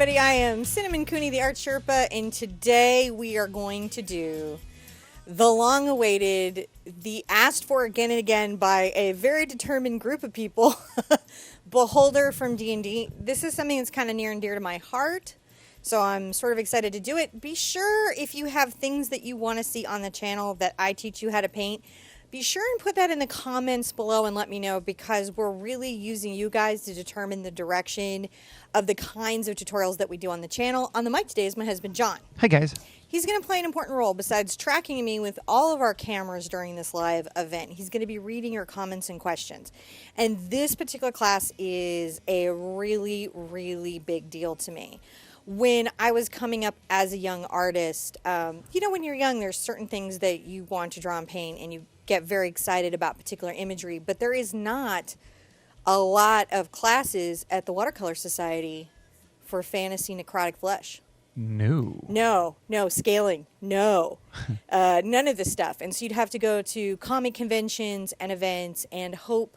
everybody. I am Cinnamon Cooney, the Art Sherpa, and today we are going to do the long-awaited, the asked for again and again by a very determined group of people, Beholder from D&D. This is something that's kind of near and dear to my heart, so I'm sort of excited to do it. Be sure if you have things that you want to see on the channel that I teach you how to paint, be sure and put that in the comments below and let me know, because we're really using you guys to determine the direction of the kinds of tutorials that we do on the channel. On the mic today is my husband, John. Hi, guys. He's going to play an important role besides tracking me with all of our cameras during this live event. He's going to be reading your comments and questions. And this particular class is a really, really big deal to me. When I was coming up as a young artist, you know, when you're young, there's certain things that you want to draw and paint, and you get very excited about particular imagery, but there is not a lot of classes at the Watercolor Society for fantasy necrotic flesh. No, scaling, no, none of this stuff. And so you'd have to go to comic conventions and events and hope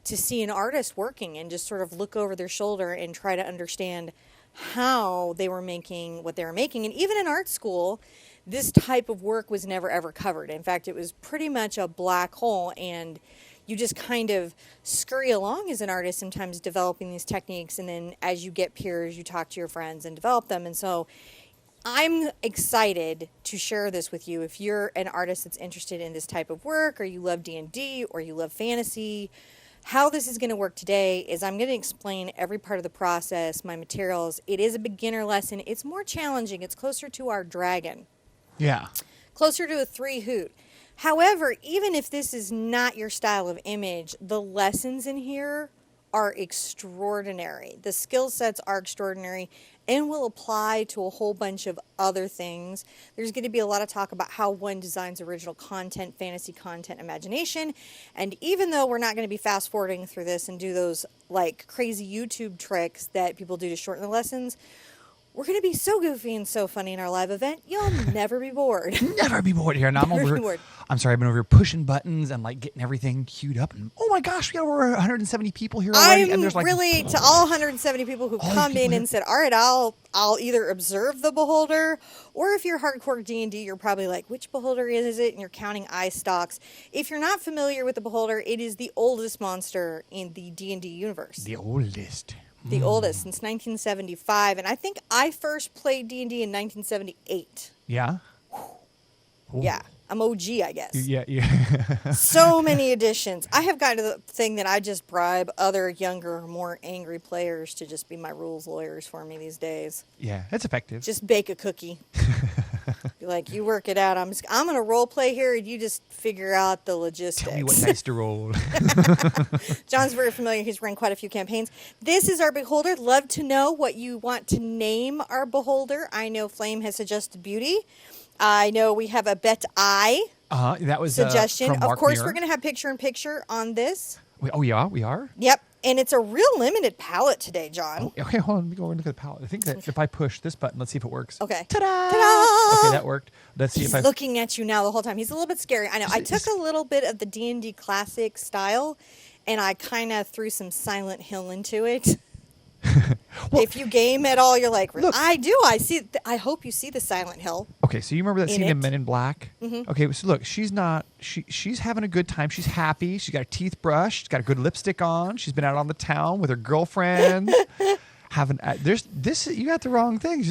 to see an artist working and just sort of look over their shoulder and try to understand how they were making what they were making. And even in art school, this type of work was never ever covered. In fact, it was pretty much a black hole, and you just kind of scurry along as an artist, sometimes developing these techniques, and then as you get peers, you talk to your friends and develop them. And so I'm excited to share this with you. If you're an artist that's interested in this type of work, or you love D&D, or you love fantasy, how this is going to work today is I'm going to explain every part of the process, my materials. It is a beginner lesson. It's more challenging. It's closer to our dragon. Yeah. Closer to a 3-hoot. However, even if this is not your style of image, the lessons in here are extraordinary. The skill sets are extraordinary and will apply to a whole bunch of other things. There's going to be a lot of talk about how one designs original content, fantasy content, imagination. And even though we're not going to be fast forwarding through this and do those like crazy YouTube tricks that people do to shorten the lessons, we're going to be so goofy and so funny in our live event, you'll never be bored. Never be bored here. And I'm sorry, I've been over here pushing buttons and like getting everything queued up. And oh my gosh, we got over 170 people here already. And there's like, really, to all 170 people who come in and said, all right, I'll either observe the Beholder, or if you're hardcore D&D, you're probably like, which Beholder is it? And you're counting eyestalks. If you're not familiar with the Beholder, it is the oldest monster in the D&D universe. The oldest. The oldest, since 1975. And I think I first played D&D in 1978. Yeah? Yeah. I'm OG, I guess. Yeah. So many editions. I have gotten to the thing that I just bribe other younger, more angry players to just be my rules lawyers for me these days. Yeah, that's effective. Just bake a cookie. Be like, you work it out. I'm going to role play here, and you just figure out the logistics. Tell me what dice to roll. John's very familiar. He's run quite a few campaigns. This is our Beholder. Love to know what you want to name our Beholder. I know Flame has suggested Beauty. I know we have a Bet I that was suggestion. From Mark of course, Muir. we're going to have picture-in-picture on this. Oh, yeah, we are? Yep. And it's a real limited palette today, John. Oh, okay, hold on. Let me go over and look at the palette. I think that if I push this button, let's see if it works. Okay. Ta-da! Ta-da! Okay, that worked. Let's see He's if I... looking at you now the whole time. He's a little bit scary. I know. I took a little bit of the D&D classic style, and I kind of threw some Silent Hill into it. Well, if you game at all, you're like, look, I do. I hope you see the Silent Hill. Okay, so you remember that scene in Men in Black? Mm-hmm. Okay, so look, she's having a good time. She's happy. She's got her teeth brushed. She's got a good lipstick on. She's been out on the town with her girlfriend. You got the wrong things.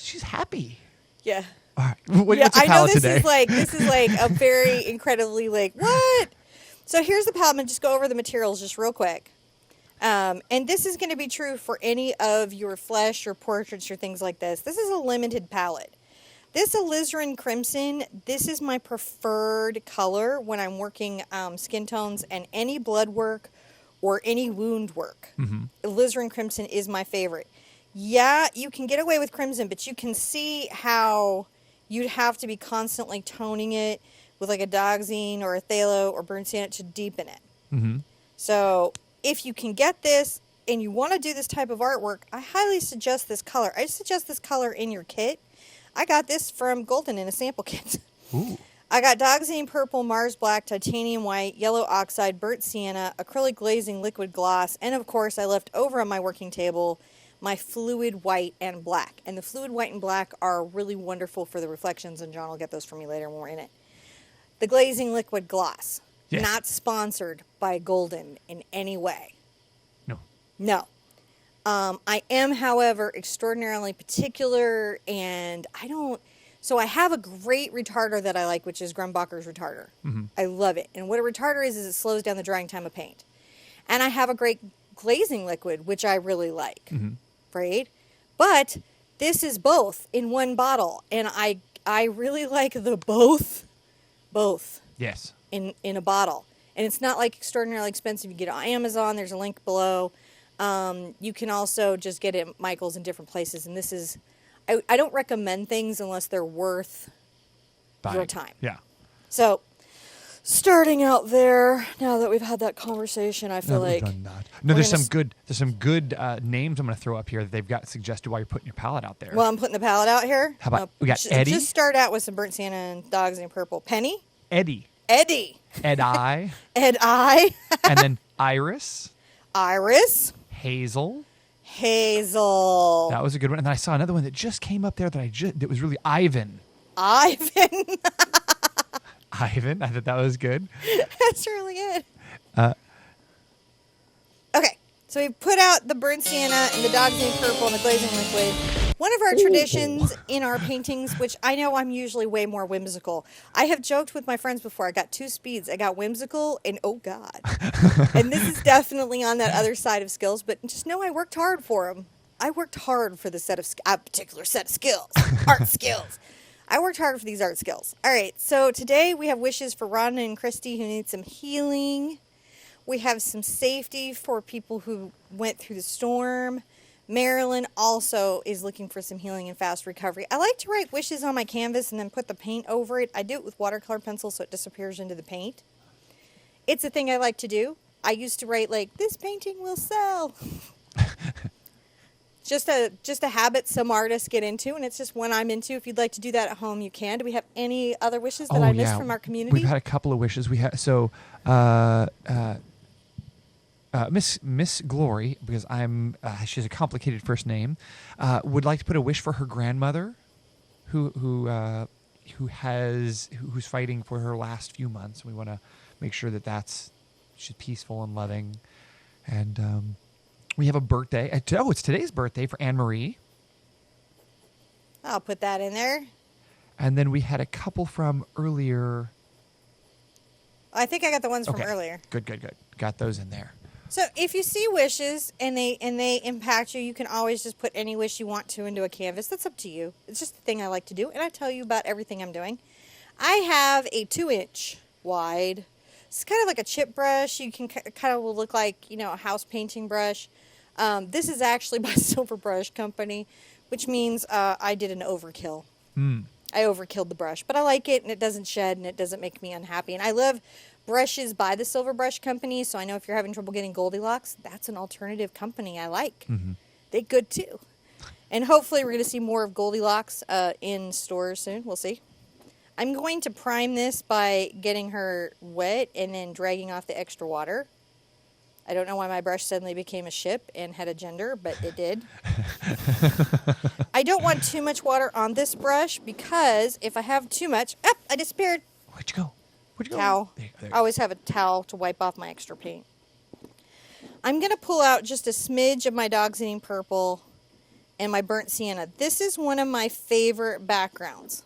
She's happy. Yeah. All right. What's your palette today? This is like a very incredibly like, what? So here's the palette. I'm going to just go over the materials just real quick. And this is going to be true for any of your flesh or portraits or things like this. This is a limited palette. This alizarin crimson, this is my preferred color when I'm working skin tones and any blood work or any wound work. Mm-hmm. Alizarin crimson is my favorite. Yeah, you can get away with crimson, but you can see how you'd have to be constantly toning it with like a Dioxazine or a phthalo or burnt sienna to deepen it. Mm-hmm. So if you can get this and you want to do this type of artwork, I highly suggest this color. I suggest this color in your kit. I got this from Golden in a sample kit. Ooh. I got Dioxazine purple, Mars black, titanium white, yellow oxide, burnt sienna, acrylic glazing, liquid gloss, and of course I left over on my working table my fluid white and black. And the fluid white and black are really wonderful for the reflections, and John will get those for me later when we're in it. The glazing liquid gloss, Yes. not sponsored by Golden in any way. No. No. I am, however, extraordinarily particular, and so I have a great retarder that I like, which is Grumbacher's retarder. Mm-hmm. I love it. And what a retarder is it slows down the drying time of paint. And I have a great glazing liquid, which I really like, Mm-hmm. right? But this is both in one bottle, and I really like the both Yes. in a bottle. And it's not like extraordinarily expensive. You get it on Amazon. There's a link below. You can also just get it at Michael's in different places. And this is, I don't recommend things unless they're worth your Buying. time. Yeah. So, starting out there, now that we've had that conversation, I feel like No, we're there's gonna some good names I'm going to throw up here that they've got suggested while you're putting your palette out there. Well, I'm putting the palette out here. How about we got Eddie? Just start out with some burnt sienna and dogs in purple. Penny, Eddie, Ed I, I, and then Iris, Iris, Hazel. Hazel, That was a good one. And then I saw another one that just came up there that was really Ivan. Ivan. Ivan. I thought that was good. That's really good. Okay, so we put out the burnt sienna and the dog's name purple and the glazing liquid. One of our traditions in our paintings, which I know I'm usually way more whimsical. I have joked with my friends before. I got two speeds. I got whimsical and oh God. And this is definitely on that other side of skills, but just know I worked hard for them. I worked hard for the particular set of skills, art skills. I worked hard for these art skills. All right, so today we have wishes for Rhonda and Christy who need some healing. We have some safety for people who went through the storm. Marilyn also is looking for some healing and fast recovery. I like to write wishes on my canvas and then put the paint over it. I do it with watercolor pencil so it disappears into the paint. It's a thing I like to do. I used to write like, this painting will sell. Just a habit some artists get into, and it's just one I'm into. If you'd like to do that at home, you can. Do we have any other wishes that I missed from our community? We've had a couple of wishes. We had Miss Glory, because she has a complicated first name, would like to put a wish for her grandmother, who's fighting for her last few months. We want to make sure that she's peaceful and loving, and we have a birthday. It's today's birthday for Anne Marie. I'll put that in there. And then we had a couple from earlier. I think I got the ones Okay. from earlier. Good. Got those in there. So if you see wishes and they impact you, you can always just put any wish you want to into a canvas. That's up to you. It's just a thing I like to do, and I tell you about everything I'm doing. I have a 2-inch wide. It's kind of like a chip brush. You can kind of look like, a house painting brush. This is actually by Silver Brush Company, which means I did an overkill. I overkilled the brush, but I like it, and it doesn't shed, and it doesn't make me unhappy. And I love brushes by the Silver Brush Company, so I know if you're having trouble getting Goldilocks, that's an alternative company I like. Mm-hmm. They're good, too. And hopefully we're going to see more of Goldilocks in stores soon. We'll see. I'm going to prime this by getting her wet and then dragging off the extra water. I don't know why my brush suddenly became a ship and had a gender, but it did. I don't want too much water on this brush because if I have too much... I disappeared. Where'd you go? Towel. There. I always have a towel to wipe off my extra paint. I'm going to pull out just a smidge of my Dog's Eating Purple and my Burnt Sienna. This is one of my favorite backgrounds.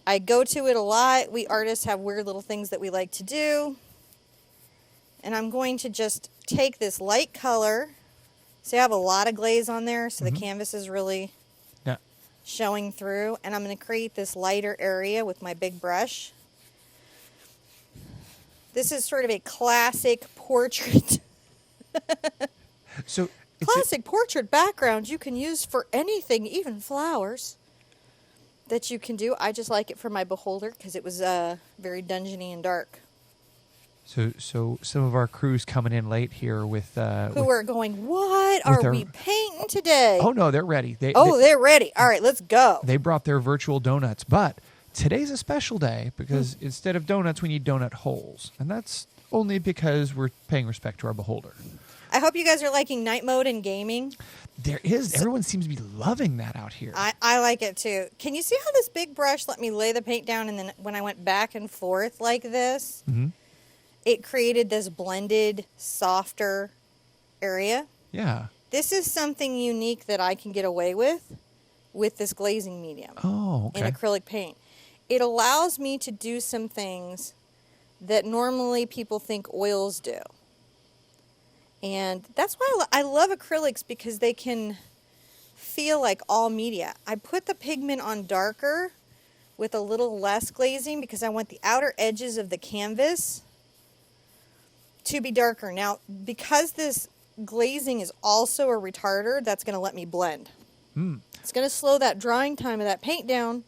I go to it a lot. We artists have weird little things that we like to do. And I'm going to just take this light color. See, I have a lot of glaze on there, so the canvas is really showing through. And I'm going to create this lighter area with my big brush. This is sort of a classic portrait. So Classic portrait background you can use for anything, even flowers, that you can do. I just like it for my beholder because it was very dungeony and dark. So some of our crew's coming in late here with Who are going, what are we painting today? Oh no, they're ready. They're ready. All right, let's go. They brought their virtual donuts, but today's a special day because instead of donuts, we need donut holes, and that's only because we're paying respect to our beholder. I hope you guys are liking night mode and gaming. There is. Everyone seems to be loving that out here. I like it too. Can you see how this big brush let me lay the paint down, and then when I went back and forth like this, it created this blended, softer area? Yeah. This is something unique that I can get away with this glazing medium. Oh, okay. In acrylic paint. It allows me to do some things that normally people think oils do. And that's why I love acrylics, because they can feel like all media. I put the pigment on darker with a little less glazing because I want the outer edges of the canvas to be darker. Now, because this glazing is also a retarder, that's going to let me blend. It's going to slow that drying time of that paint down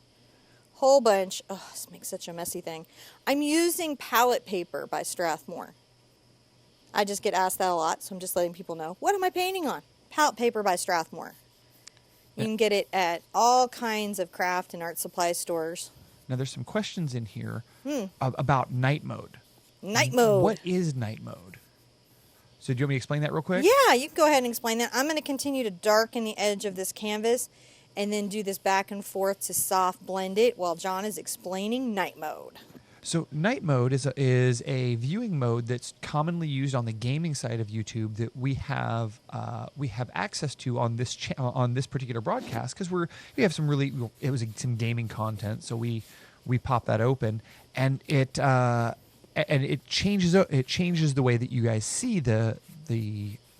whole bunch. Oh, this makes such a messy thing. I'm using palette paper by Strathmore. I just get asked that a lot, so I'm just letting people know. What am I painting on? Palette paper by Strathmore. You can get it at all kinds of craft and art supply stores. Now, there's some questions in here about night mode. Night mode. What is night mode? So do you want me to explain that real quick? Yeah, you can go ahead and explain that. I'm going to continue to darken the edge of this canvas and then do this back and forth to soft blend it while John is explaining night mode. So night mode is a viewing mode that's commonly used on the gaming side of YouTube that we have access to on this on this particular broadcast, because we have some gaming content, so we pop that open, and it changes the way that you guys see the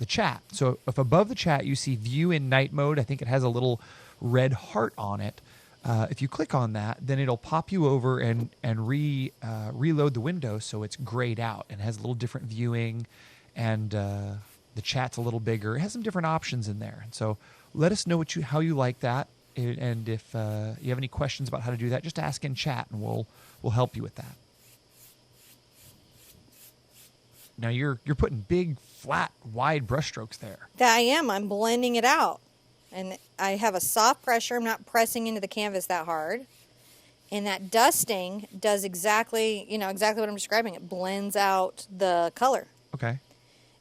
chat. So if above the chat you see view in night mode, I think it has a little red heart on it. If you click on that, then it'll pop you over and reload the window so it's grayed out and has a little different viewing, and the chat's a little bigger. It has some different options in there. And so let us know how you like that, and if you have any questions about how to do that, just ask in chat and we'll help you with that. Now you're putting big, flat, wide brushstrokes there. That I am. I'm blending it out. And I have a soft pressure. I'm not pressing into the canvas that hard. And that dusting does exactly what I'm describing. It blends out the color. Okay.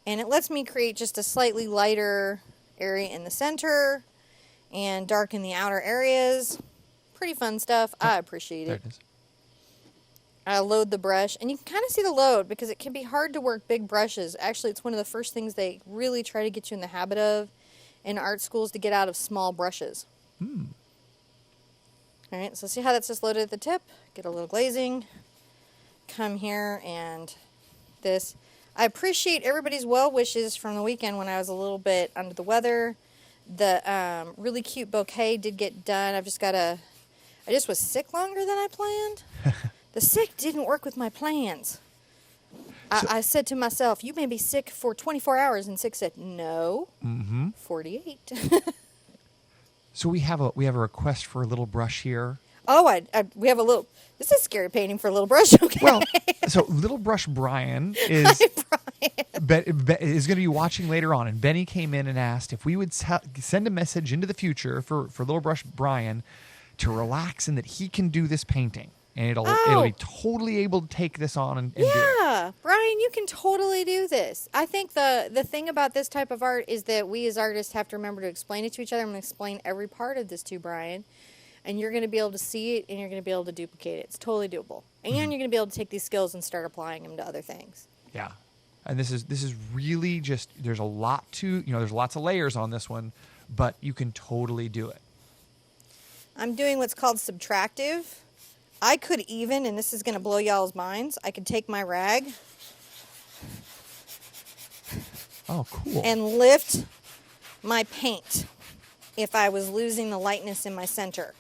And it lets me create just a slightly lighter area in the center and darken the outer areas. Pretty fun stuff. I appreciate it. There it is. I load the brush, and you can kind of see the load because it can be hard to work big brushes. Actually, it's one of the first things they really try to get you in the habit of in art schools, to get out of small brushes. All right, so see how that's just loaded at the tip? Get a little glazing. Come here and this. I appreciate everybody's well wishes from the weekend when I was a little bit under the weather. The really cute bouquet did get done. I just was sick longer than I planned. The sick didn't work with my plans. I said to myself, you may be sick for 24 hours, and sick said, no, 48. So we have a request for a little brush here. Oh, we have a little. This is scary painting for a little brush. Okay. Well, so little brush Brian is is going to be watching later on, and Benny came in and asked if we would send a message into the future for little brush Brian to relax and that he can do this painting. And it'll be totally able to take this on and do it. Yeah, Brian, you can totally do this. I think the thing about this type of art is that we as artists have to remember to explain it to each other. I'm going to explain every part of this to Brian. And you're going to be able to see it, and you're going to be able to duplicate it. It's totally doable. And you're going to be able to take these skills and start applying them to other things. Yeah. And this is really just, there's a lot there's lots of layers on this one, but you can totally do it. I'm doing what's called subtractive. I could even, and this is going to blow y'all's minds, I could take my rag. Oh, cool. And lift my paint if I was losing the lightness in my center.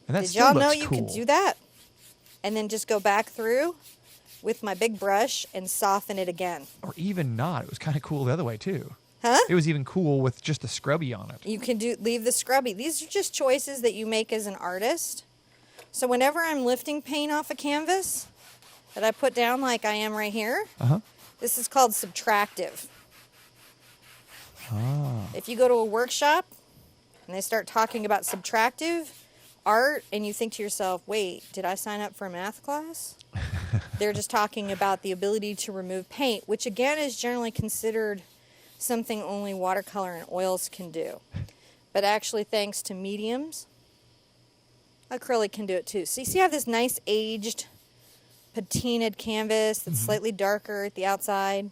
And that Did still y'all know looks you cool. could do that? And then just go back through with my big brush and soften it again. Or even not. It was kind of cool the other way, too. Huh? It was even cool with just the scrubby on it. You can leave the scrubby. These are just choices that you make as an artist. So whenever I'm lifting paint off a canvas that I put down like I am right here, this is called subtractive. If you go to a workshop and they start talking about subtractive art and you think to yourself, wait, did I sign up for a math class? They're just talking about the ability to remove paint, which again is generally considered something only watercolor and oils can do. But actually, thanks to mediums, acrylic can do it too. So you see I have this nice aged patinaed canvas that's slightly darker at the outside.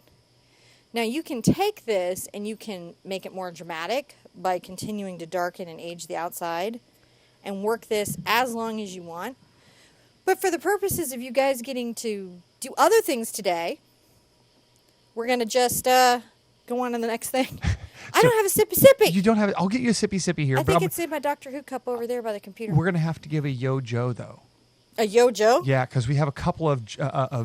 Now you can take this and you can make it more dramatic by continuing to darken and age the outside and work this as long as you want. But for the purposes of you guys getting to do other things today, we're going to just go on to the next thing. I don't have a sippy sippy. You don't have it. I'll get you a sippy sippy here. I but think it's in my Doctor Who cup over there by the computer. we're going to have to give a Yo Joe, though. A Yo Joe? Yeah, because we have a couple of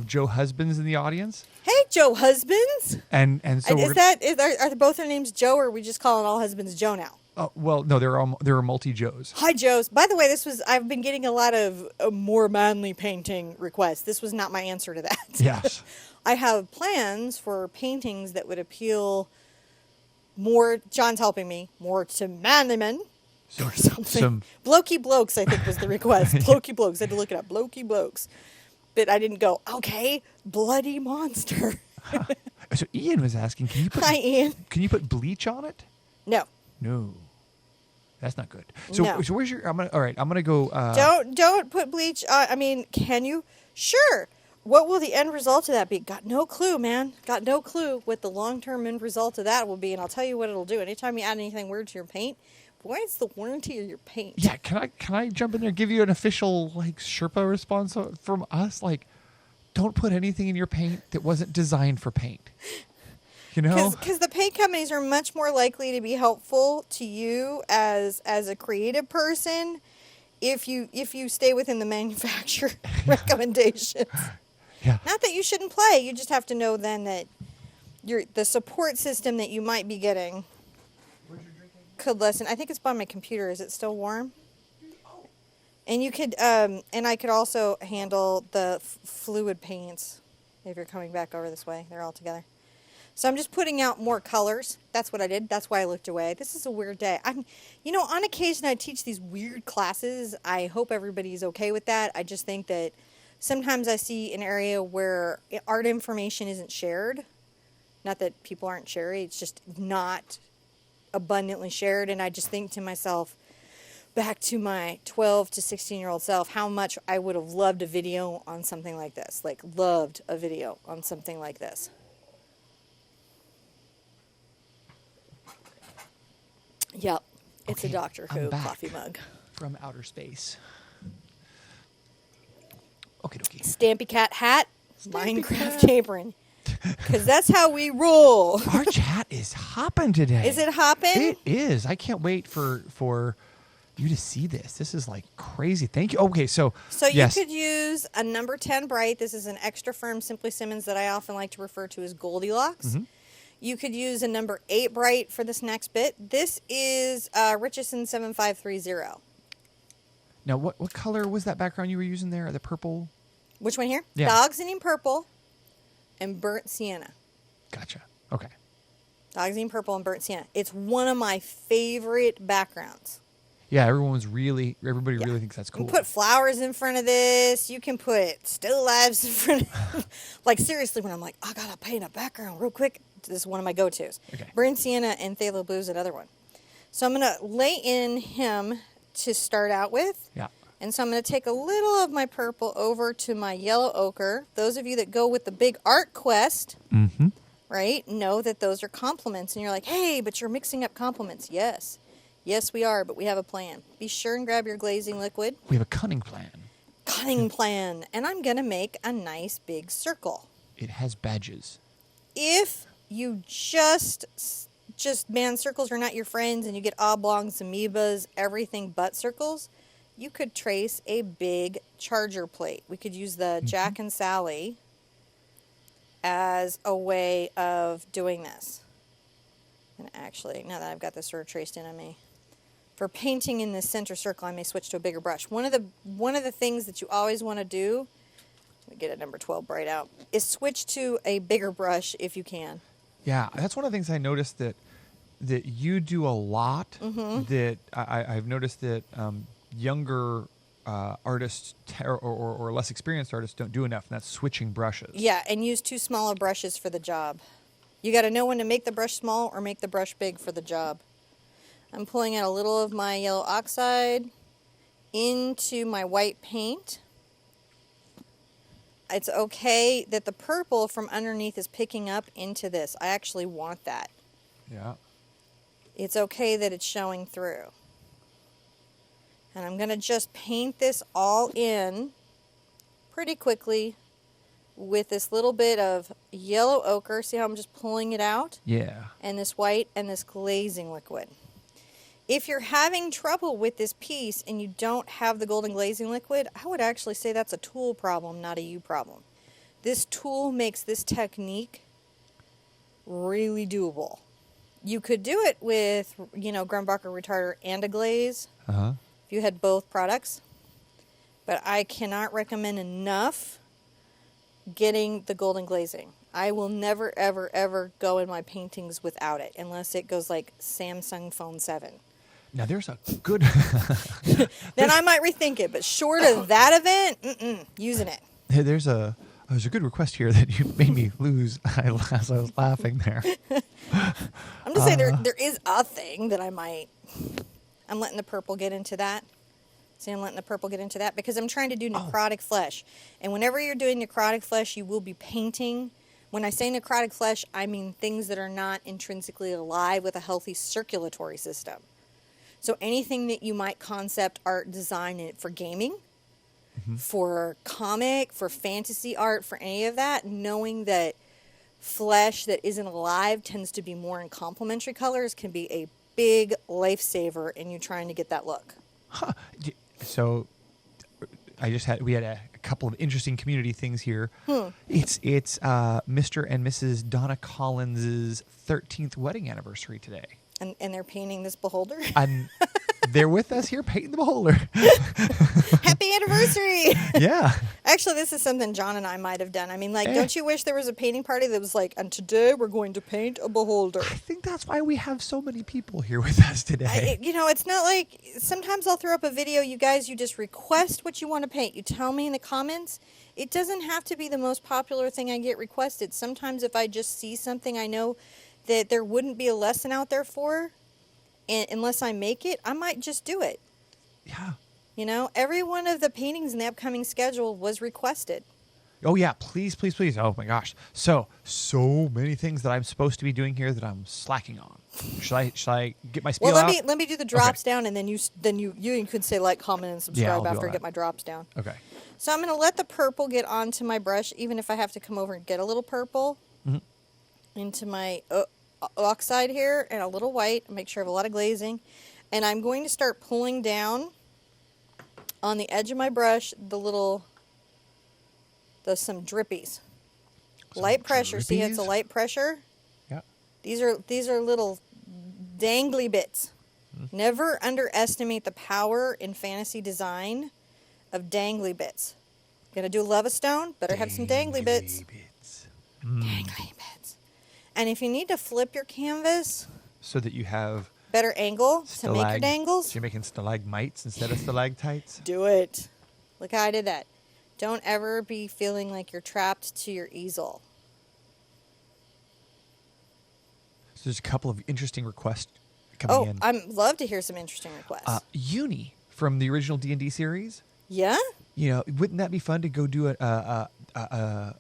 Joe husbands in the audience. Hey, Joe husbands. And so Are both their names Joe, or are we just calling all husbands Joe now? well, no, there are multi Joes. Hi, Joes. By the way, I've been getting a lot of more manly painting requests. This was not my answer to that. Yes. I have plans for paintings that would appeal more, John's helping me, more to manly men. Or something. Blokey blokes, I think was the request. Blokey blokes. I had to look it up. Blokey blokes. But I didn't go, okay, bloody monster. So Ian was asking, Hi, Ian. Can you put bleach on it? No. No. That's not good. So, No. so where's your? I'm gonna go. Don't put bleach on. I mean, can you? Sure. What will the end result of that be? Got no clue, man. Got no clue what the long-term end result of that will be. And I'll tell you what it'll do. Anytime you add anything weird to your paint, boy, it's the warranty of your paint. Yeah. Can I jump in there and give you an official Sherpa response from us? Don't put anything in your paint that wasn't designed for paint. You know, because the paint companies are much more likely to be helpful to you as a creative person if you stay within the manufacturer recommendations. Yeah. Not that you shouldn't play. You just have to know then that the support system that you might be getting could lessen. I think it's by my computer. Is it still warm? And you could, and I could also handle the fluid paints if you're coming back over this way. They're all together. So I'm just putting out more colors. That's what I did. That's why I looked away. This is a weird day. On occasion I teach these weird classes. I hope everybody's okay with that. I just think that sometimes I see an area where art information isn't shared. Not that people aren't sharing. It's just not abundantly shared. And I just think to myself, back to my 12 to 16-year-old self, how much I would have loved a video on something like this. Loved a video on something like this. Yep. It's Okay, a Doctor Who I'm back coffee mug. from outer space. Okay. Stampy cat hat, Minecraft apron. Because that's how we roll. Our chat is hopping today. Is it hopping? It is. I can't wait for you to see this. This is crazy. Thank you. Okay, so yes. You could use a number 10 bright. This is an extra firm Simply Simmons that I often like to refer to as Goldilocks. Mm-hmm. You could use a number 8 bright for this next bit. This is Richardson 7530. Now, what color was that background you were using there? The purple? Which one here? Yeah. Dogs in purple and burnt sienna. Gotcha. Okay. Dogs in purple and burnt sienna. It's one of my favorite backgrounds. Yeah, everybody really thinks that's cool. You can put flowers in front of this. You can put still lives in front of seriously, when I'm I gotta paint a background real quick, this is one of my go-tos. Okay. Burnt sienna and phthalo blue is another one. So I'm gonna lay in him to start out with. Yeah. And so I'm gonna take a little of my purple over to my yellow ochre. Those of you that go with the big art quest, Mm-hmm. right, know that those are compliments. And you're like, hey, but you're mixing up compliments. Yes. Yes, we are, but we have a plan. Be sure and grab your glazing liquid. We have a cunning plan. Cunning plan. And I'm going to make a nice big circle. It has badges. If you just man, circles are not your friends and you get oblongs, amoebas, everything but circles, you could trace a big charger plate. We could use the Jack and Sally as a way of doing this. And actually, now that I've got this sort of traced in on me, for painting in the center circle, I may switch to a bigger brush. One of the things that you always want to do, let me get a number 12 bright out, is switch to a bigger brush if you can. Yeah, that's one of the things I noticed that you do a lot. Mm-hmm. That I've noticed that younger artists or less experienced artists don't do enough, and that's switching brushes. Yeah, and use 2 smaller brushes for the job. You got to know when to make the brush small or make the brush big for the job. I'm pulling out a little of my yellow oxide into my white paint. It's okay that the purple from underneath is picking up into this. I actually want that. Yeah. It's okay that it's showing through. And I'm going to just paint this all in pretty quickly with this little bit of yellow ochre. See how I'm just pulling it out? Yeah. And this white and this glazing liquid. If you're having trouble with this piece and you don't have the golden glazing liquid, I would actually say that's a tool problem, not a you problem. This tool makes this technique really doable. You could do it with, Grumbacher retarder and a glaze Uh-huh. if you had both products. But I cannot recommend enough getting the golden glazing. I will never, ever, ever go in my paintings without it, unless it goes like Samsung Phone 7. Now there's a good. Then I might rethink it. But short of that event, using it. There's a good request here that you made me lose as I was laughing there. I'm just saying there is a thing that I'm letting the purple get into that. See, I'm letting the purple get into that because I'm trying to do necrotic flesh. And whenever you're doing necrotic flesh, you will be painting. When I say necrotic flesh, I mean things that are not intrinsically alive with a healthy circulatory system. So anything that you might concept art design it for gaming, for comic, for fantasy art, for any of that, knowing that flesh that isn't alive tends to be more in complementary colors can be a big lifesaver in you trying to get that look. Huh. So we had a couple of interesting community things here. It's Mr. and Mrs. Donna Collins's 13th wedding anniversary today. And they're painting this beholder. And they're with us here painting the beholder. Happy anniversary! Yeah. Actually, this is something John and I might have done. I mean, don't you wish there was a painting party that was like, and today we're going to paint a beholder? I think that's why we have so many people here with us today. It's not like, sometimes I'll throw up a video, you guys, you just request what you want to paint. You tell me in the comments. It doesn't have to be the most popular thing I get requested. Sometimes if I just see something I know that there wouldn't be a lesson out there for, and unless I make it, I might just do it. Yeah. Every one of the paintings in the upcoming schedule was requested. Oh yeah, please, please, please. Oh my gosh. So many things that I'm supposed to be doing here that I'm slacking on. Should I get my spiel out? Let me do the drops down, and then you could say like, comment, and subscribe after I get my drops down. Okay. So I'm going to let the purple get onto my brush, even if I have to come over and get a little purple into my oxide here and a little white. Make sure I have a lot of glazing. And I'm going to start pulling down on the edge of my brush some drippies. Light pressure. Drippies? See, it's a light pressure. Yeah. These are little dangly bits. Never underestimate the power in fantasy design of dangly bits. Gonna do lava stone, better have some dangly bits. Dangly bits. And if you need to flip your canvas so that you have better angle to make your dangles, so you're making stalagmites instead of stalactites. do it. Look how I did that. Don't ever be feeling like you're trapped to your easel. So there's a couple of interesting requests coming in. I'd love to hear some interesting requests. Uni from the original D&D series. Yeah? Wouldn't that be fun to go do it as a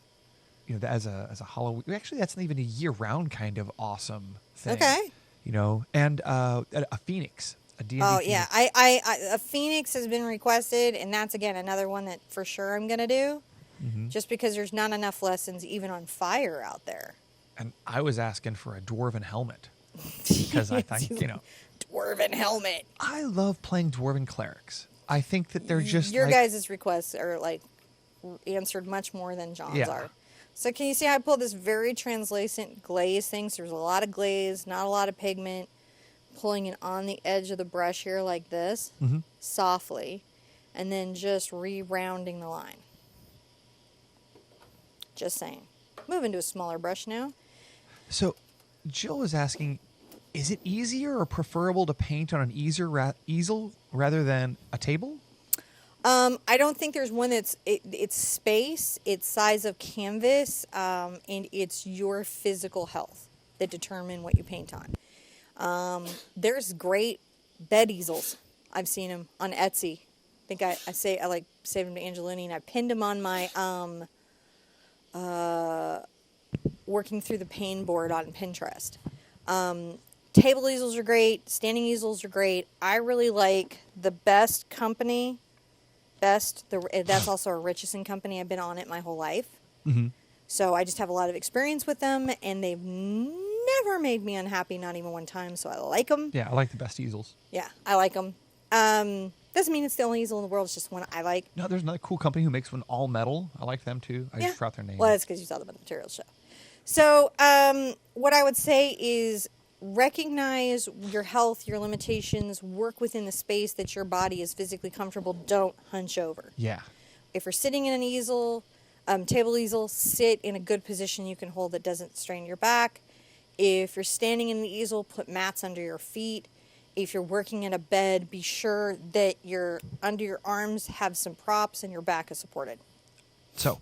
Halloween? Actually, that's not even a year-round kind of awesome thing. Okay. And a Phoenix, a D&D Oh, Phoenix. yeah. A Phoenix has been requested, and that's, again, another one that for sure I'm going to do. Just because there's not enough lessons even on fire out there. And I was asking for a dwarven helmet because I think, Dwarven helmet. I love playing dwarven clerics. I think that they're just Your guys' requests are answered much more than John's are. So can you see how I pulled this very translucent glaze thing? So there's a lot of glaze, not a lot of pigment. Pulling it on the edge of the brush here like this, softly, and then just re-rounding the line. Just saying. Moving to a smaller brush now. So Jill was asking, is it easier or preferable to paint on an easel rather than a table? I don't think there's one that's it's space, it's size of canvas, and it's your physical health. that determine what you paint on. There's great bed easels. I've seen them on Etsy. I think I like saved them to Angelini, and I pinned them on my working through the pain board on Pinterest. Table easels are great. Standing easels are great. I really like the Best company. That's also a Richardson company. I've been on it my whole life. Mm-hmm. So I just have a lot of experience with them, and they've never made me unhappy, not even one time. So I like them. Yeah, I like the Best easels. Yeah, I like them. Doesn't mean it's the only easel in the world. It's just one I like. No, there's another cool company who makes one all metal. I like them too. I just forgot their name. Well, that's because you saw them at the materials show. So what I would say is recognize your health, your limitations, work within the space that your body is physically comfortable. Don't hunch over. Yeah. If you're sitting in an easel, table easel, sit in a good position you can hold that doesn't strain your back. If you're standing in the easel, put mats under your feet. If you're working in a bed, be sure that under your arms have some props and your back is supported. So,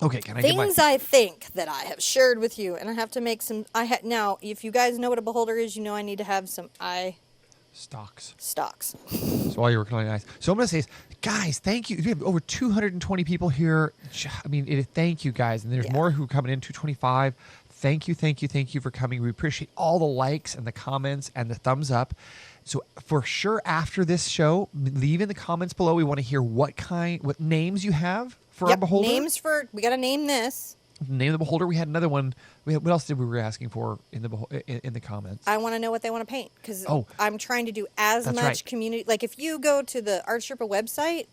okay, can I Things I think that I have shared with you, and I have to make some. Now, if you guys know what a beholder is, you know I need to have some Stocks. stalks. So while you were really nice. So I'm going to say is, guys, thank you. We have over 220 people here. I mean, thank you, guys. And there's more who are coming in, 225. Thank you for coming. We appreciate all the likes and the comments and the thumbs up. So for sure, after this show, leave in the comments below. We want to hear what names you have for our beholder. We got to name this. Name of the beholder. We had another one. What else did we were asking for in the comments? I want to know what they want to paint because I'm trying to do as That's much right. community. Like if you go to the TheArtSherpa website,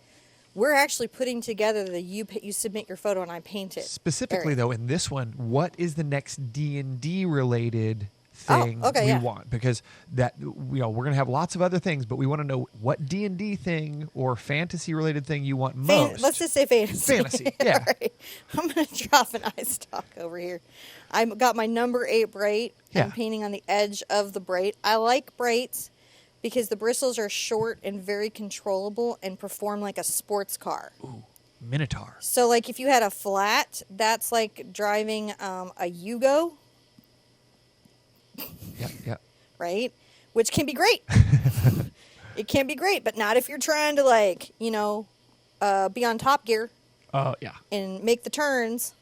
we're actually putting together you submit your photo and I paint it. Specifically, though, in this one, what is the next D&D related thing we want? Because we're going to have lots of other things, but we want to know what D&D thing or fantasy related thing you want most. Let's just say fantasy. Fantasy, yeah. Right. I'm going to drop an eye stalk over here. I've got my number 8 bright. Yeah. I'm painting on the edge of the bright. I like brights because the bristles are short and very controllable and perform like a sports car. Ooh, Minotaur. So, like, if you had a flat, that's like driving a Yugo. Yeah. Right? Which can be great. It can be great, but not if you're trying to, be on top gear. Yeah. And make the turns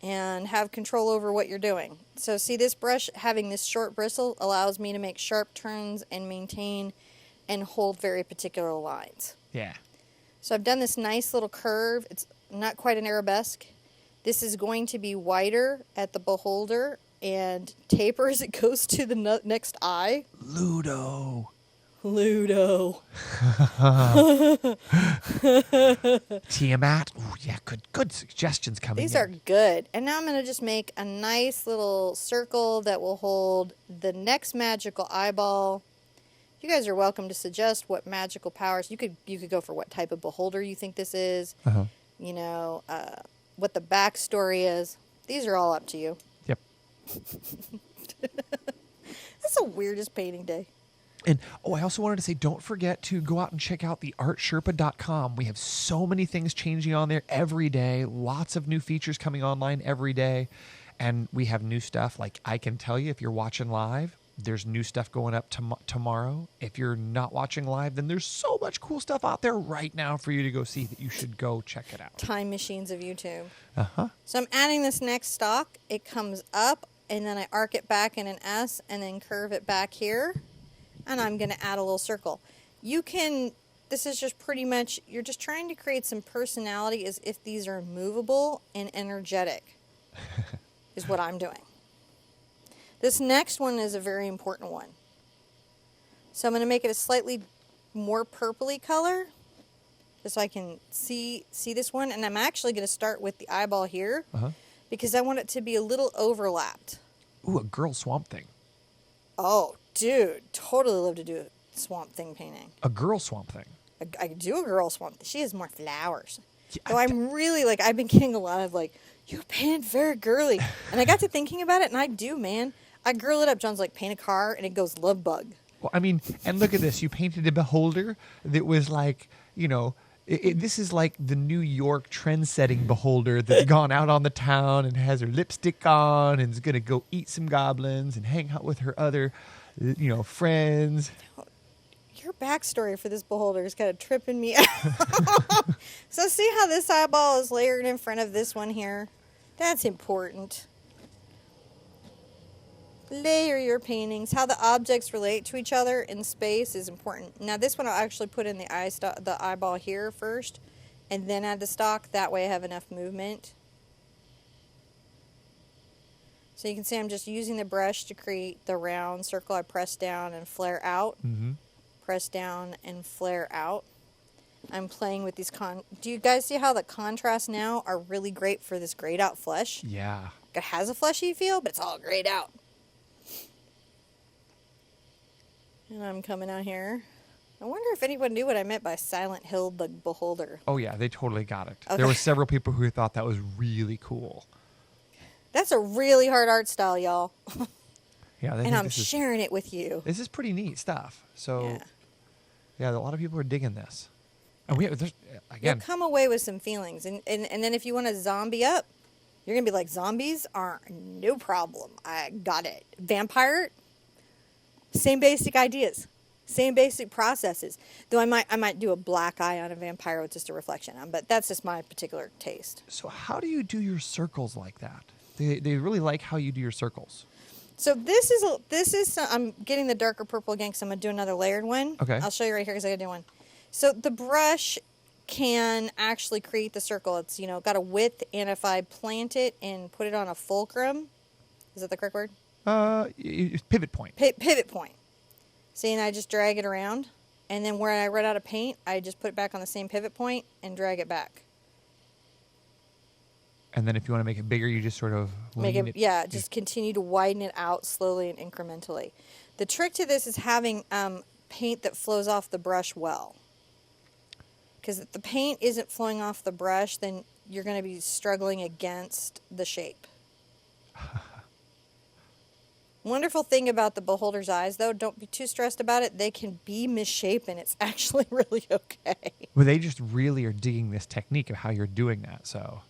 and have control over what you're doing. So see, this brush having this short bristle allows me to make sharp turns and maintain and hold very particular lines. Yeah. So I've done this nice little curve. It's not quite an arabesque. This is going to be wider at the beholder and taper as it goes to the next eye. Ludo. Tiamat. Oh yeah, good suggestions coming. These are good. And now I'm going to just make a nice little circle that will hold the next magical eyeball. You guys are welcome to suggest what magical powers. You could go for what type of beholder you think this is. What the backstory is. These are all up to you. Yep. That's the weirdest painting day. And I also wanted to say, don't forget to go out and check out TheArtSherpa.com. We have so many things changing on there every day. Lots of new features coming online every day. And we have new stuff. Like I can tell you, if you're watching live, there's new stuff going up tomorrow. If you're not watching live, then there's so much cool stuff out there right now for you to go see that you should go check it out. Time machines of YouTube. Uh-huh. So I'm adding this next stalk. It comes up, and then I arc it back in an S, and then curve it back here. And I'm going to add a little circle. This is just pretty much, you're just trying to create some personality as if these are movable and energetic, is what I'm doing. This next one is a very important one. So I'm going to make it a slightly more purpley color, just so I can see this one. And I'm actually going to start with the eyeball here, because I want it to be a little overlapped. Ooh, a girl swamp thing. Oh, dude, totally love to do a swamp thing painting. A girl swamp thing. I do a girl swamp. She has more flowers. Yeah, So I'm really I've been getting a lot of you paint very girly. And I got to thinking about it, and I do, man. I girl it up. John's like, paint a car, and it goes love bug. Well, I mean, and look at this. You painted a beholder that was This is like the New York trend-setting beholder that's gone out on the town and has her lipstick on and is going to go eat some goblins and hang out with her other, friends. Your backstory for this beholder is kind of tripping me out. So see how this eyeball is layered in front of this one here? That's important. Layer your paintings. How the objects relate to each other in space is important. Now this one I'll actually put in the eyeball here first and then add the stalk. That way I have enough movement. So you can see I'm just using the brush to create the round circle. I press down and flare out. Mm-hmm. Press down and flare out. I'm playing with these Do you guys see how the contrasts now are really great for this grayed out flesh? Yeah. It has a fleshy feel, but it's all grayed out. And I'm coming out here. I wonder if anyone knew what I meant by Silent Hill the Beholder. Oh, yeah, they totally got it. Okay. There were several people who thought that was really cool. That's a really hard art style, y'all. Yeah, and I'm sharing it with you. This is pretty neat stuff. So, yeah, a lot of people are digging this. And there's, again, you'll come away with some feelings. And then if you want to zombie up, you're going to be like, zombies are no problem. I got it. Vampire, same basic ideas. Same basic processes. Though I might do a black eye on a vampire with just a reflection on, but that's just my particular taste. So how do you do your circles like that? They really like how you do your circles. So this is I'm getting the darker purple again because I'm going to do another layered one. Okay. I'll show you right here because I got to do one. So the brush can actually create the circle. It's, got a width, and if I plant it and put it on a fulcrum, is that the correct word? Pivot point. Pivot point. See, and I just drag it around, and then where I run out of paint, I just put it back on the same pivot point and drag it back. And then if you want to make it bigger, you just sort of just continue to widen it out slowly and incrementally. The trick to this is having paint that flows off the brush well. Because if the paint isn't flowing off the brush, then you're going to be struggling against the shape. Wonderful thing about the beholder's eyes, though, don't be too stressed about it. They can be misshapen. It's actually really okay. Well, they just really are digging this technique of how you're doing that. So.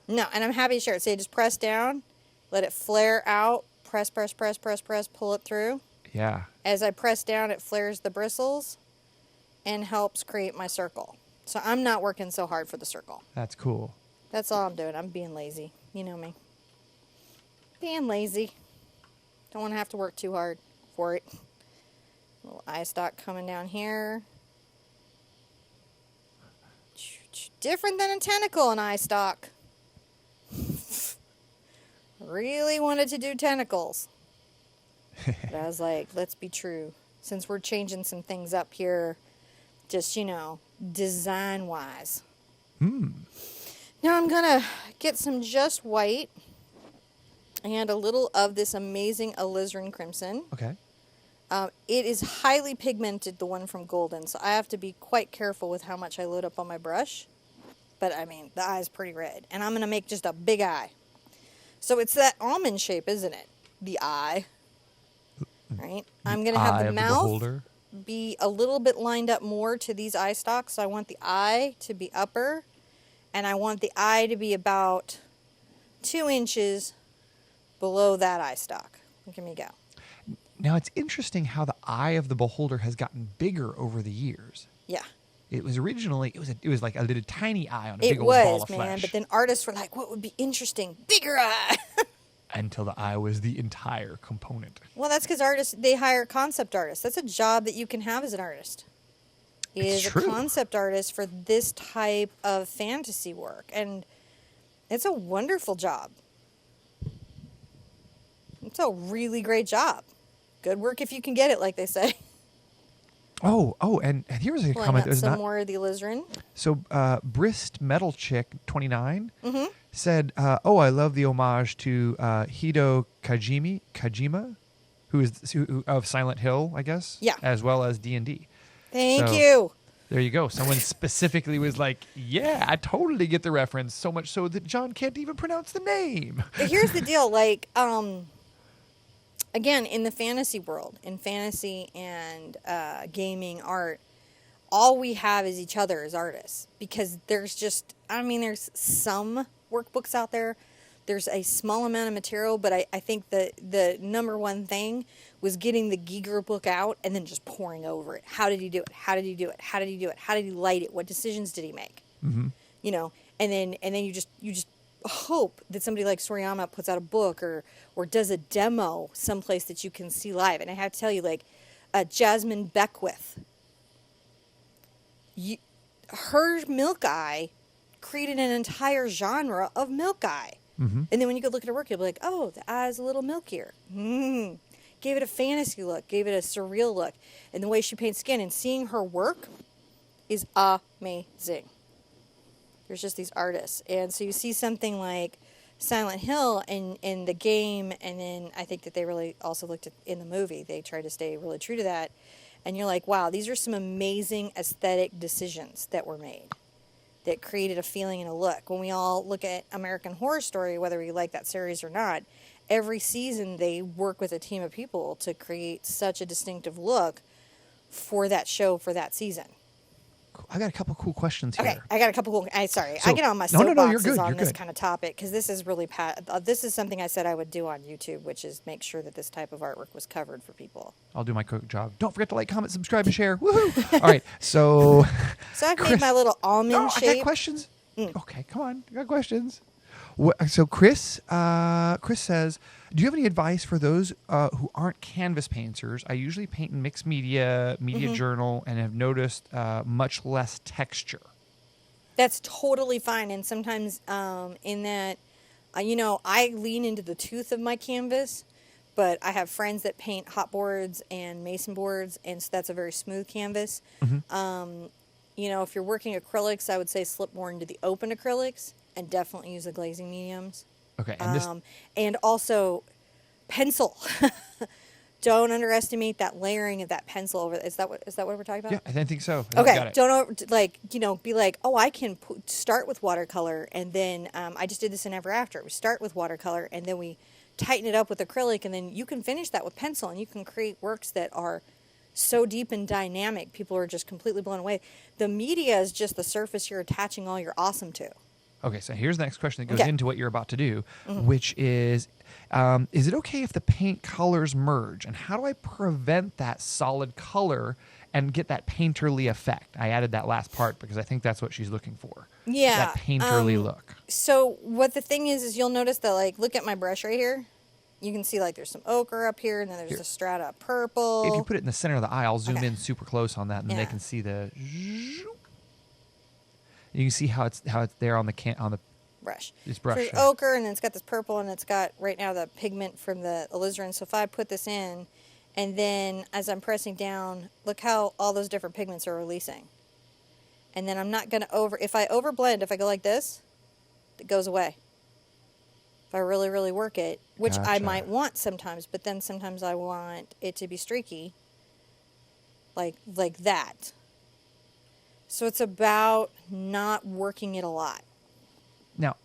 No, and I'm happy to share it. So you just press down, let it flare out, press, pull it through. Yeah. As I press down, it flares the bristles and helps create my circle. So I'm not working so hard for the circle. That's cool. That's all I'm doing. I'm being lazy. You know me. Being lazy. Don't want to have to work too hard for it. Little eye stalk coming down here. Different than a tentacle, an eye stalk. Really wanted to do tentacles. But I was like, let's be true. Since we're changing some things up here, just, design-wise. Now I'm going to get some just white and a little of this amazing alizarin crimson. Okay. It is highly pigmented, the one from Golden, so I have to be quite careful with how much I load up on my brush. But, the eye's pretty red. And I'm going to make just a big eye. So it's that almond shape, isn't it? The eye. Right? I'm going to have the mouth be a little bit lined up more to these eye stalks. So I want the eye to be upper. And I want the eye to be about 2 inches below that eye stalk. Look at me go. Now, it's interesting how the eye of the beholder has gotten bigger over the years. Yeah. It was originally, it was like a little tiny eye on a big old ball of flesh. It was, man, but then artists were like, what would be interesting? Bigger eye! Until the eye was the entire component. Well, that's because artists, they hire concept artists. That's a job that you can have as an artist. Is a concept artist for this type of fantasy work. And it's a wonderful job. It's a really great job. Good work if you can get it, like they say. Oh, and here's a comment. There's some more of the alizarin. So, Brist Metal Chick 29 said, I love the homage to Hideo Kojima, who is of Silent Hill, I guess. Yeah. As well as D&D. Thank you. There you go. Someone specifically was like, yeah, I totally get the reference, so much so that John can't even pronounce the name. But here's the deal, again, in the fantasy world, in fantasy and gaming art, all we have is each other as artists, because there's just, I mean, there's some workbooks out there. There's a small amount of material, but I think the number one thing was getting the Giger book out and then just pouring over it. How did he do it? How did he do it? How did he do it? How did he light it? What decisions did he make? You know, and then you just hope that somebody like Soriyama puts out a book or does a demo someplace that you can see live. And I have to tell you, like, Jasmine Beckwith, her milk eye created an entire genre of milk eye. And then when you go look at her work, you'll be like, oh, the eye's a little milkier. Gave it a fantasy look, gave it a surreal look. And the way she paints skin, and seeing her work is amazing. There's just these artists. And so you see something like Silent Hill in the game, and then I think that they really also looked at in the movie. They tried to stay really true to that. And you're like, wow, these are some amazing aesthetic decisions that were made that created a feeling and a look. When we all look at American Horror Story, whether we like that series or not, every season they work with a team of people to create such a distinctive look for that show, for that season. I got a couple cool questions here. Okay, I got a couple cool. So, I get on my no, soapboxes you're good, on you're this good. kind of topic, because this is really this is something I said I would do on YouTube, which is make sure that this type of artwork was covered for people. I'll do my quick job. Don't forget to like, comment, subscribe, and share. Woohoo! All right, so I've Chris, made my little almond shape. I got questions. Okay, come on, I got questions. So Chris says, do you have any advice for those who aren't canvas painters? I usually paint in mixed media journal, and have noticed much less texture. That's totally fine. And sometimes in that, I lean into the tooth of my canvas, but I have friends that paint hot boards and mason boards, and so that's a very smooth canvas. If you're working acrylics, I would say slip more into the open acrylics and definitely use the glazing mediums. Okay. And also pencil. Don't underestimate that layering of that pencil over. Is that what we're talking about? Yeah, I think so. Okay. Got it. Don't be like, oh, I can start with watercolor, and then I just did this in Ever After. We start with watercolor, and then we tighten it up with acrylic, and then you can finish that with pencil, and you can create works that are so deep and dynamic. People are just completely blown away. The media is just the surface you're attaching all your awesome to. Okay, so here's the next question that goes into what you're about to do, which is it okay if the paint colors merge? And how do I prevent that solid color and get that painterly effect? I added that last part because I think that's what she's looking for. Yeah. That painterly look. So what the thing is you'll notice that, like, look at my brush right here. You can see, like, there's some ochre up here, and then there's a strata of purple. If you put it in the center of the eye, I'll zoom in super close on that, and then they can see the... You can see how it's there on the brush. This brush. So there's ochre, and then it's got this purple, and it's got right now the pigment from the alizarin. So if I put this in, and then as I'm pressing down, look how all those different pigments are releasing. And then I'm not going to if I overblend, if I go like this, it goes away. If I really, really work it, which I might want sometimes, but then sometimes I want it to be streaky, like that. So it's about not working it a lot. Now,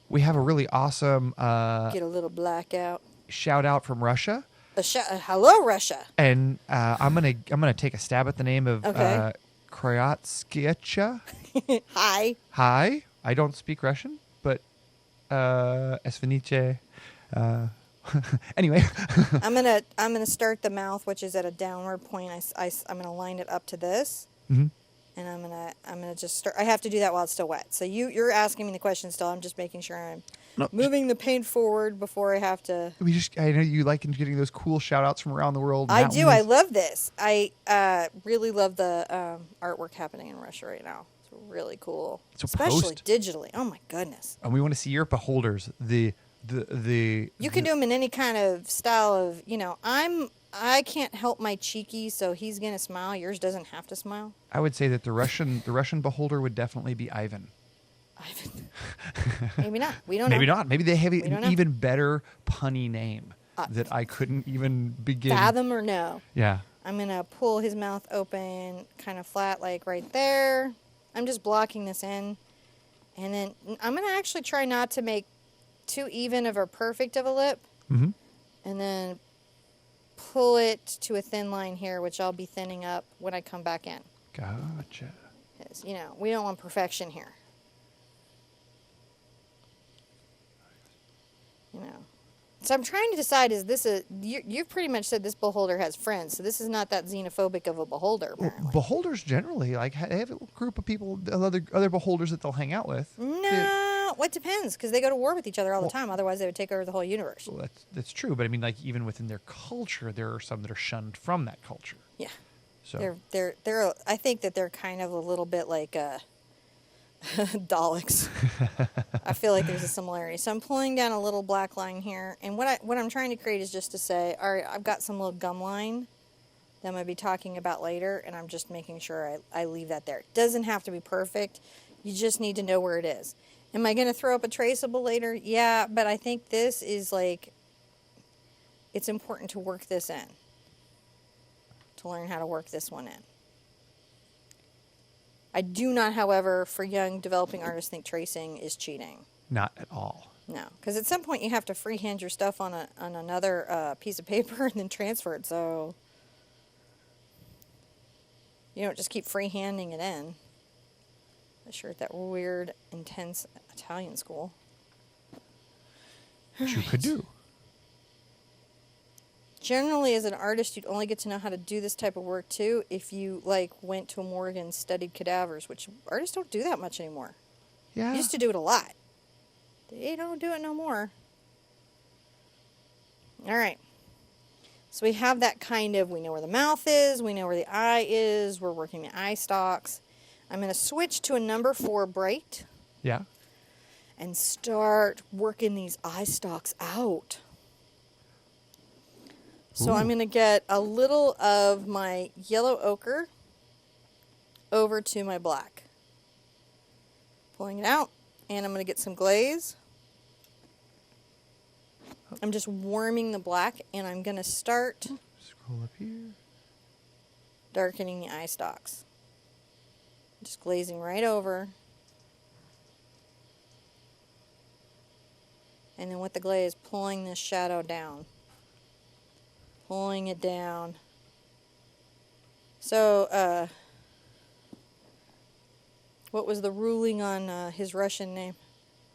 we have a really awesome get a little blackout shout out from Russia. Hello, Russia. And I'm gonna take a stab at the name of Kroyatskiecha. Hi. Hi. I don't speak Russian, but Esvenice. Anyway, I'm gonna start the mouth, which is at a downward point. I'm gonna line it up to this. And I'm gonna just start. I have to do that while it's still wet. So you're asking me the question still. I'm just making sure I'm moving the paint forward before I have to. I know you like getting those cool shout outs from around the world. I do. I love this. I really love the artwork happening in Russia right now. It's really cool, especially digitally. Oh my goodness! And we want to see your beholders. You can do them in any kind of style of. I can't help my cheeky, so he's gonna smile. Yours doesn't have to smile. I would say that the Russian beholder would definitely be Ivan. Maybe not. We don't know. Maybe not. Maybe they have an even better punny name that I couldn't even begin. Fathom or no. Yeah. I'm gonna pull his mouth open, kind of flat, like right there. I'm just blocking this in, and then I'm gonna actually try not to make too even of a perfect of a lip, and then pull it to a thin line here, which I'll be thinning up when I come back in. Gotcha. 'Cause, we don't want perfection here. So I'm trying to decide, is this you've pretty much said this beholder has friends, so this is not that xenophobic of a beholder, apparently. Well, beholders generally, like, they have a group of people, other beholders that they'll hang out with. No, what depends, because they go to war with each other all the time. Otherwise, they would take over the whole universe. Well, that's true, but I mean, like, even within their culture, there are some that are shunned from that culture. Yeah. So They're I think that they're kind of a little bit like Daleks. I feel like there's a similarity. So I'm pulling down a little black line here, and what I'm trying to create is just to say, all right, I've got some little gum line that I'm going to be talking about later, and I'm just making sure I leave that there. It doesn't have to be perfect. You just need to know where it is. Am I going to throw up a traceable later? Yeah, but I think this is like, it's important to work this in, to learn how to work this one in. I do not, however, for young developing artists, think tracing is cheating. not at all. No, because at some point you have to freehand your stuff on another piece of paper and then transfer it. So you don't just keep freehanding it in. Unless you're at that weird, intense Italian school. Which you could do. Generally, as an artist, you'd only get to know how to do this type of work, too, if you, like, went to a morgue and studied cadavers, which artists don't do that much anymore. Yeah. Used to do it a lot. They don't do it no more. All right. So we have that kind of, we know where the mouth is, we know where the eye is, we're working the eye stalks. I'm going to switch to a number 4 bright. Yeah. And start working these eye stalks out. So I'm going to get a little of my yellow ochre over to my black. Pulling it out, and I'm going to get some glaze. I'm just warming the black, and I'm going to start Scroll up here. darkening the eye stalks. Just glazing right over. And then with the glaze, pulling this shadow down. Pulling it down. So, what was the ruling on his Russian name?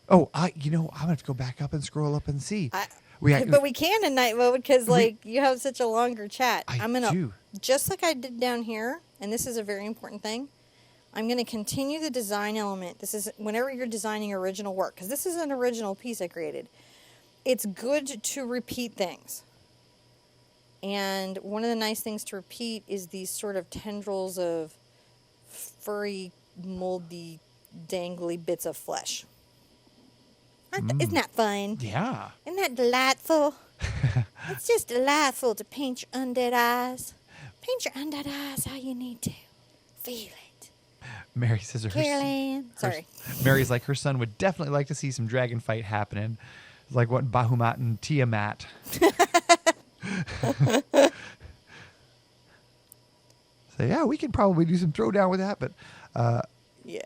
Oh, I'm going to have to go back up and scroll up and see. But we can in night mode because, like, you have such a longer chat. I'm going to, just like I did down here, and this is a very important thing, I'm going to continue the design element. This is whenever you're designing original work, because this is an original piece I created. It's good to repeat things. And one of the nice things to repeat is these sort of tendrils of furry, moldy, dangly bits of flesh. Isn't that fun? Yeah. Isn't that delightful? It's just delightful to paint your undead eyes. Paint your undead eyes how you need to. Feel it. Mary says Sorry. Mary's like, her son would definitely like to see some dragon fight happening. It's like what Bahamut and Tiamat. So yeah, we can probably do some throwdown with that, but Yeah.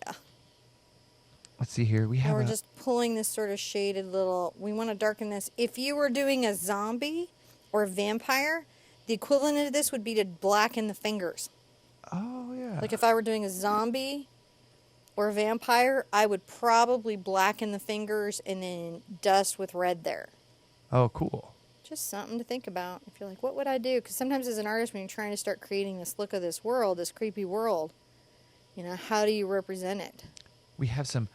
let's see here. We have we're just pulling this sort of shaded little, we want to darken this. If you were doing a zombie or a vampire, the equivalent of this would be to blacken the fingers. Oh yeah. Like if I were doing a zombie or a vampire, I would probably blacken the fingers and then dust with red there. Oh, cool. Just something to think about. If you're like, what would I do? Because sometimes as an artist, when you're trying to start creating this look of this world, this creepy world, how do you represent it? We have some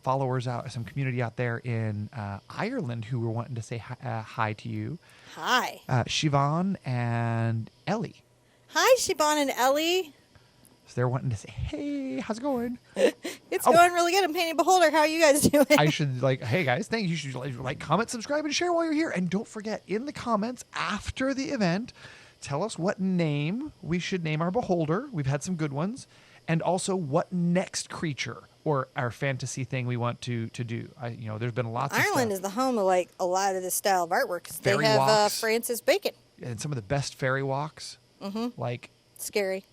followers out, some community out there in Ireland who were wanting to say hi to you. Hi. Siobhan and Ellie. Hi, Siobhan and Ellie. So they're wanting to say, hey, how's it going? It's going really good. I'm painting Beholder. How are you guys doing? I should hey guys, thank you. You should like, comment, subscribe, and share while you're here. And don't forget, in the comments after the event, tell us what name we should name our Beholder. We've had some good ones. And also what next creature or our fantasy thing we want to do. There's been lots of Ireland stuff. is the home of like a lot of this style of artwork because they Fairy have walks. Francis Bacon. And some of the best fairy walks. Mm-hmm. Like Scary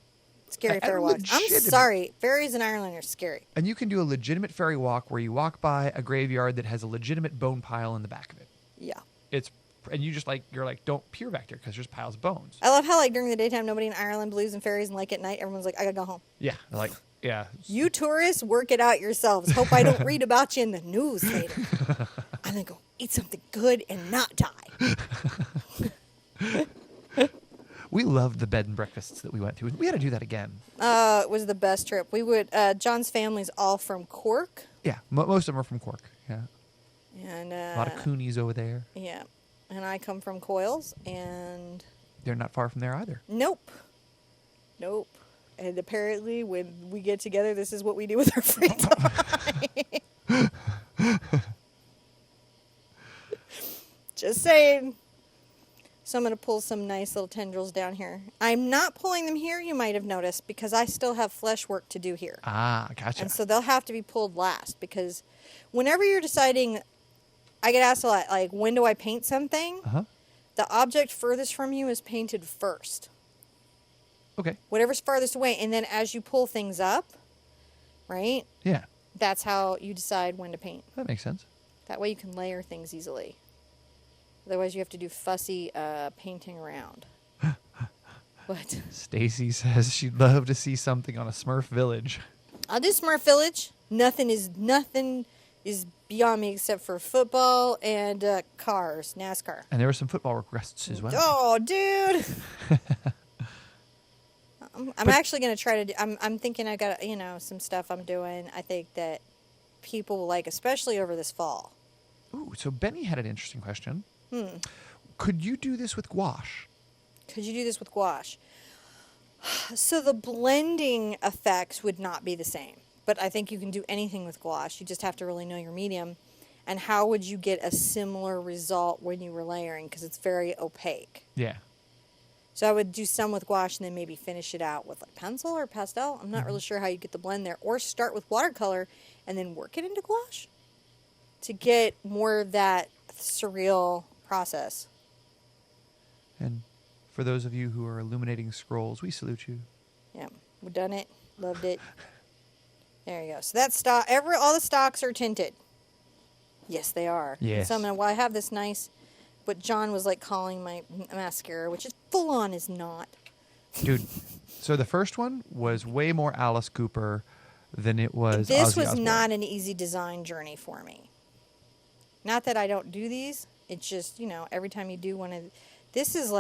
fairy and walks. I'm legitimate. sorry. Fairies in Ireland are scary. And you can do a legitimate fairy walk where you walk by a graveyard that has a legitimate bone pile in the back of it. Yeah. It's and you're like, don't peer back there because there's piles of bones. I love how like during the daytime nobody in Ireland believes in fairies, and like at night everyone's like, I gotta go home. Yeah, like yeah. You tourists, work it out yourselves. Hope I don't read about you in the news later. I'm gonna go eat something good and not die. We loved the bed and breakfasts that we went to. We had to do that again. It was the best trip. We would. John's family's all from Cork. Yeah, most of them are from Cork. Yeah, And a lot of coonies over there. Yeah, and I come from Coils, and They're not far from there either. nope. And apparently, when we get together, this is what we do with our free time. Just saying. So I'm going to pull some nice little tendrils down here. I'm not pulling them here, you might have noticed, because I still have flesh work to do here. Ah, gotcha. And so they'll have to be pulled last, because whenever you're deciding, I get asked a lot, like, when do I paint something? Uh-huh. The object furthest from you is painted first. Okay. Whatever's farthest away. And then as you pull things up, right, Yeah, that's how you decide when to paint. that makes sense. That way you can layer things easily. Otherwise, you have to do fussy painting around. What? Stacy says she'd love to see something on a Smurf village. I'll do Smurf Village. Nothing is beyond me except for football and cars, NASCAR. And there were some football requests as well. Oh, dude! I'm actually going to try to do... I'm thinking I got, some stuff I'm doing. I think that people will like, especially over this fall. Ooh, so Benny had an interesting question. Could you do this with gouache? Could you do this with gouache? So the blending effects would not be the same. But I think you can do anything with gouache. You just have to really know your medium. And how would you get a similar result when you were layering? Because it's very opaque. Yeah. So I would do some with gouache and then maybe finish it out with like pencil or pastel. I'm not really sure how you get the blend there. Or start with watercolor and then work it into gouache to get more of that surreal process. And for those of you who are illuminating scrolls, we salute you. Yeah, we've done it. Loved it. There you go. So that's stock. All the stocks are tinted. Yes, they are. Yes. So I have this nice, what John was like calling my mascara, which is full on is not. Dude, so the first one was way more Alice Cooper than it was This Ozzy was Osbourne. not an easy design journey for me. Not that I don't do these. It's just, every time you do one of... This is,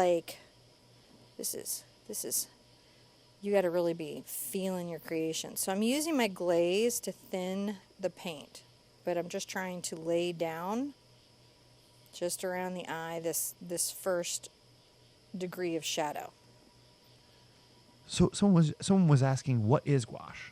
you got to really be feeling your creation. So I'm using my glaze to thin the paint. But I'm just trying to lay down, just around the eye, this first degree of shadow. So someone was asking, what is gouache?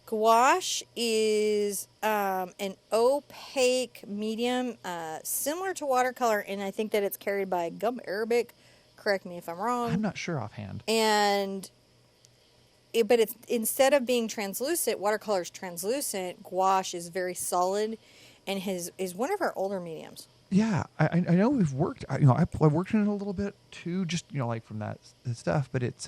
Gouache is an opaque medium, similar to watercolor, and I think that it's carried by gum arabic. Correct me if I'm wrong. I'm not sure offhand. But it's instead of being translucent, watercolor is translucent. Gouache is very solid, and is one of our older mediums. Yeah, I know we've worked. I worked in it a little bit too, just like from that stuff. But it's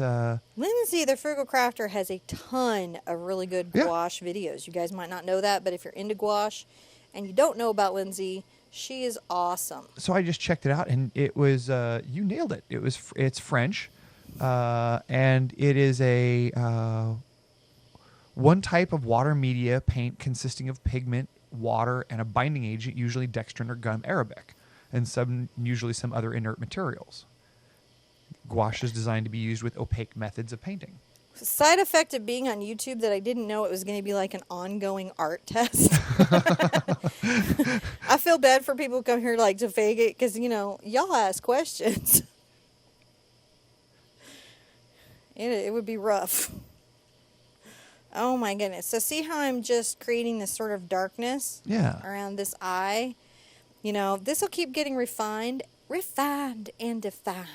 Lindsay, the Frugal Crafter, has a ton of really good gouache videos. You guys might not know that, but if you're into gouache and you don't know about Lindsay, she is awesome. So I just checked it out, and it was you nailed it. It's French, and it is a one type of water media paint consisting of pigment, water, and a binding agent, usually dextrin or gum arabic, and usually some other inert materials. Gouache is designed to be used with opaque methods of painting. Side effect of being on YouTube that I didn't know it was going to be like an ongoing art test. I feel bad for people who come here like to fake it because, y'all ask questions. It would be rough. Oh my goodness. So see how I'm just creating this sort of darkness around this eye? This will keep getting refined and defined.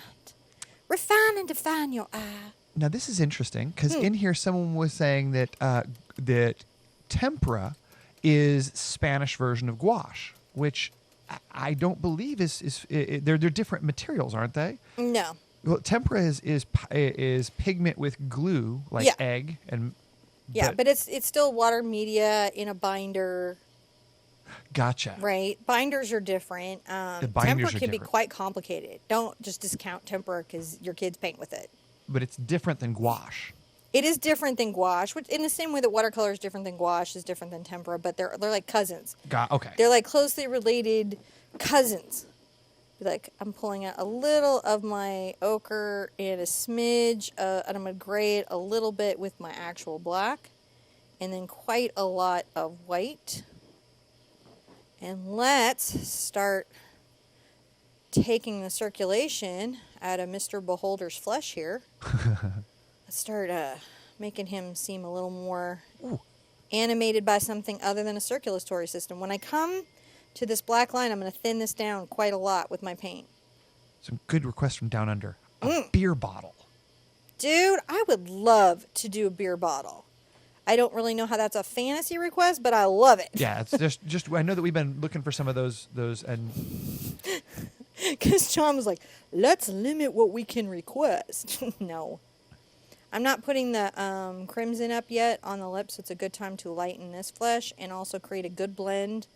Refine and define your eye. Now this is interesting because in here someone was saying that that tempera is Spanish version of gouache, which I don't believe they're different materials, aren't they? No. Well, tempera is pigment with glue, like egg and. Yeah, but it's still water media in a binder. Gotcha. right? Binders are different. The binders Temper are can be different. quite complicated. Don't just discount temper because your kids paint with it. But it's different than gouache. It is different than gouache, which in the same way that watercolor is different than gouache is different than tempera, but they're like cousins. Okay. They're like closely related cousins. Like I'm pulling out a little of my ochre and a smidge, and I'm gonna gray it a little bit with my actual black, and then quite a lot of white. And let's start taking the circulation out of Mr. Beholder's flesh here. Let's start making him seem a little more animated by something other than a circulatory system. When I come to this black line, I'm going to thin this down quite a lot with my paint. Some good requests from down under. A beer bottle. Dude, I would love to do a beer bottle. I don't really know how that's a fantasy request, but I love it. Yeah, it's just I know that we've been looking for some of those and Because John was like, let's limit what we can request. No. I'm not putting the crimson up yet on the lips. It's a good time to lighten this flesh and also create a good blend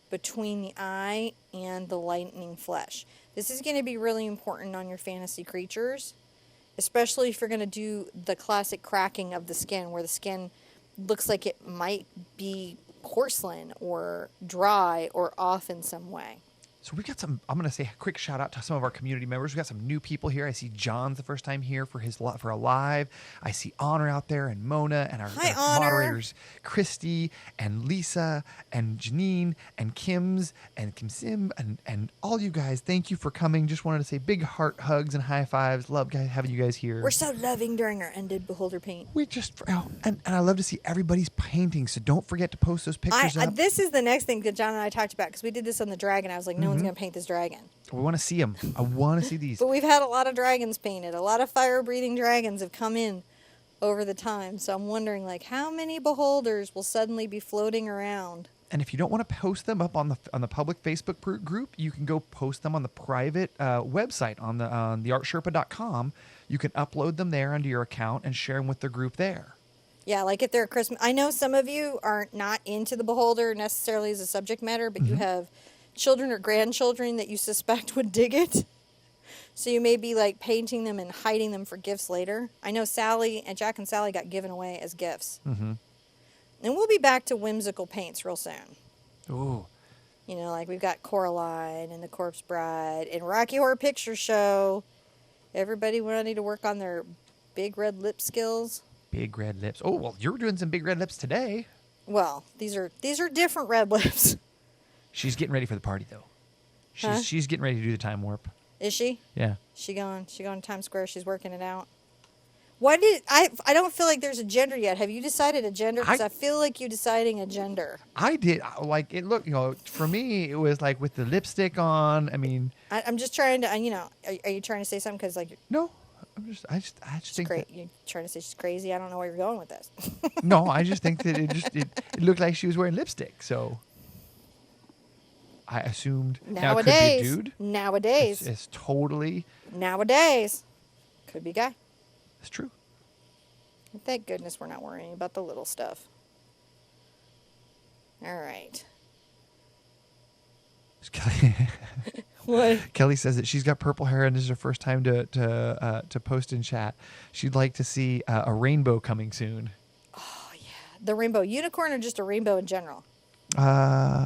between the eye and the lightening flesh. This is going to be really important on your fantasy creatures, especially if you're going to do the classic cracking of the skin where the skin looks like it might be porcelain or dry or off in some way. so we got some. I'm going to say a quick shout out to some of our community members. We got some new people here. I see John's the first time here for a live. I see Honor out there and Mona and our moderators, Christy and Lisa and Janine and Kim's and Kim Sim and all you guys. Thank you for coming. Just wanted to say big heart hugs and high fives. Love having you guys here. We're so loving during our ended beholder paint. We just and I love to see everybody's painting. So don't forget to post those pictures up. This is the next thing that John and I talked about because we did this on the dragon. I was like, no one's going to paint this dragon. We want to see them. I want to see these. But we've had a lot of dragons painted. A lot of fire-breathing dragons have come in over the time. So I'm wondering, like, how many beholders will suddenly be floating around? And if you don't want to post them up on the public Facebook group, you can go post them on the private website on TheArtSherpa.com. You can upload them there under your account and share them with the group there. Yeah, like if they're a Christmas. I know some of you are not into the beholder necessarily as a subject matter, but you have children or grandchildren that you suspect would dig it. So you may be like painting them and hiding them for gifts later. I know Jack and Sally got given away as gifts. Mm-hmm. And we'll be back to whimsical paints real soon. Ooh. You know, like we've got Coraline and the Corpse Bride and Rocky Horror Picture Show. Everybody wanting to work on their big red lip skills. Big red lips. Oh, well, you're doing some big red lips today. Well, these are different red lips. She's getting ready for the party, though. She's getting ready to do the time warp. Is she? Yeah. She going to Times Square. She's working it out. I don't feel like there's a gender yet. Have you decided a gender? Because I feel like you deciding a gender. I did. Like, it looked, for me, it was like with the lipstick on. I mean. I'm just trying to, are you trying to say something? Because, like. No. I just think that, you're trying to say she's crazy. I don't know where you're going with this. No, I just think that it looked like she was wearing lipstick. So I assumed now it could be a dude. Nowadays. It's totally. Nowadays. Could be guy. It's true. Thank goodness we're not worrying about the little stuff. All right. What? Kelly says that she's got purple hair and this is her first time to post in chat. She'd like to see a rainbow coming soon. Oh yeah, the rainbow unicorn or just a rainbow in general? Because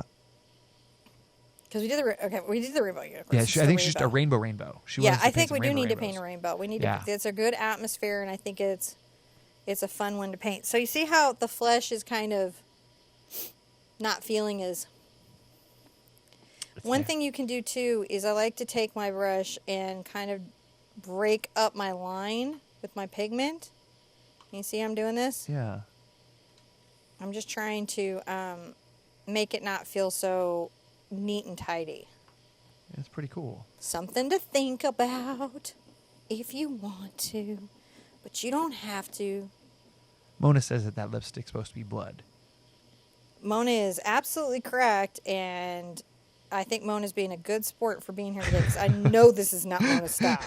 we did the rainbow unicorn. Yeah, I think it's just a rainbow. I think we do need to paint a rainbow. We need to. It's a good atmosphere, and I think it's a fun one to paint. So you see how the flesh is kind of not feeling as. One thing you can do too is I like to take my brush and kind of break up my line with my pigment. You see I'm doing this? Yeah. I'm just trying to make it not feel so neat and tidy. It's pretty cool. Something to think about if you want to, but you don't have to. Mona says that lipstick's supposed to be blood. Mona is absolutely correct, and I think Mona's being a good sport for being here today because I know this is not Mona's style.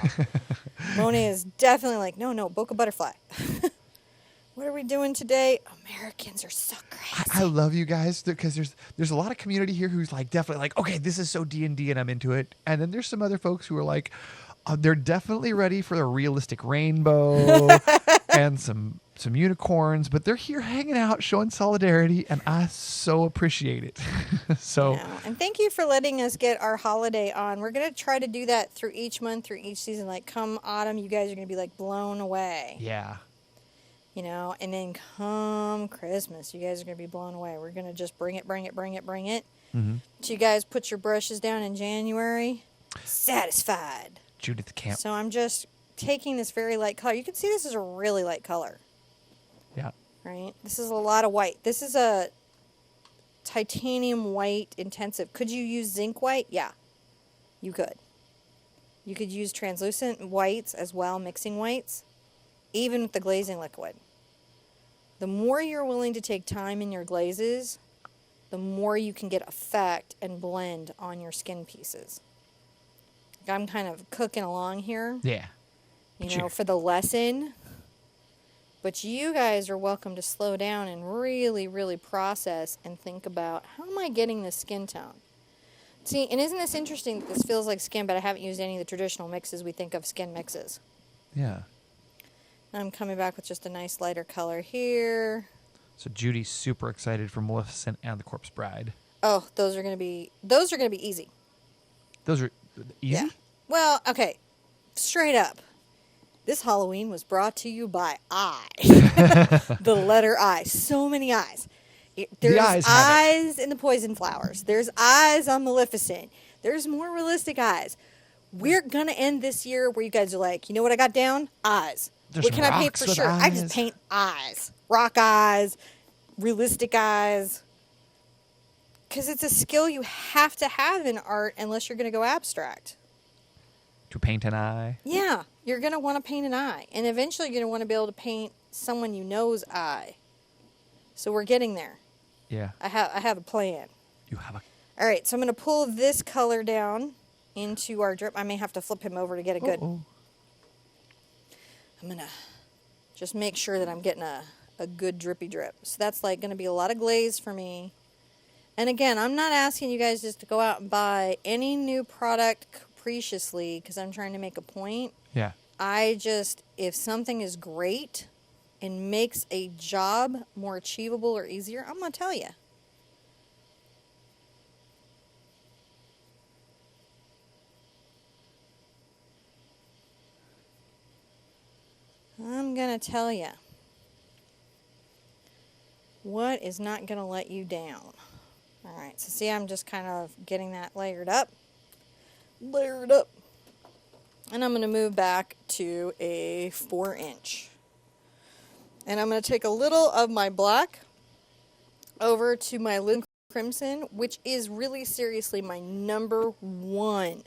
Mona is definitely like, no, Boca Butterfly. What are we doing today? Americans are so crazy. I love you guys because there's a lot of community here who's like definitely like, okay, this is so D&D and I'm into it. And then there's some other folks who are like, they're definitely ready for a realistic rainbow and some unicorns, but they're here hanging out, showing solidarity, and I so appreciate it. So, And thank you for letting us get our holiday on. We're going to try to do that through each month, through each season. Like come autumn, you guys are going to be like blown away. yeah. You know, and then come Christmas, you guys are going to be blown away. We're going to just bring it. Mm-hmm. So you guys put your brushes down in January, satisfied. Judith Camp. So I'm just taking this very light color. You can see this is a really light color, Yeah. right? This is a lot of white. This is a titanium white intensive. Could you use zinc white? Yeah, you could. You could use translucent whites as well, mixing whites, even with the glazing liquid. The more you're willing to take time in your glazes, the more you can get effect and blend on your skin pieces. Like I'm kind of cooking along here, Yeah. you know, for the lesson. But you guys are welcome to slow down and really, really process and think about, how am I getting this skin tone? See, and isn't this interesting that this feels like skin, but I haven't used any of the traditional mixes we think of skin mixes. Yeah. I'm coming back with just a nice lighter color here. So Judy's super excited for Maleficent and the Corpse Bride. Oh, those are gonna be easy. Those are easy? Yeah. Well, okay. Straight up. This Halloween was brought to you by I. The letter I. So many eyes. There's eyes in the poison flowers. There's eyes on Maleficent. There's more realistic eyes. We're going to end this year where you guys are like, you know what I got down? Eyes. There's What can I paint for sure? eyes. I just paint eyes. Rock eyes. Realistic eyes. Because it's a skill you have to have in art unless you're going to go abstract. To paint an eye? Yeah. You're going to want to paint an eye. And eventually you're going to want to be able to paint someone you know's eye. So we're getting there. Yeah. I have a plan. You have a... All right, so I'm going to pull this color down into our drip. I may have to flip him over to get a good... I'm going to just make sure that I'm getting a good drippy drip. So that's like going to be a lot of glaze for me. And again, I'm not asking you guys just to go out and buy any new product capriciously because I'm trying to make a point. Yeah. If something is great and makes a job more achievable or easier, I'm going to tell you. I'm going to tell you what is not going to let you down. All right, so see, I'm just kind of getting that layered up. And I'm going to move back to a 4-inch. And I'm going to take a little of my black over to my Liquid Crimson, which is really seriously my #1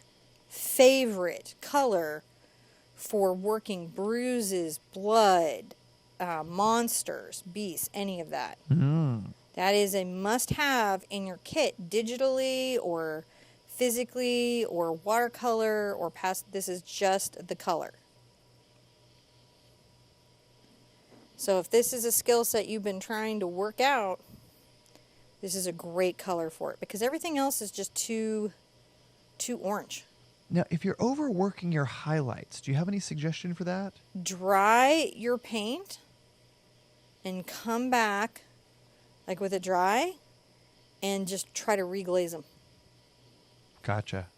favorite color for working bruises, blood, monsters, beasts, any of that. Mm. That is a must-have in your kit, digitally or physically or watercolor or past. This is just the color. So if this is a skill set you've been trying to work out, this is a great color for it because everything else is just too orange. Now, if you're overworking your highlights, do you have any suggestion for that? Dry your paint and come back like with it dry and just try to reglaze them. Gotcha.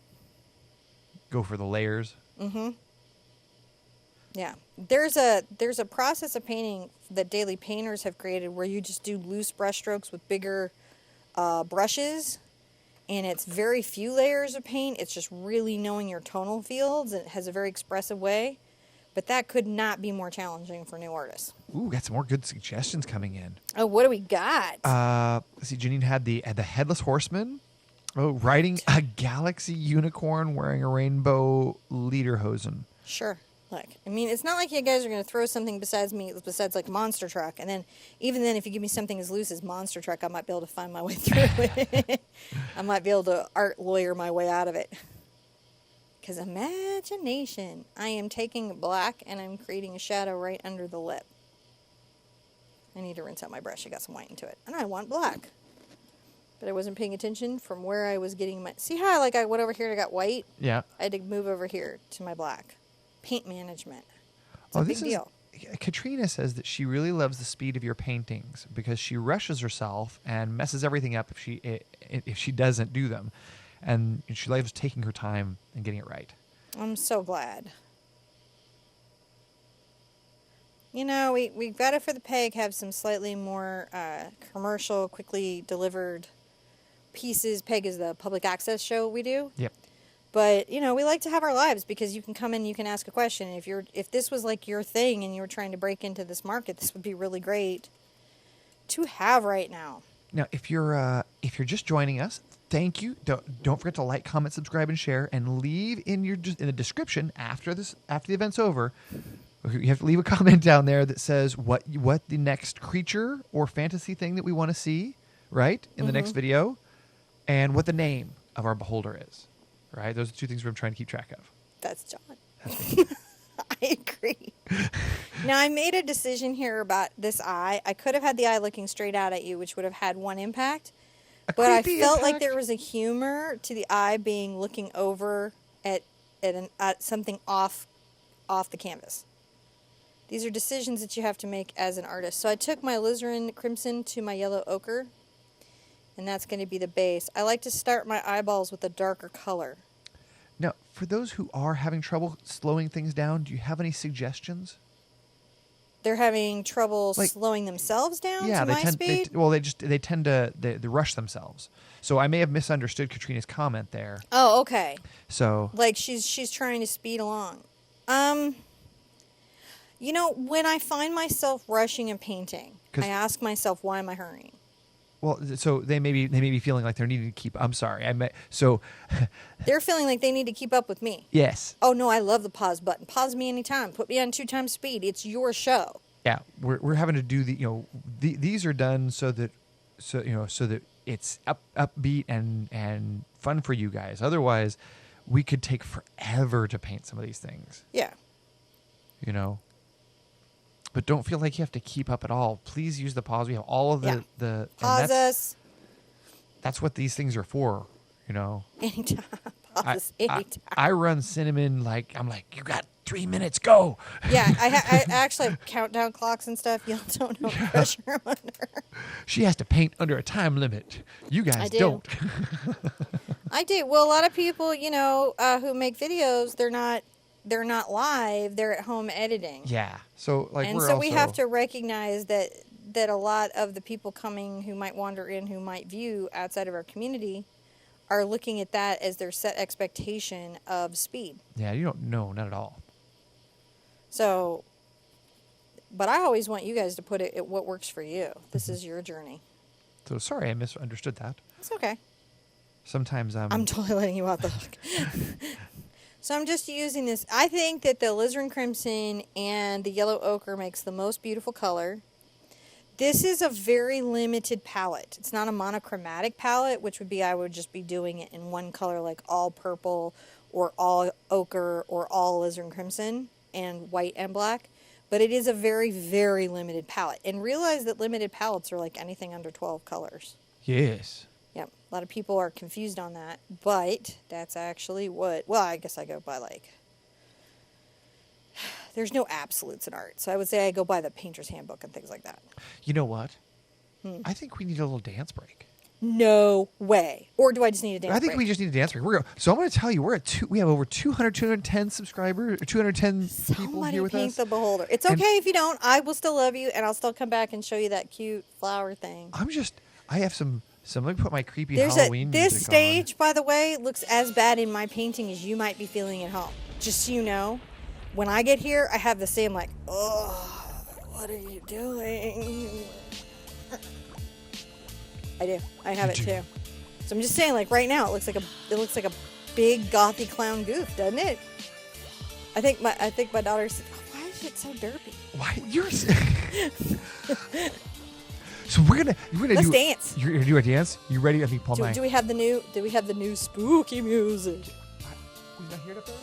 Go for the layers. Mm-hmm. Yeah. There's a process of painting that daily painters have created where you just do loose brush strokes with bigger brushes, and it's very few layers of paint. It's just really knowing your tonal fields, and it has a very expressive way. But that could not be more challenging for new artists. Ooh, got some more good suggestions coming in. Oh, what do we got? See, Janine had the Headless Horseman. Oh, riding a galaxy unicorn wearing a rainbow lederhosen. Sure. Look, I mean, it's not like you guys are going to throw something besides like Monster Truck. And then, even then, if you give me something as loose as Monster Truck, I might be able to find my way through it. I might be able to art lawyer my way out of it. Because imagination. I am taking black and I'm creating a shadow right under the lip. I need to rinse out my brush. I got some white into it. And I want black. But I wasn't paying attention from where I was getting my... See how I went over here and I got white? Yeah. I had to move over here to my black. Paint management. It's a big deal. Katrina says that she really loves the speed of your paintings because she rushes herself and messes everything up if she doesn't do them. And she loves taking her time and getting it right. I'm so glad. You know, we got it for the peg, have some slightly more commercial, quickly delivered pieces. Peg is the public access show we do. Yep. But, you know, we like to have our lives because you can come in, you can ask a question. If this was like your thing and you were trying to break into this market, this would be really great to have right now. Now, if you're just joining us, thank you. Don't forget to like, comment, subscribe, and share, and leave in the description after the event's over. You have to leave a comment down there that says what the next creature or fantasy thing that we want to see, right, in the next video, and what the name of our beholder is. Right? Those are two things we're trying to keep track of. That's John. That's me. I agree. Now, I made a decision here about this eye. I could have had the eye looking straight out at you, which would have had one impact. But I felt like there was a humor to the eye being looking over at something off the canvas. These are decisions that you have to make as an artist. So I took my alizarin crimson to my yellow ochre. And that's going to be the base. I like to start my eyeballs with a darker color. Now, for those who are having trouble slowing things down, do you have any suggestions? They're having trouble slowing themselves down to my speed? They tend to rush themselves. So I may have misunderstood Katrina's comment there. Oh, okay. So like she's trying to speed along. You know, when I find myself rushing and painting, I ask myself, why am I hurrying? Well, so they may be feeling like they're needing to keep. I'm sorry, they're feeling like they need to keep up with me. Yes. Oh no, I love the pause button. Pause me anytime. Put me on 2 times speed. It's your show. Yeah, we're having to do these are done so that it's upbeat and fun for you guys. Otherwise, we could take forever to paint some of these things. Yeah. You know. But don't feel like you have to keep up at all. Please use the pause. We have all of the pause us. That's what these things are for, you know. Anytime. Pause anytime. I run Cinnamon I'm like, you got 3 minutes, go. Yeah, I actually have countdown clocks and stuff. Y'all don't know what pressure I'm under. She has to paint under a time limit. You guys don't. I do. Well, a lot of people, you know, who make videos, they're not live, they're at home editing. Yeah. So we have to recognize that a lot of the people coming who might wander in, who might view outside of our community, are looking at that as their set expectation of speed. Yeah, you don't know, not at all. So, but I always want you guys to put it at what works for you. This is your journey. So sorry I misunderstood that. It's okay. Sometimes I'm totally letting you out the hook. So I'm just using this. I think that the alizarin crimson and the yellow ochre makes the most beautiful color. This is a very limited palette. It's not a monochromatic palette, which would be I would just be doing it in one color, like all purple or all ochre or all alizarin crimson and white and black. But it is a very, very limited palette. And realize that limited palettes are like anything under 12 colors. Yes. Yep. A lot of people are confused on that, but that's actually well, I guess I go by there's no absolutes in art. So I would say I go by the painter's handbook and things like that. You know what? I think we need a little dance break. No way. Or do I just need a dance break? I think we just need a dance break. So I'm going to tell you, we have over 210 subscribers, or 210 people here with us. Paint the beholder. It's okay if you don't. I will still love you, and I'll still come back and show you that cute flower thing. I have some. So let me put my creepy Halloween music on. This stage, by the way, looks as bad in my painting as you might be feeling at home. Just so you know, when I get here, I have the same oh, what are you doing? I do. I have it too. So I'm just saying, right now, it looks like a big gothy clown goof, doesn't it? I think my daughter said, "Why is it so derpy?" Why you're? So we're gonna Let's dance. You're gonna do a dance. You ready? Let me pull do we have the new spooky music? Is that here up there?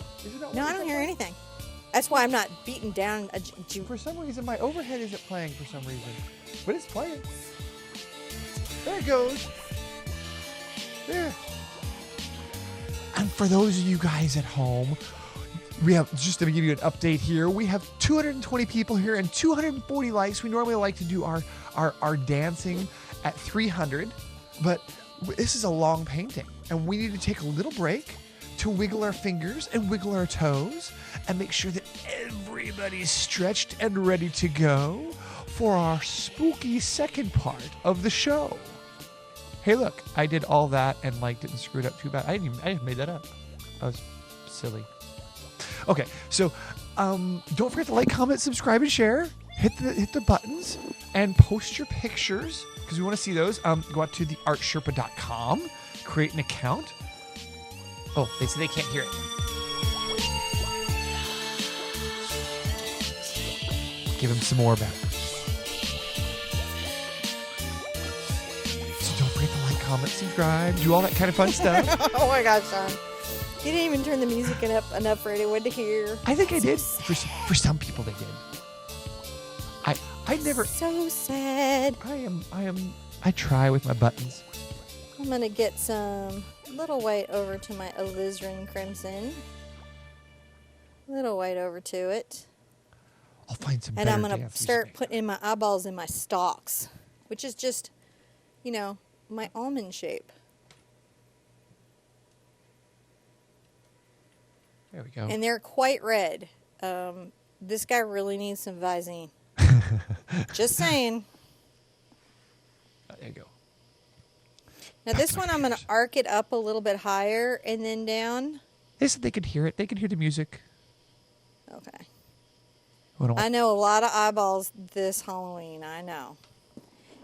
No, I don't hear anything. That's why I'm not beating down For some reason, my overhead isn't playing for some reason. But it's playing. There it goes. There. And for those of you guys at home, we have, just to give you an update here, we have 220 people here and 240 likes. We normally like to do our dancing at 300, but this is a long painting, and we need to take a little break to wiggle our fingers and wiggle our toes and make sure that everybody's stretched and ready to go for our spooky second part of the show. Hey, look, I did all that and didn't screw it up too bad. I just made that up. I was silly. Okay, so don't forget to like, comment, subscribe, and share. Hit the buttons and post your pictures because we want to see those. Go out to TheArtSherpa.com, create an account. Oh, they say they can't hear it. Give him some more back. So don't forget to like, comment, subscribe, do all that kind of fun stuff. Oh my gosh, Sean. You didn't even turn the music up enough for anyone to hear. I think I did. For some people, they did. I never. So sad. I try with my buttons. I'm gonna get some little white over to my alizarin crimson. Little white over to it. I'll find some. And better I'm gonna dance start music. putting in my eyeballs in my stalks, which is just, my almond shape. There we go. And they're quite red. This guy really needs some Visine. Just saying. There you go. Now this one I'm going to arc it up a little bit higher and then down. They said they could hear it. They could hear the music. Okay. Well, I know a lot of eyeballs this Halloween. I know.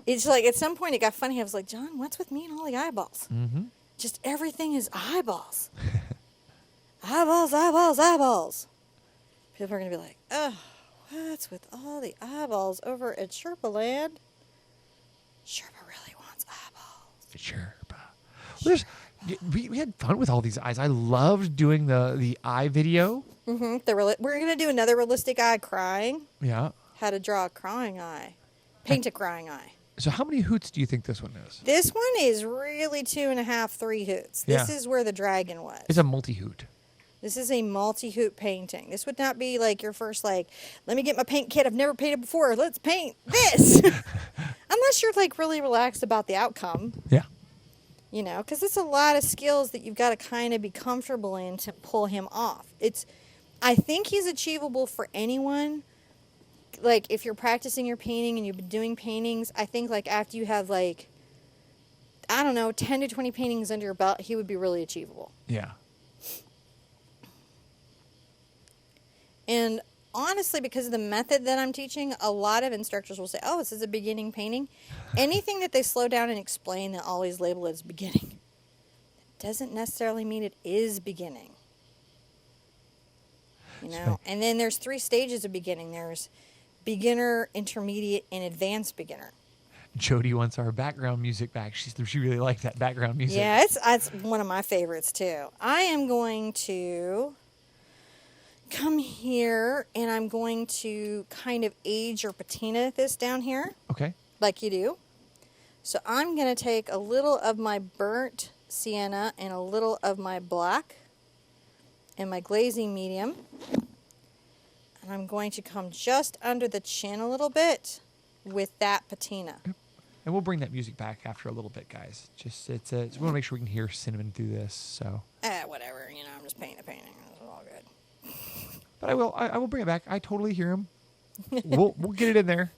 It's like at some point it got funny. I was like, John, what's with me and all the eyeballs? Mm-hmm. Just everything is eyeballs. Eyeballs, eyeballs, eyeballs. People are going to be like, oh, what's with all the eyeballs over at Sherpa Land? Sherpa really wants eyeballs. Sherpa. Well, we had fun with all these eyes. I loved doing the eye video. Mm-hmm. We're going to do another realistic eye crying. Yeah. How to draw a crying eye. Paint a crying eye. So how many hoots do you think this one is? This one is really 2.5, 3 hoots. This Yeah. is where the dragon was. It's a multi-hoot. This is a multi-hoot painting. This would not be like your first, let me get my paint kit. I've never painted before. Let's paint this. Unless you're, really relaxed about the outcome. Yeah. Because it's a lot of skills that you've got to kind of be comfortable in to pull him off. I think he's achievable for anyone. If you're practicing your painting and you've been doing paintings, I think, after you have, 10 to 20 paintings under your belt, he would be really achievable. Yeah. And honestly, because of the method that I'm teaching, a lot of instructors will say, oh, this is a beginning painting. Anything that they slow down and explain, they'll always label it as beginning. It doesn't necessarily mean it is beginning. And then there's 3 stages of beginning. There's beginner, intermediate, and advanced beginner. Jody wants our background music back. She really liked that background music. Yeah, it's one of my favorites, too. I am going to come here, and I'm going to kind of age or patina this down here. Okay. Like you do. So I'm going to take a little of my burnt sienna and a little of my black and my glazing medium. And I'm going to come just under the chin a little bit with that patina. Yep. And we'll bring that music back after a little bit, guys. We want to make sure we can hear Cinnamon through this. So. Whatever. I'm just painting a painting. It's all good. But I will bring it back. I totally hear him. We'll get it in there.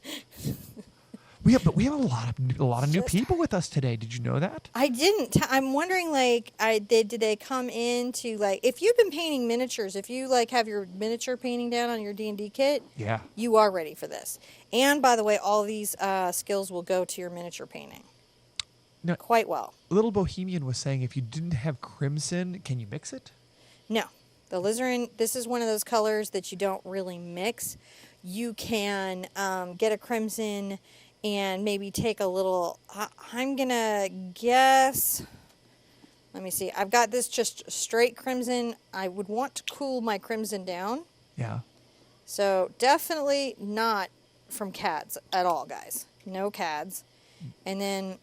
We have a lot of new people with us today. Did you know that? I didn't. I'm wondering, did they come into if you've been painting miniatures, if you have your miniature painting down on your D&D kit, Yeah, you are ready for this. And by the way, all these skills will go to your miniature painting. No, quite well. Little Bohemian was saying, if you didn't have crimson, can you mix it? No, the alizarin. This is one of those colors that you don't really mix. You can get a crimson and maybe take a little, I'm going to guess, let me see. I've got this just straight crimson. I would want to cool my crimson down. Yeah. So definitely not from CADs at all, guys. No CADs. And then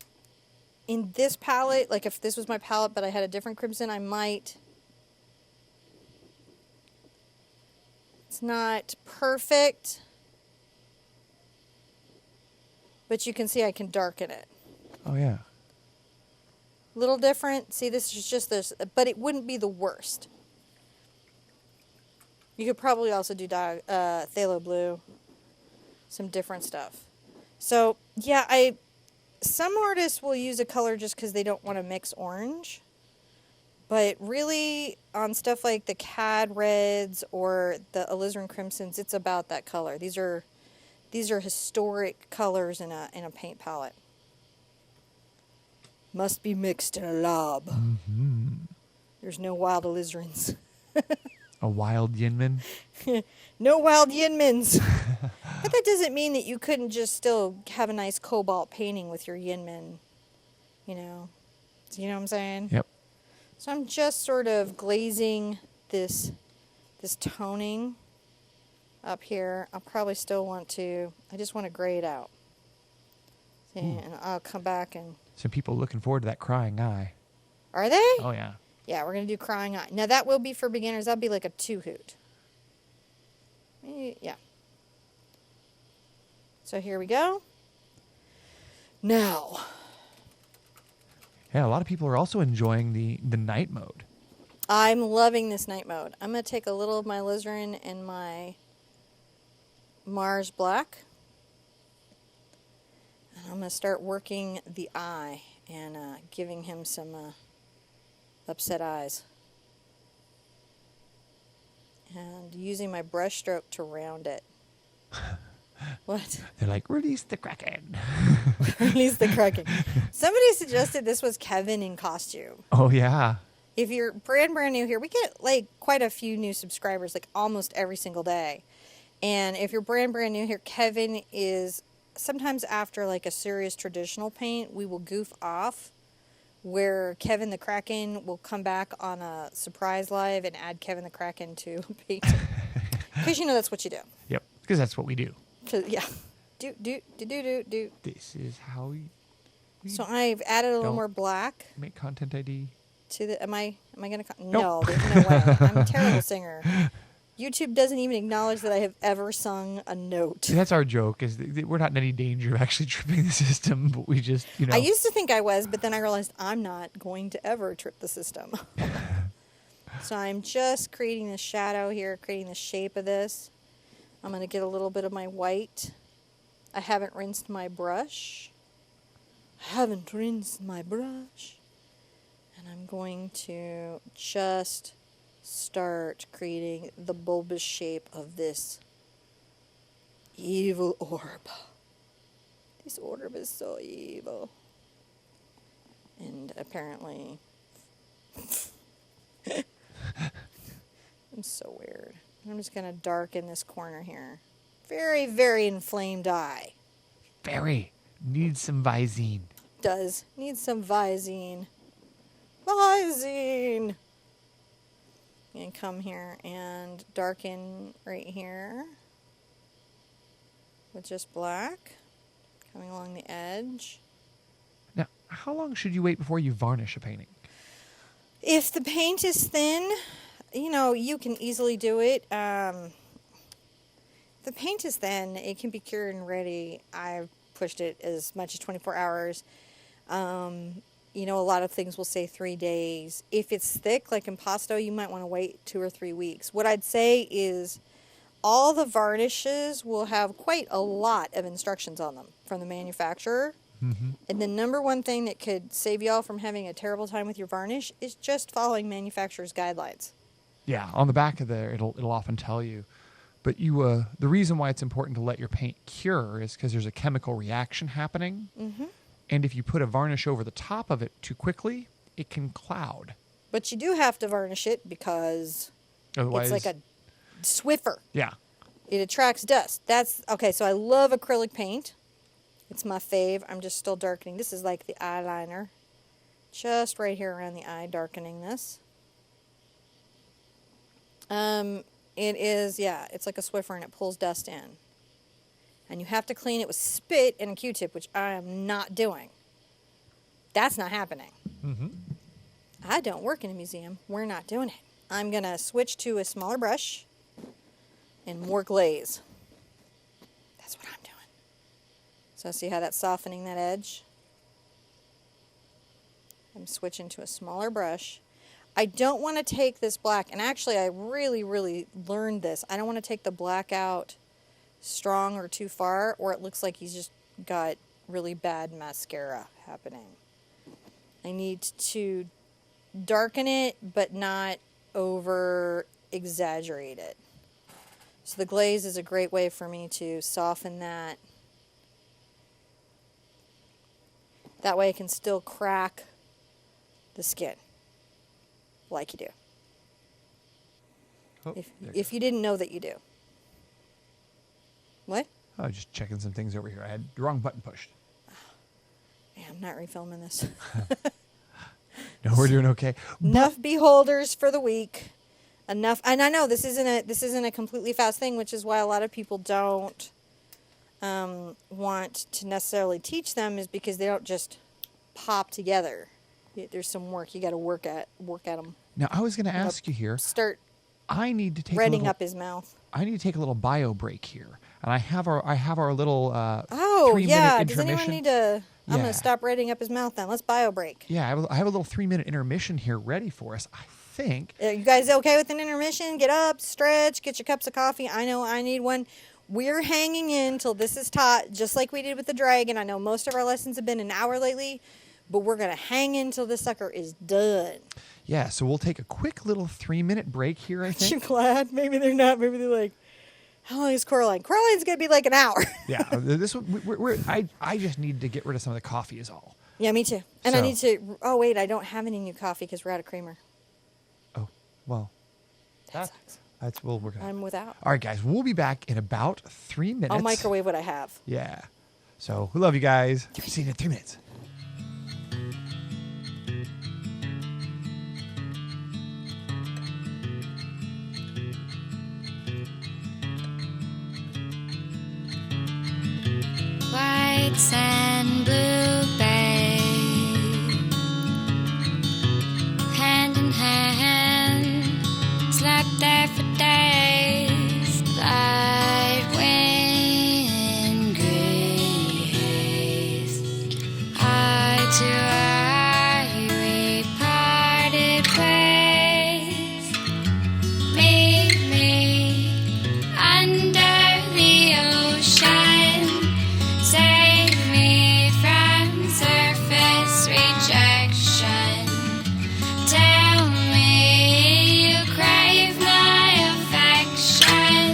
in this palette, like if this was my palette but I had a different crimson, I might... It's not perfect, but you can see I can darken it. Oh, yeah. Little different. See, this is just this, but it wouldn't be the worst. You could probably also do phthalo blue, some different stuff. So, yeah, some artists will use a color just because they don't want to mix orange. But really, on stuff like the CAD reds or the alizarin crimsons, it's about that color. These are historic colors in a paint palette. Must be mixed in a lab. Mm-hmm. There's no wild alizarins. A wild yinmin? No wild yinmins. But that doesn't mean that you couldn't just still have a nice cobalt painting with your yinmin. You know? You know what I'm saying? Yep. So I'm just sort of glazing this toning up here. I'll probably still want to, I just want to gray it out. And I'll come back and... Some people looking forward to that crying eye. Are they? Oh, yeah. Yeah, we're going to do crying eye. Now that will be for beginners. That'll be like a 2-hoot. Yeah. So here we go. Now... Yeah, a lot of people are also enjoying the night mode. I'm loving this night mode. I'm going to take a little of my alizarin and my Mars Black. And I'm going to start working the eye and giving him some upset eyes. And using my brush stroke to round it. What? They're like, release the Kraken. Release the Kraken. Somebody suggested this was Kevin in costume. Oh, yeah. If you're brand new here, we get like quite a few new subscribers, like almost every single day. And if you're brand new here, Kevin is sometimes after like a serious traditional paint, we will goof off where Kevin the Kraken will come back on a surprise live and add Kevin the Kraken to a painting. Because you know that's what you do. Yep, because that's what we do. Yeah. Do. This is how we So I've added a little Don't more black make content ID. to the. Am I gonna? No, Nope. there's no way. I'm a terrible singer. YouTube doesn't even acknowledge that I have ever sung a note. See, that's our joke, is that we're not in any danger of actually tripping the system, but we just, you know. I used to think I was, but then I realized I'm not going to ever trip the system. So I'm just creating the shadow here, creating the shape of this. I'm going to get a little bit of my white. I haven't rinsed my brush. And I'm going to just start creating the bulbous shape of this evil orb. This orb is so evil. And apparently... I'm so weird. I'm just going to darken this corner here. Very, very inflamed eye. Very. Needs some Visine. Does. Need some Visine. Visine! And come here and darken right here with just black. Coming along the edge. Now, how long should you wait before you varnish a painting? If the paint is thin, you know, you can easily do it. If the paint is thin, it can be cured and ready. I've pushed it as much as 24 hours. You know, a lot of things will say 3 days. If it's thick, like impasto, you might want to wait 2 or 3 weeks. What I'd say is all the varnishes will have quite a lot of instructions on them from the manufacturer. Mm-hmm. And the number one thing that could save y'all from having a terrible time with your varnish is just following manufacturer's guidelines. Yeah, on the back of there, it'll often tell you. But you, the reason why it's important to let your paint cure is because there's a chemical reaction happening. Mm-hmm. And if you put a varnish over the top of it too quickly, it can cloud. But you do have to varnish it because Otherwise, it's like a Swiffer. Yeah. It attracts dust. That's okay. So I love acrylic paint. It's my fave. I'm just still darkening. This is like the eyeliner. Just right here around the eye, darkening this. It is, yeah, it's like a Swiffer and it pulls dust in. And you have to clean it with spit and a Q-tip, which I am not doing. That's not happening. Mm-hmm. I don't work in a museum. We're not doing it. I'm going to switch to a smaller brush and more glaze. That's what I'm doing. So see how that's softening that edge? I'm switching to a smaller brush. I don't want to take this black, and actually I really, really learned this. I don't want to take the black out strong or too far, or it looks like he's just got really bad mascara happening. I need to darken it, but not over exaggerate it. So the glaze is a great way for me to soften that. That way I can still crack the skin like you do. Oh, If you didn't know that you do. What? Oh, just checking some things over here. I had the wrong button pushed. Yeah, I'm not refilming this. No, we're doing okay. Enough beholders for the week. Enough, and I know this isn't a completely fast thing, which is why a lot of people don't want to necessarily teach them, is because they don't just pop together. There's some work you got to work at them. Now, I was going to ask you here. Start I need to take reddening up his mouth. I need to take a little bio break here, and I have our little 3-minute intermission. Does anyone need to? I'm going to stop reddening up his mouth then. Let's bio break. Yeah, I have a little 3-minute intermission here ready for us. I think. Are you guys okay with an intermission? Get up, stretch, get your cups of coffee. I know I need one. We're hanging in till this is taught, just like we did with the dragon. I know most of our lessons have been an hour lately, but we're going to hang in till this sucker is done. Yeah, so we'll take a quick little 3-minute break here, I think. Aren't you glad? Maybe they're not. Maybe they're like, how long is Coraline? Coraline's going to be like an hour. Yeah, this one, I just need to get rid of some of the coffee is all. Yeah, me too. And I need to, oh wait, I don't have any new coffee because we're out of creamer. Oh, well. That sucks. We'll work on it. I'm without. All right, guys, we'll be back in about 3 minutes. I'll microwave what I have. Yeah. So, we love you guys. See you in 3 minutes. White sand, blue bay, hand in hand, slept there for days. Light wind, gray haze, eye to eye, we parted ways. Meet me under the ocean. Save me from surface rejection. Tell me you crave my affection.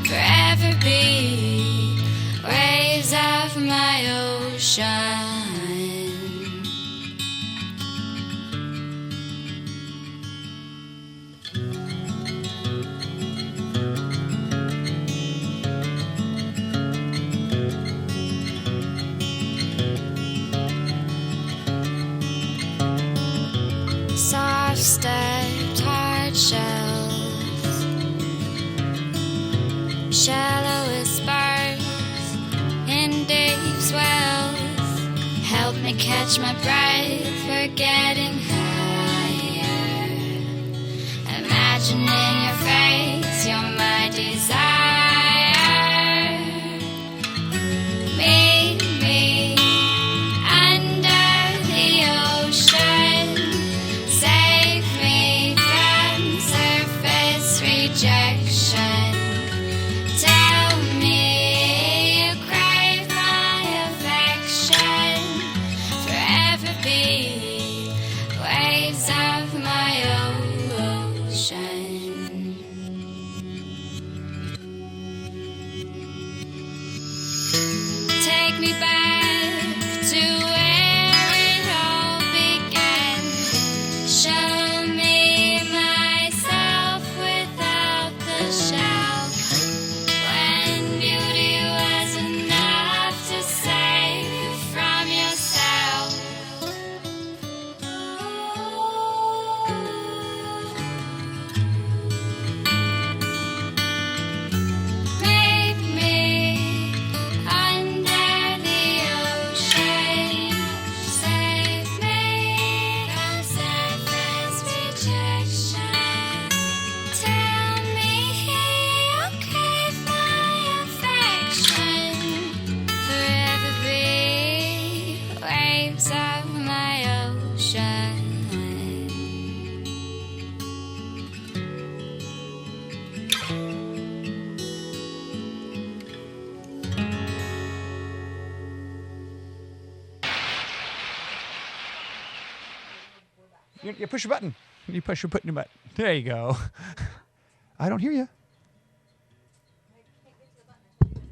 Forever be waves of my ocean. Soft-stepped hard shells, shallow whispers in deep swells. Help me catch my breath, we're getting higher. Imagining your face, you're my desire. Meet me under the ocean. Save me from surface rejection. Tell me you crave my affection. Forever be waves of my ocean. waves of my ocean. You push a button. You push your button. There you go. I don't hear you.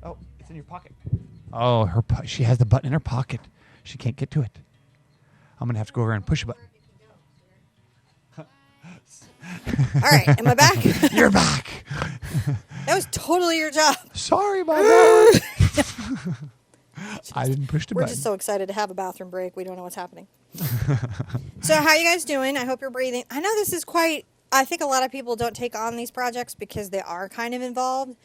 Oh, it's in your pocket. Oh, she has the button in her pocket. She can't get to it. I'm gonna have to go over and push a button. All right, am I back? You're back. That was totally your job. Sorry, my bad. I didn't push the We're button. just so excited to have a bathroom break. We don't know what's happening. So how you guys doing? I hope you're breathing. I know this is quite, I think a lot of people don't take on these projects because they are kind of involved.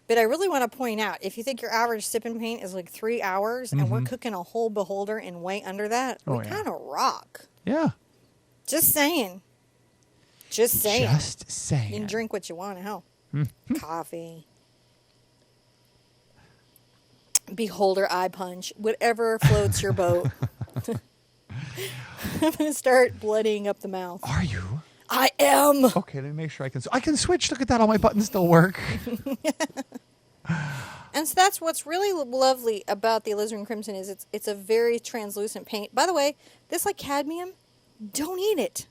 But I really want to point out, if you think your average sipping paint is like 3 hours and we're cooking a whole beholder and way under that, we kind of rock. Yeah. Just saying. Just saying. Just saying. You can drink what you want, hell. Coffee. Beholder eye punch. Whatever floats your boat. I'm going to start bloodying up the mouth. Are you? I am. Okay, let me make sure I can switch. Look at that. All my buttons still work. And so that's what's really lovely about the alizarin crimson is it's a very translucent paint. By the way, this like cadmium, don't eat it.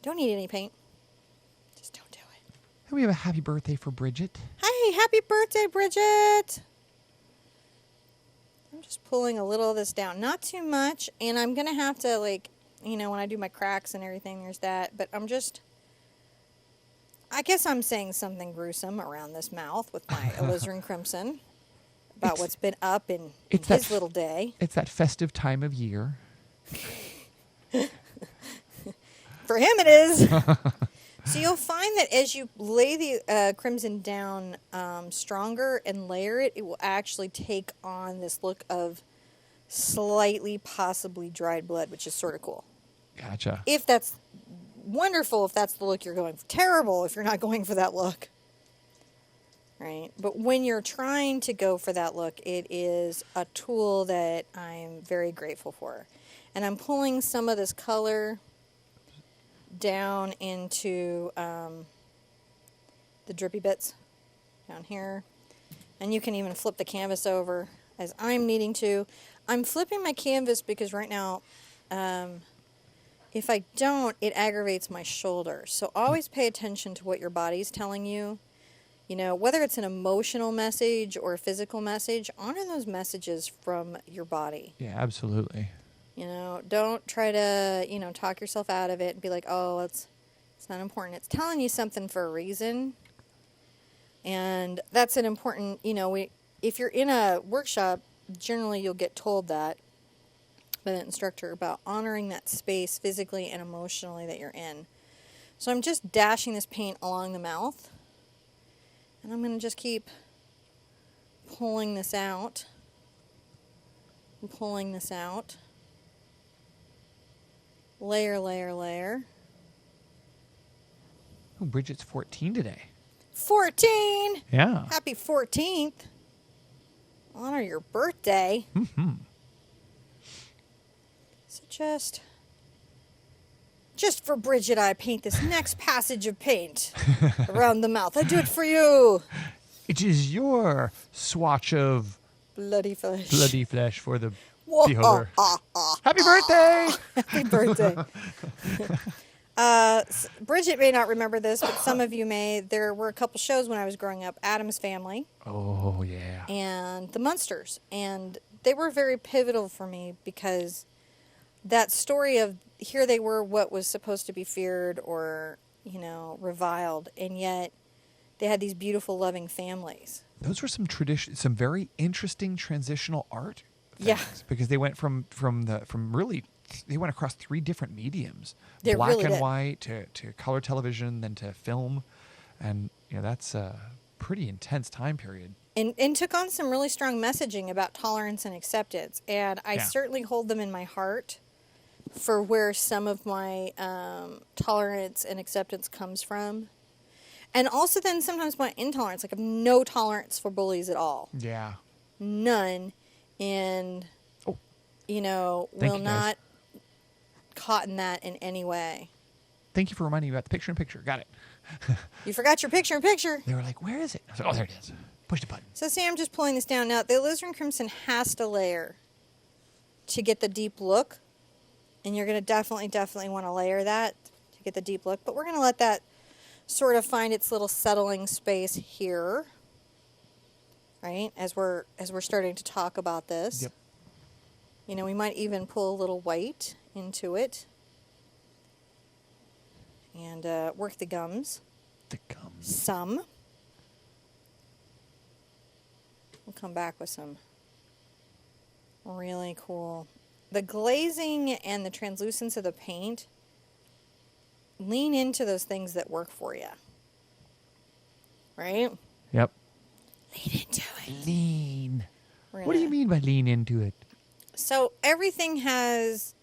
Don't eat any paint. Just don't do it. And we have a happy birthday for Bridget. Hey, happy birthday, Bridget. I'm just pulling a little of this down. Not too much. And I'm going to have to, like, you know, when I do my cracks and everything, there's that. But I guess I'm saying something gruesome around this mouth with my alizarin crimson about what's been up in his little day. It's that festive time of year. For him it is. So you'll find that as you lay the crimson down stronger and layer it, it will actually take on this look of slightly possibly dried blood, which is sort of cool. Gotcha. If that's wonderful, if that's the look you're going for. Terrible if you're not going for that look. Right? But when you're trying to go for that look, it is a tool that I'm very grateful for. And I'm pulling some of this color down into the drippy bits down here. And you can even flip the canvas over as I'm needing to. I'm flipping my canvas because right now, if I don't, it aggravates my shoulder. So always pay attention to what your body's telling you. You know, whether it's an emotional message or a physical message, honor those messages from your body. Yeah, absolutely. You know, don't try to, you know, talk yourself out of it and be like, oh, it's not important. It's telling you something for a reason. And that's an important, you know, if you're in a workshop, generally you'll get told that by the instructor about honoring that space physically and emotionally that you're in. So I'm just dashing this paint along the mouth. And I'm going to just keep pulling this out. And pulling this out. Layer, layer, layer. Oh, Bridget's 14 today. 14! Yeah. Happy 14th. Honor your birthday. Mm-hmm. So just for Bridget, I paint this next passage of paint around the mouth. I do it for you. It is your swatch of Bloody flesh. bloody flesh for the Whoa, beholder. Happy birthday! Happy birthday. Bridget may not remember this, but some of you may. There were a couple shows when I was growing up, Addams Family. Oh, yeah. And the Munsters. And they were very pivotal for me because that story of here they were what was supposed to be feared or, you know, reviled, and yet they had these beautiful, loving families. Those were some very interesting transitional art things, Yeah. because they went from really, they went across 3 different mediums. They Black really and did. white to color television, then to film. And, you know, that's a pretty intense time period. And took on some really strong messaging about tolerance and acceptance. And I certainly hold them in my heart for where some of my tolerance and acceptance comes from. And also then sometimes my intolerance. Like I have no tolerance for bullies at all. Yeah. None. And Thank will you, guys. not cotton that in any way. Thank you for reminding me about the picture-in-picture. Got it. You forgot your picture-in-picture. They were like, where is it? I was like, oh, there it is. Push the button. So see, I'm just pulling this down. Now, the alizarin crimson has to layer to get the deep look. And you're going to definitely want to layer that to get the deep look. But we're going to let that sort of find its little settling space here. Right? As we're starting to talk about this. Yep. We might even pull a little white into it. And work the gums. The gums. Some. We'll come back with some really cool. The glazing and the translucence of the paint, lean into those things that work for you. Right? Yep. Lean into it. Lean. We're What do you gonna- mean by lean into it? So everything has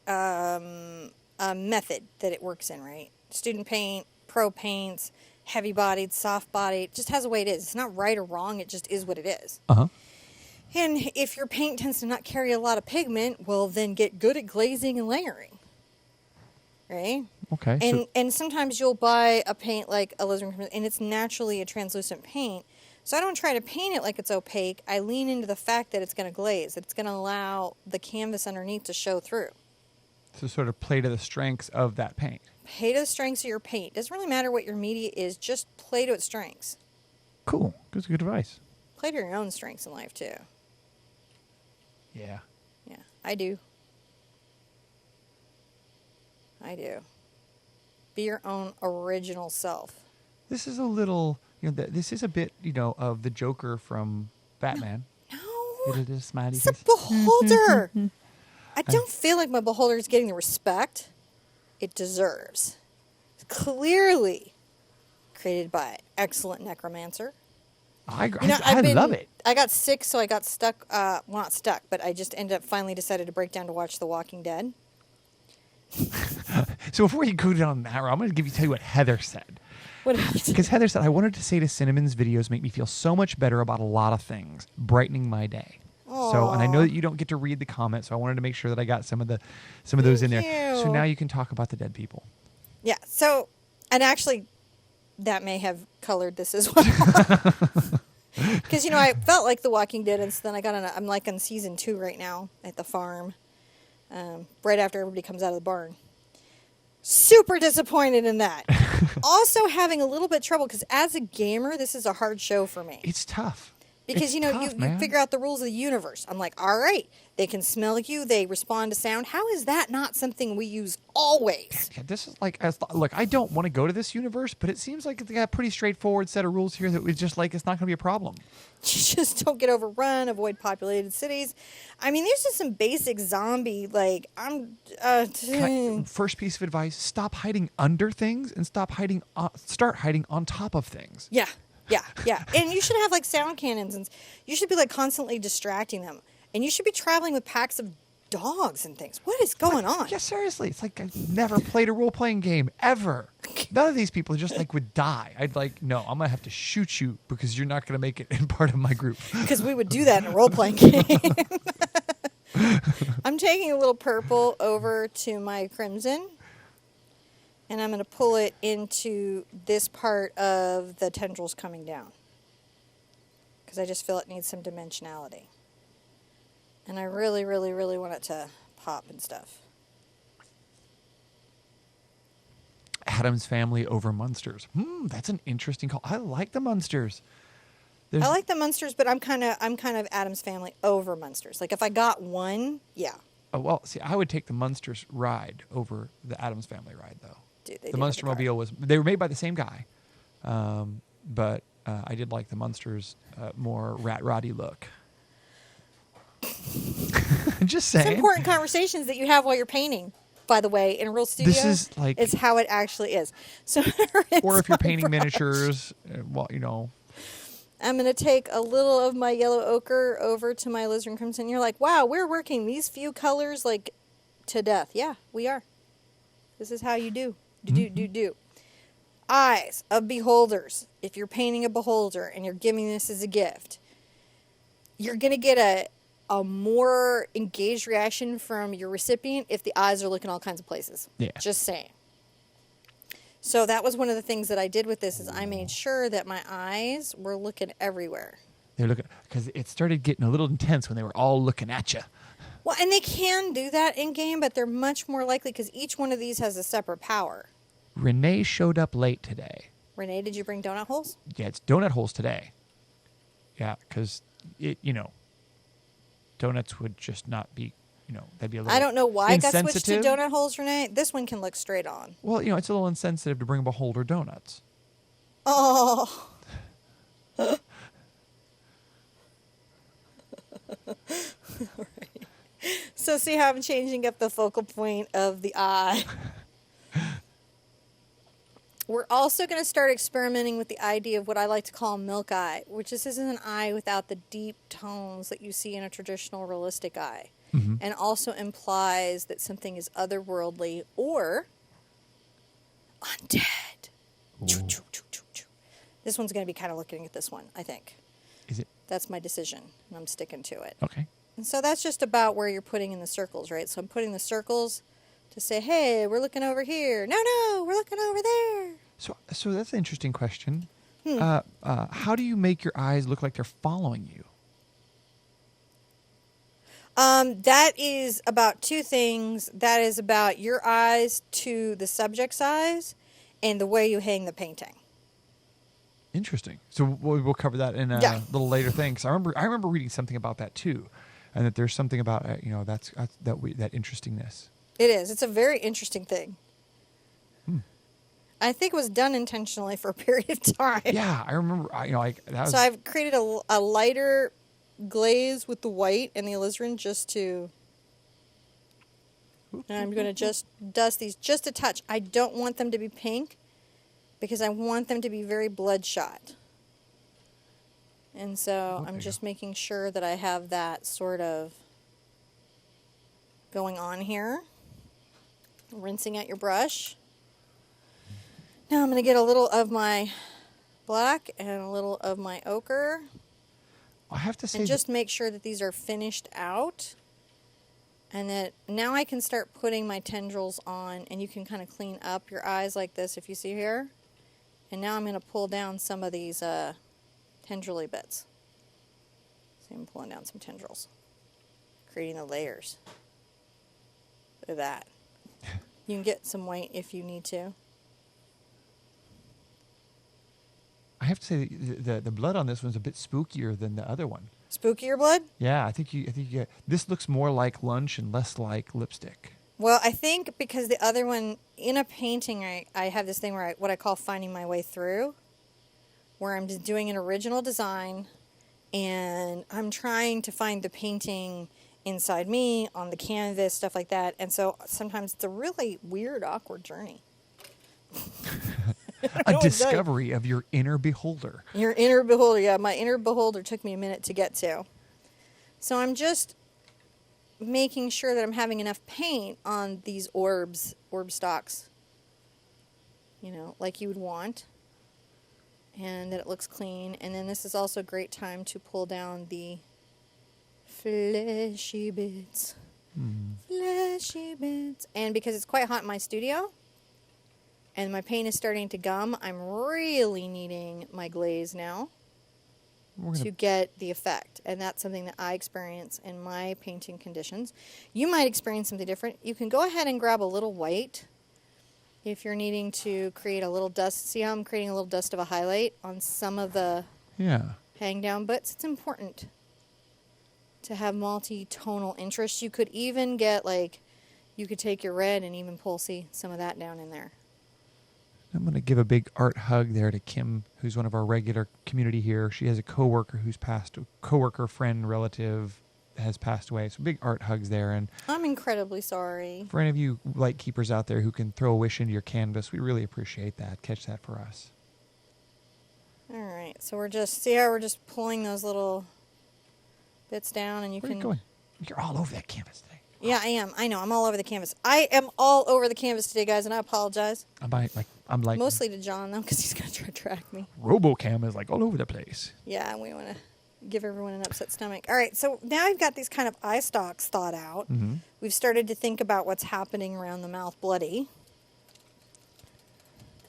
a method that it works in, right? Student paint, pro paints, heavy-bodied, soft-bodied. It just has a way it is. It's not right or wrong. It just is what it is. Uh-huh. And if your paint tends to not carry a lot of pigment, well, then get good at glazing and layering. Right? Okay. And sometimes you'll buy a paint like alizarin crimson, and it's naturally a translucent paint. So I don't try to paint it like it's opaque. I lean into the fact that it's going to glaze, that it's going to allow the canvas underneath to show through. So sort of play to the strengths of that paint. Play to the strengths of your paint. Doesn't really matter what your media is, just play to its strengths. Cool. That's good advice. Play to your own strengths in life, too. Yeah. Yeah, I do. I do. Be your own original self. This is a little, this is a bit, of the Joker from Batman. No, It is smiley it's a face. beholder. I don't feel like my beholder is getting the respect it deserves. It's clearly created by excellent necromancer. I I've been- love it. I got sick, so I got stuck. Well, not stuck, but I just ended up finally decided to break down to watch The Walking Dead. So before you go down that road, I'm going to tell you what Heather said. What did you do? Because Heather said, I wanted to say to Cinnamon's videos make me feel so much better about a lot of things, brightening my day. So, and I know Aw. that you don't get to read the comments, so I wanted to make sure that I got some of those in there. Thank So you. now you can talk about the dead people. Yeah. So, and actually, that may have colored this as well. Because I felt like The Walking Dead, and so then I'm like on season 2 right now at the farm, right after everybody comes out of the barn. Super disappointed in that. Also having a little bit of trouble because as a gamer, this is a hard show for me. It's tough. Because, It's tough, you man. figure out the rules of the universe. I'm like, all right, they can smell you, they respond to sound. How is that not something we use always? Yeah, this is like, look, I don't want to go to this universe, but it seems like they got a pretty straightforward set of rules here that we just like, it's not going to be a problem. You just don't get overrun, avoid populated cities. I mean, there's just some basic zombie, like, First piece of advice, stop hiding under things and start hiding on top of things. Yeah. And you should have, like, sound cannons, and you should be, like, constantly distracting them. And you should be traveling with packs of dogs and things. What is going on? Yeah, seriously. It's like I've never played a role-playing game, ever. None of these people just, would die. I'd no, I'm going to have to shoot you because you're not going to make it in part of my group. Because we would do that in a role-playing game. I'm taking a little purple over to my crimson. And I'm going to pull it into this part of the tendrils coming down. Because I just feel it needs some dimensionality. And I really, really, really want it to pop and stuff. Addams Family over Munsters. That's an interesting call. I like the Munsters. I like the Munsters, but I'm kind of Addams Family over Munsters. Like if I got one, yeah. Oh, well, see, I would take the Munsters ride over the Addams Family ride, though. Dude, they The do have a car. Munstermobile they were made by the same guy, but I did like the Munsters more rat roddy look. Just saying. It's important conversations that you have while you're painting, by the way, in a real studio. This is like- it's how it actually is. So Or if you're painting brush. miniatures, I'm going to take a little of my yellow ochre over to my alizarin crimson. You're like, wow, we're working these few colors like to death. Yeah, we are. This is how you do. Do. Eyes of beholders. If you're painting a beholder and you're giving this as a gift, you're going to get a more engaged reaction from your recipient if the eyes are looking all kinds of places. Yeah. Just saying. So that was one of the things that I did with this is I made sure that my eyes were looking everywhere. They're looking because it started getting a little intense when they were all looking at you. Well, and they can do that in game, but they're much more likely because each one of these has a separate power. Renee showed up late today. Renee, did you bring donut holes? Yeah, it's donut holes today. Yeah, because donuts would just not be, they'd be a little I don't know why it got switched to insensitive. donut holes, Renee. This one can look straight on. Well, it's a little insensitive to bring beholder donuts. Oh. Right. So see how I'm changing up the focal point of the eye. We're also going to start experimenting with the idea of what I like to call milk eye, which this is an eye without the deep tones that you see in a traditional realistic eye. Mm-hmm. And also implies that something is otherworldly or undead. Choo, choo, choo, choo, choo. This one's going to be kind of looking at this one, I think. Is it? That's my decision, and I'm sticking to it. Okay. And so that's just about where you're putting in the circles, right? So I'm putting the circles to say, hey, we're looking over here. No, we're looking over there. So that's an interesting question. How do you make your eyes look like they're following you? That is about two things. That is about your eyes to the subject's eyes and the way you hang the painting. Interesting. So we'll cover that in a little later thing. 'Cause I remember reading something about that too, and that there's something about that interestingness. It is. It's a very interesting thing. I think it was done intentionally for a period of time. Yeah, I remember. So I've created a lighter glaze with the white and the alizarin just to. And I'm going to just dust these just a touch. I don't want them to be pink because I want them to be very bloodshot. And so I'm just making sure that I have that sort of going on here. Rinsing out your brush. Now I'm going to get a little of my black and a little of my ochre. I have to say, and just make sure that these are finished out. And that now I can start putting my tendrils on, and you can kind of clean up your eyes like this if you see here. And now I'm going to pull down some of these tendril-y bits. So I'm pulling down some tendrils, creating the layers. Look at that. You can get some white if you need to. I have to say the blood on this one's a bit spookier than the other one. Spookier blood? Yeah, I think this looks more like lunch and less like lipstick. Well, I think because the other one, in a painting, I have this thing where what I call finding my way through, where I'm just doing an original design, and I'm trying to find the painting inside me, on the canvas, stuff like that. And so sometimes it's a really weird, awkward journey. A discovery of your inner beholder. Your inner beholder, yeah. My inner beholder took me a minute to get to. So I'm just making sure that I'm having enough paint on these orb stalks, like you would want, and that it looks clean. And then this is also a great time to pull down the fleshy bits. Fleshy bits. And because it's quite hot in my studio, and my paint is starting to gum, I'm really needing my glaze now to get the effect. And that's something that I experience in my painting conditions. You might experience something different. You can go ahead and grab a little white if you're needing to create a little dust. See how I'm creating a little dust of a highlight on some of the hang down bits? It's important to have multi-tonal interest. You could even get you could take your red and even pull, some of that down in there. I'm going to give a big art hug there to Kim, who's one of our regular community here. She has a coworker friend, relative has passed away. So big art hugs there. And I'm incredibly sorry. For any of you light keepers out there who can throw a wish into your canvas, we really appreciate that. Catch that for us. All right. So we're just pulling those little bits down, and Where are you going? You're all over that canvas today. Yeah, I am. I know. I'm all over the canvas. I am all over the canvas today, guys, and I apologize. I'm mostly to John, though, because he's going to try to track me. RoboCam is all over the place. Yeah, we want to give everyone an upset stomach. All right, so now I've got these kind of eye stalks thought out. Mm-hmm. We've started to think about what's happening around the mouth bloody.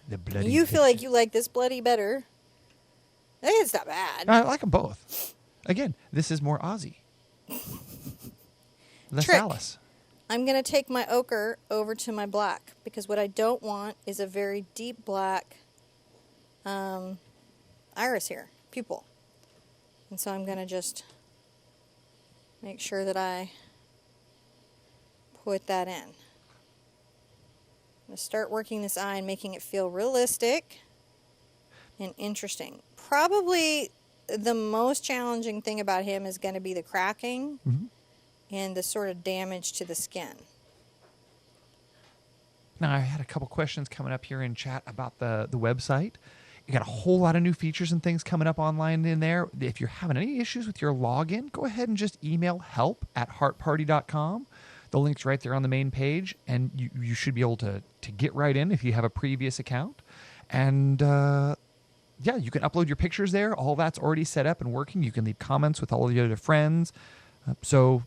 The bloody. You feel like you like this bloody better. I think it's not bad. I like them both. Again, this is more Aussie. Less Trick. Alice. I'm going to take my ochre over to my black because what I don't want is a very deep black iris here, pupil. And so I'm going to just make sure that I put that in. I'm going to start working this eye and making it feel realistic and interesting. Probably the most challenging thing about him is going to be the cracking. Mm-hmm. And the sort of damage to the skin. Now, I had a couple questions coming up here in chat about the website. You got a whole lot of new features and things coming up online in there. If you're having any issues with your login, go ahead and just email help@heartparty.com. The link's right there on the main page, and you should be able to get right in if you have a previous account. And yeah, you can upload your pictures there. All that's already set up and working. You can leave comments with all of your other friends. So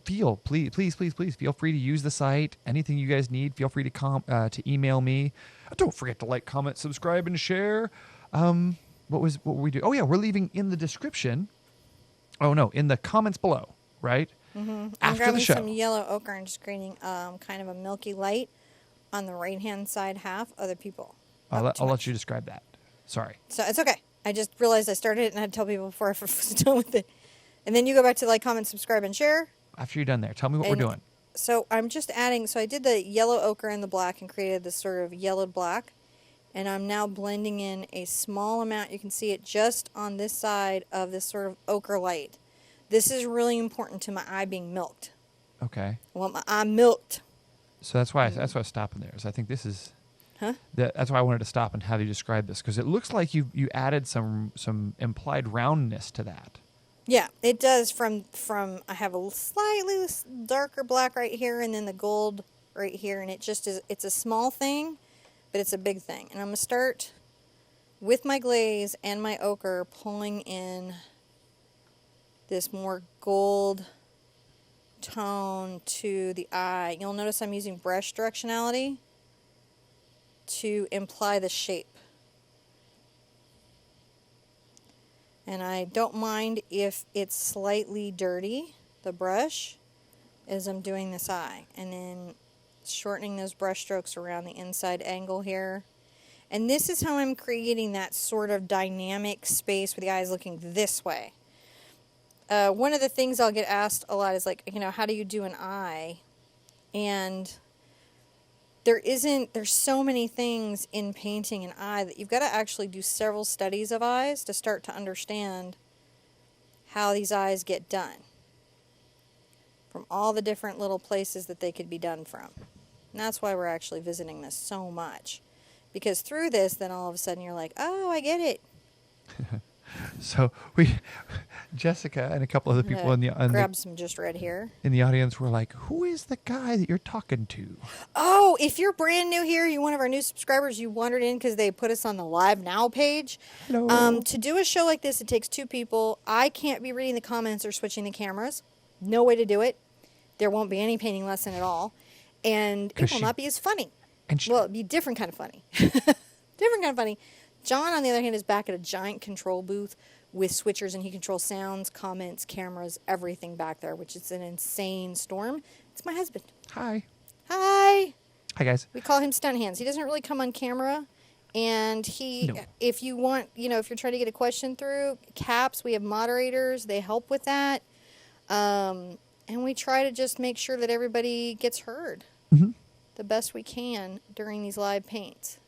please feel free to use the site. Anything you guys need, feel free to email me. Don't forget to like, comment, subscribe, and share. What were we doing? Oh yeah, we're leaving in the description. Oh no, in the comments below, right? Mm-hmm. I'm After grabbing the show. some yellow ochre and just creating kind of a milky light on the right-hand side half. Other people. I'll let you describe that. Sorry. So it's okay. I just realized I started it and I had to tell people before I was done with it. And then you go back to like, comment, subscribe, and share. After you're done there, tell me what we're doing. So I'm just adding, so I did the yellow ochre and the black and created this sort of yellowed black. And I'm now blending in a small amount. You can see it just on this side of this sort of ochre light. This is really important to my eye being milked. Okay. I want my eye milked. So that's why I was stopping there. So I think this is. Huh? That's why I wanted to stop and have you describe this, because it looks like you added some implied roundness to that. Yeah, it does from I have a slightly darker black right here and then the gold right here, and it just is, it's a small thing, but it's a big thing. And I'm going to start with my glaze and my ochre pulling in this more gold tone to the eye. You'll notice I'm using brush directionality to imply the shape. And I don't mind if it's slightly dirty, the brush, as I'm doing this eye. And then shortening those brush strokes around the inside angle here. And this is how I'm creating that sort of dynamic space with the eyes looking this way. One of the things I'll get asked a lot is like, you know, how do you do an eye? And there's so many things in painting an eye that you've got to actually do several studies of eyes to start to understand how these eyes get done. From all the different little places that they could be done from. And that's why we're actually visiting this so much. Because through this, then all of a sudden you're like, oh, I get it. So Jessica and a couple other people Grab some just red here. in the audience were like, who is the guy that you're talking to? Oh, if you're brand new here, you're one of our new subscribers, you wandered in because they put us on the Live Now page. Hello. To do a show like this, it takes two people. I can't be reading the comments or switching the cameras. No way to do it. There won't be any painting lesson at all. And it will not be as funny. Well, it'll be different kind of funny. Different kind of funny. John, on the other hand, is back at a giant control booth with switchers, and he controls sounds, comments, cameras, everything back there, which is an insane storm. It's my husband. Hi. Hi. Hi, guys. We call him Stunt Hands. He doesn't really come on camera, and if you want, if you're trying to get a question through, caps, we have moderators. They help with that. And we try to just make sure that everybody gets heard the best we can during these live paints.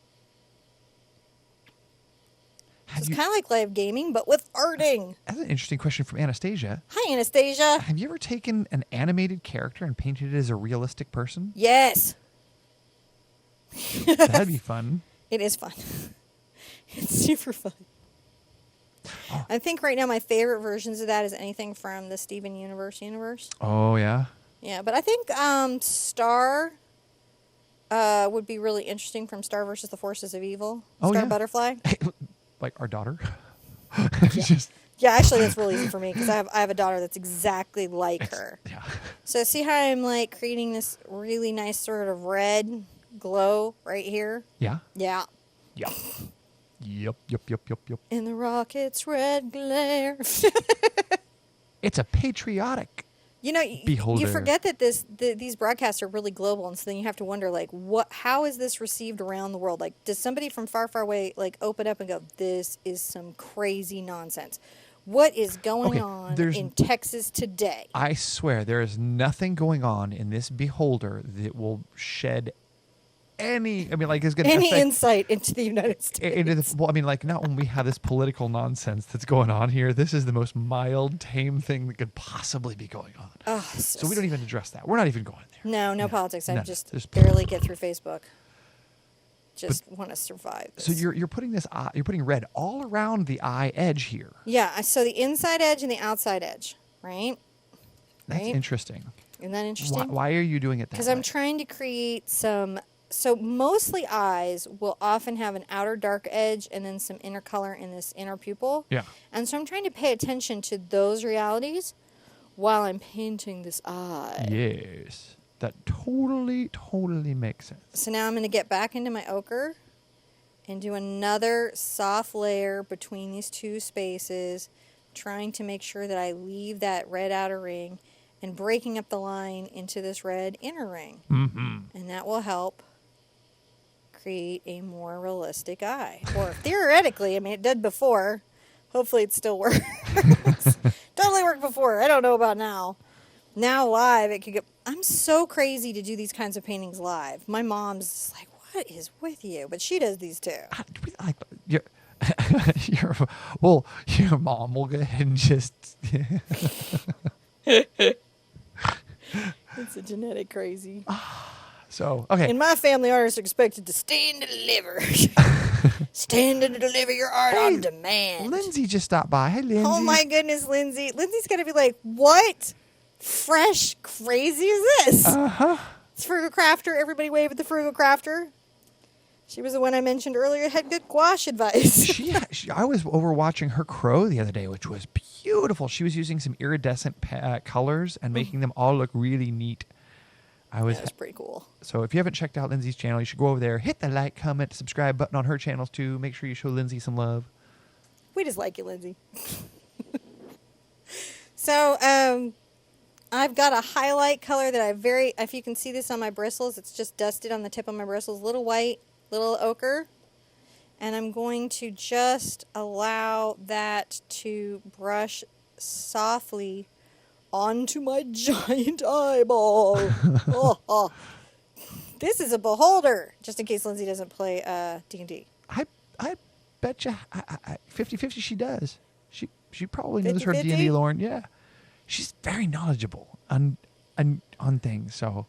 It's kind of like live gaming, but with arting. That's an interesting question from Anastasia. Hi, Anastasia. Have you ever taken an animated character and painted it as a realistic person? Yes. That'd be fun. It is fun. It's super fun. Oh. I think right now my favorite versions of that is anything from the Steven Universe. Oh, yeah? Yeah, but I think Star would be really interesting from Star versus the Forces of Evil. Oh, Star yeah. Butterfly. Like our daughter? Yeah. Yeah, actually, that's real easy for me because I have a daughter that's exactly like her. Yeah. So see how I'm like creating this really nice sort of red glow right here? Yeah. Yeah. Yep. Yep. In the rocket's red glare. It's a patriotic. You know, you Beholder. forget that these broadcasts are really global, and so then you have to wonder, like, how is this received around the world? Like, does somebody from far, far away, like, open up and go, this is some crazy nonsense? What is going on in Texas today? I swear there is nothing going on in this beholder that will shed any, I mean, like, is going to Any insight into the United States? well, I mean, like, not when we have this political nonsense that's going on here. This is the most mild, tame thing that could possibly be going on. Oh, so we don't even address that. We're not even going there. No politics. I No, just there's- barely get through Facebook. Just want to survive this. So you're putting this you're putting red all around the eye edge here. Yeah, so the inside edge and the outside edge, right? That's Right. interesting. Isn't that interesting? Why are you doing it that Because way? I'm trying to create some. So mostly eyes will often have an outer dark edge and then some inner color in this inner pupil. Yeah. And so I'm trying to pay attention to those realities while I'm painting this eye. Yes. That totally makes sense. So now I'm going to get back into my ochre and do another soft layer between these two spaces, trying to make sure that I leave that red outer ring and breaking up the line into this red inner ring. Mm-hmm. And that will help create a more realistic eye. Or theoretically, I mean, it did before. Hopefully it still works. Totally worked before. I don't know about now. Now live, it could get... I'm so crazy to do these kinds of paintings live. My mom's just like, what is with you? But she does these too. Your mom will go ahead and just... It's a genetic crazy. So, okay. In my family, artists are expected to stand and deliver. Stand and deliver your art on demand. Lindsay just stopped by. Hey, Lindsay. Oh my goodness, Lindsay. Lindsay's going to be like, what fresh crazy is this? Uh-huh. It's Frugal Crafter. Everybody wave at the Frugal Crafter. She was the one I mentioned earlier, had good gouache advice. I was over watching her crow the other day, which was beautiful. She was using some iridescent colors and making them all look really neat. That was pretty cool. So if you haven't checked out Lindsay's channel, you should go over there, hit the like, comment, subscribe button on her channels too. Make sure you show Lindsay some love. We just like you, Lindsay. So, I've got a highlight color that if you can see this on my bristles, it's just dusted on the tip of my bristles, little white, little ochre. And I'm going to just allow that to brush softly onto my giant eyeball. Oh. This is a beholder, just in case Lindsay doesn't play D&D. I bet you 50-50 she does. She probably knows her 50-50? D&D lore. Yeah. She's very knowledgeable on things, so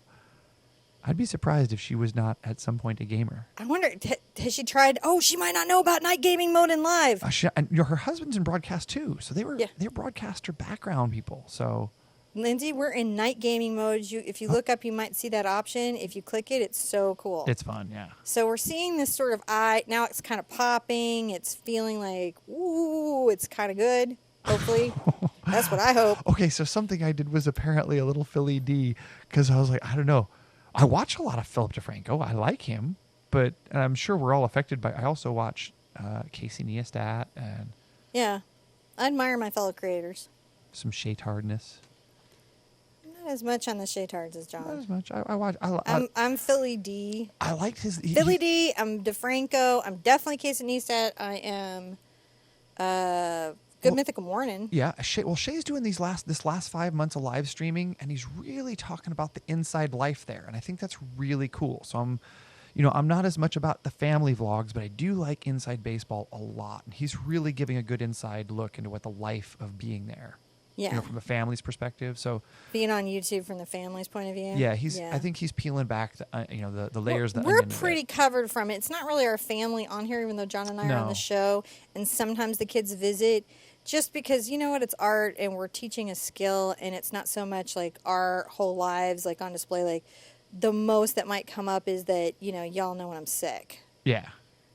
I'd be surprised if she was not at some point a gamer. I wonder, has she tried? Oh, she might not know about night gaming mode in live. Her husband's in broadcast too, so they're broadcaster background people. So, Lindsay, we're in night gaming mode. If you look up, you might see that option. If you click it, it's so cool. it's fun, yeah. So we're seeing this sort of eye. Now it's kind of popping. It's feeling like, ooh, it's kind of good. Hopefully. That's what I hope. Okay, so something I did was apparently a little Philly D, because I was like, I don't know. I watch a lot of Philip DeFranco. I like him, but I'm sure we're all affected by. I also watch Casey Neistat and Yeah. I admire my fellow creators. some Shaytardness. Not as much on the Shaytards as Not John. as much. I watch. I'm Philly D. I liked his Philly D. I'm DeFranco. I'm definitely Casey Neistat. I am Good Mythical Morning. Yeah, Shay's doing this last 5 months of live streaming, and he's really talking about the inside life there, and I think that's really cool. So I'm not as much about the family vlogs, but I do like Inside Baseball a lot, and he's really giving a good inside look into what the life of being there. Yeah. From a family's perspective. So being on YouTube from the family's point of view. yeah, I think he's peeling back the layers. We're pretty covered from it. It's not really our family on here, even though John and I are on the show, and sometimes the kids visit. Just because, you know what, it's art and we're teaching a skill, and it's not so much like our whole lives like on display. Like the most that might come up is that, y'all know when I'm sick. Yeah.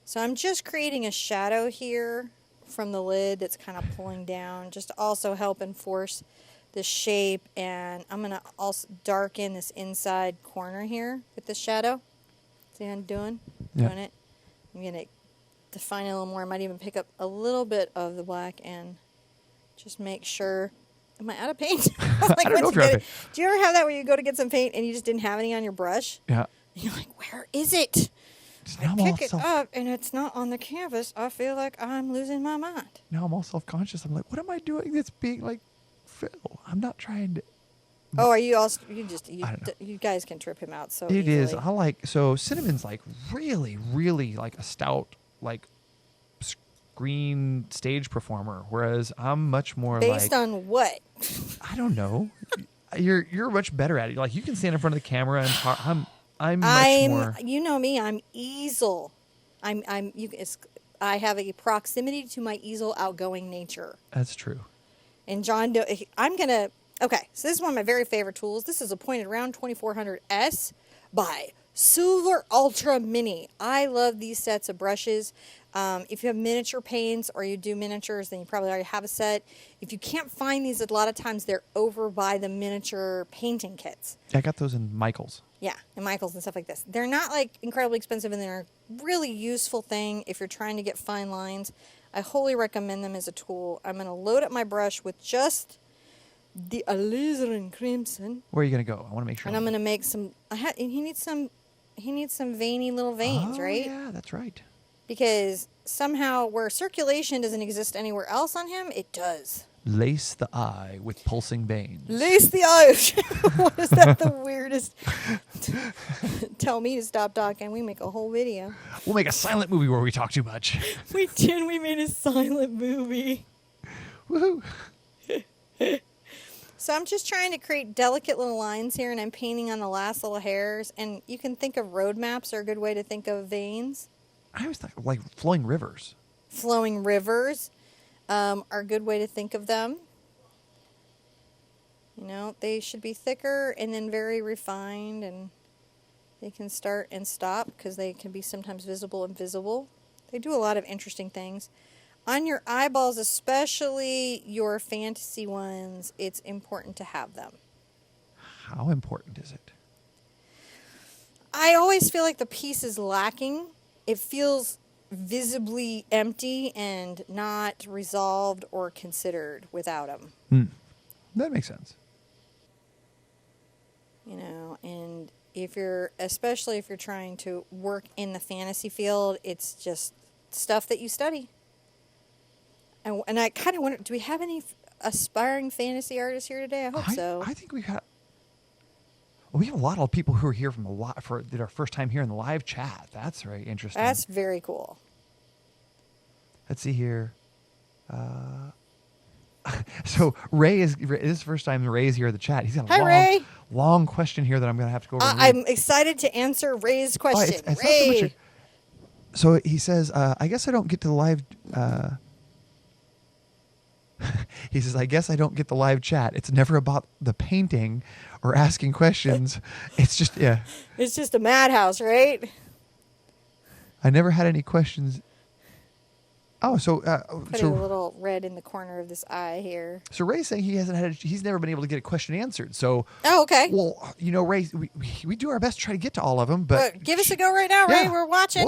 So I'm just creating a shadow here from the lid that's kind of pulling down, just to also help enforce the shape. And I'm going to also darken this inside corner here with the shadow. See what I'm doing? Yeah. Doing it. I'm going to define it a little more. I might even pick up a little bit of the black and just make sure. Am I out of paint? I don't know if you're out of paint. Do you ever have that where you go to get some paint and you just didn't have any on your brush? Yeah. And you're like, where is it? Now I I'm all pick it up and it's not on the canvas. I feel like I'm losing my mind. Now I'm all self-conscious. I'm like, what am I doing that's being like Phil? I'm not trying to. Oh, are you also, I don't know. you guys can trip him out so It easily. is. I like, so Cinnamon's like really, really like a stout, like screen stage performer, whereas I'm much more Based like, on what? I don't know. You're much better at it. Like you can stand in front of the camera and talk. I'm much more. You know me, I'm easel. I have a proximity to my easel outgoing nature. That's true. And John, okay, so this is one of my very favorite tools. This is a pointed round 2400S by Silver Ultra Mini. I love these sets of brushes. If you have miniature paints or you do miniatures, then you probably already have a set. If you can't find these, a lot of times they're over by the miniature painting kits. I got those in Michael's. Yeah, and Michael's and stuff like this. They're not like incredibly expensive, and they're a really useful thing if you're trying to get fine lines. I wholly recommend them as a tool. I'm going to load up my brush with just the alizarin crimson, Where are you gonna go? I want to make sure. and I'm going to make some. He needs some veiny little veins, Oh, right? yeah, that's right. Because somehow where circulation doesn't exist anywhere else on him, it does. Lace the eye with pulsing veins. Lace the eye. What is that? The weirdest. Tell me to stop talking. We make a whole video. We'll make a silent movie where we talk too much. We did. We made a silent movie. Woohoo! So I'm just trying to create delicate little lines here, and I'm painting on the last little hairs. And you can think of road maps are a good way to think of veins. I always thought like flowing rivers. Flowing rivers are a good way to think of them. You know, they should be thicker and then very refined, and they can start and stop because they can be sometimes visible and invisible. They do a lot of interesting things. On your eyeballs, especially your fantasy ones, it's important to have them. How important is it? I always feel like the piece is lacking. It feels visibly empty and not resolved or considered without them. That makes sense. You know, and especially if you're trying to work in the fantasy field, it's just stuff that you study. And I kind of wonder, do we have any aspiring fantasy artists here today? I hope so. I think we have a lot of people who are here from that are first time here in the live chat. That's very interesting. That's very cool. Let's see here. So Ray this is the first time Ray's here in the chat. He's got a long question here that I'm going to have to go over. I'm excited to answer Ray's question. It's Ray. not so much so he says, I guess I don't get to the live. He says, I guess I don't get the live chat. It's never about the painting or asking questions. It's just, yeah. It's just a madhouse, right? I never had any questions. Oh, so Putting a little red in the corner of this eye here. So Ray's saying he's never been able to get a question answered. So okay. Well, you know, Ray, we do our best to try to get to all of them, but give us a go right now, Ray. We're watching.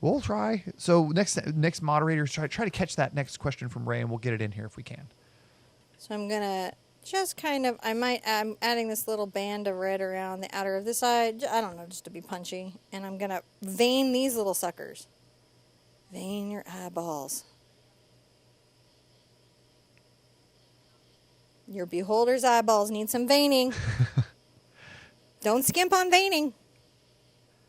We'll try. So next moderators try to catch that next question from Ray, and we'll get it in here if we can. So I'm gonna just I'm adding this little band of red around the outer of this eye. I don't know, just to be punchy, and I'm gonna vein these little suckers. Vein your eyeballs. Your beholder's eyeballs need some veining. Don't skimp on veining.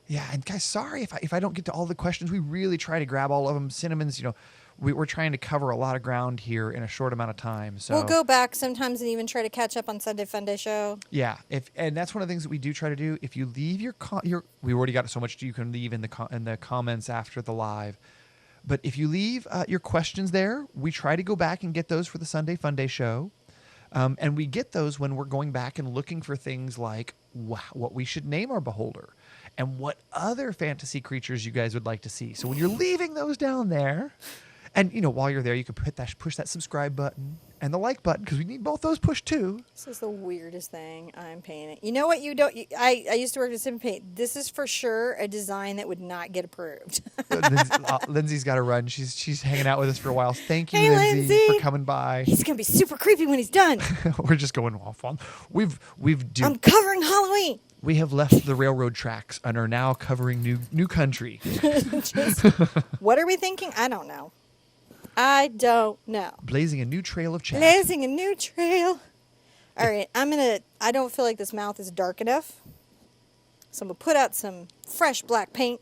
Yeah, and guys, sorry if I don't get to all the questions. We really try to grab all of them. Cinnamon's, you know, we're trying to cover a lot of ground here in a short amount of time. So we'll go back sometimes and even try to catch up on Sunday Funday show. Yeah, and that's one of the things that we do try to do. If you leave we already got so much you can leave in the comments after the live. But if you leave your questions there, we try to go back and get those for the Sunday Funday show. And we get those when we're going back and looking for things like what we should name our beholder and what other fantasy creatures you guys would like to see. So when you're leaving those down there And while you're there, you can push that subscribe button and the like button because we need both those pushed too. This is the weirdest thing I'm painting. You know what? I used to work at Sim Paint. This is for sure a design that would not get approved. Lindsay's got to run. She's hanging out with us for a while. Thank you, Hey, Lindsay, Lindsay. for coming by. He's gonna be super creepy when he's done. We're just going off on. I'm covering Halloween. We have left the railroad tracks and are now covering new country. What are we thinking? I don't know. Blazing a new trail of chat. Blazing a new trail. All right, I don't feel like this mouth is dark enough. So I'm going to put out some fresh black paint.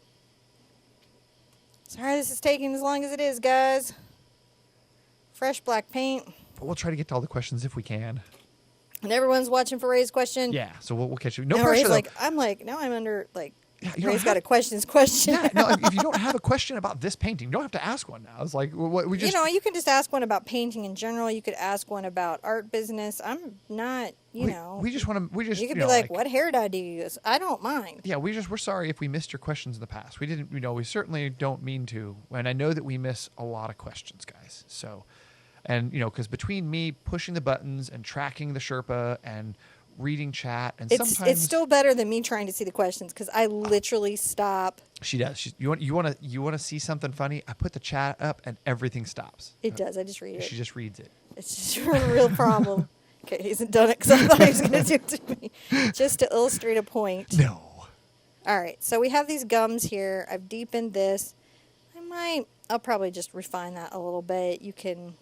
Sorry this is taking as long as it is, guys. Fresh black paint. But we'll try to get to all the questions if we can. And everyone's watching for Ray's question. Yeah, so we'll catch you. No now pressure, Ray's though. now I'm under, Yeah, you don't Ray's have- got a question. Yeah, no, if you don't have a question about this painting, you don't have to ask one now. It's like, we just... You can just ask one about painting in general. You could ask one about art business. I'm not, We just want to... You could be like, what hair dye do you use? I don't mind. Yeah, we're sorry if we missed your questions in the past. We didn't, we certainly don't mean to. And I know that we miss a lot of questions, guys. So, and, because between me pushing the buttons and tracking the Sherpa and reading chat and sometimes... It's still better than me trying to see the questions because I literally stop. She does. You want to see something funny? I put the chat up and everything stops. It does. I just read it. She just reads it. It's just a real problem. Okay, he hasn't done it because I thought he was going to do it to me. Just to illustrate a point. No. All right, so we have these gums here. I've deepened this. I'll probably just refine that a little bit. You can,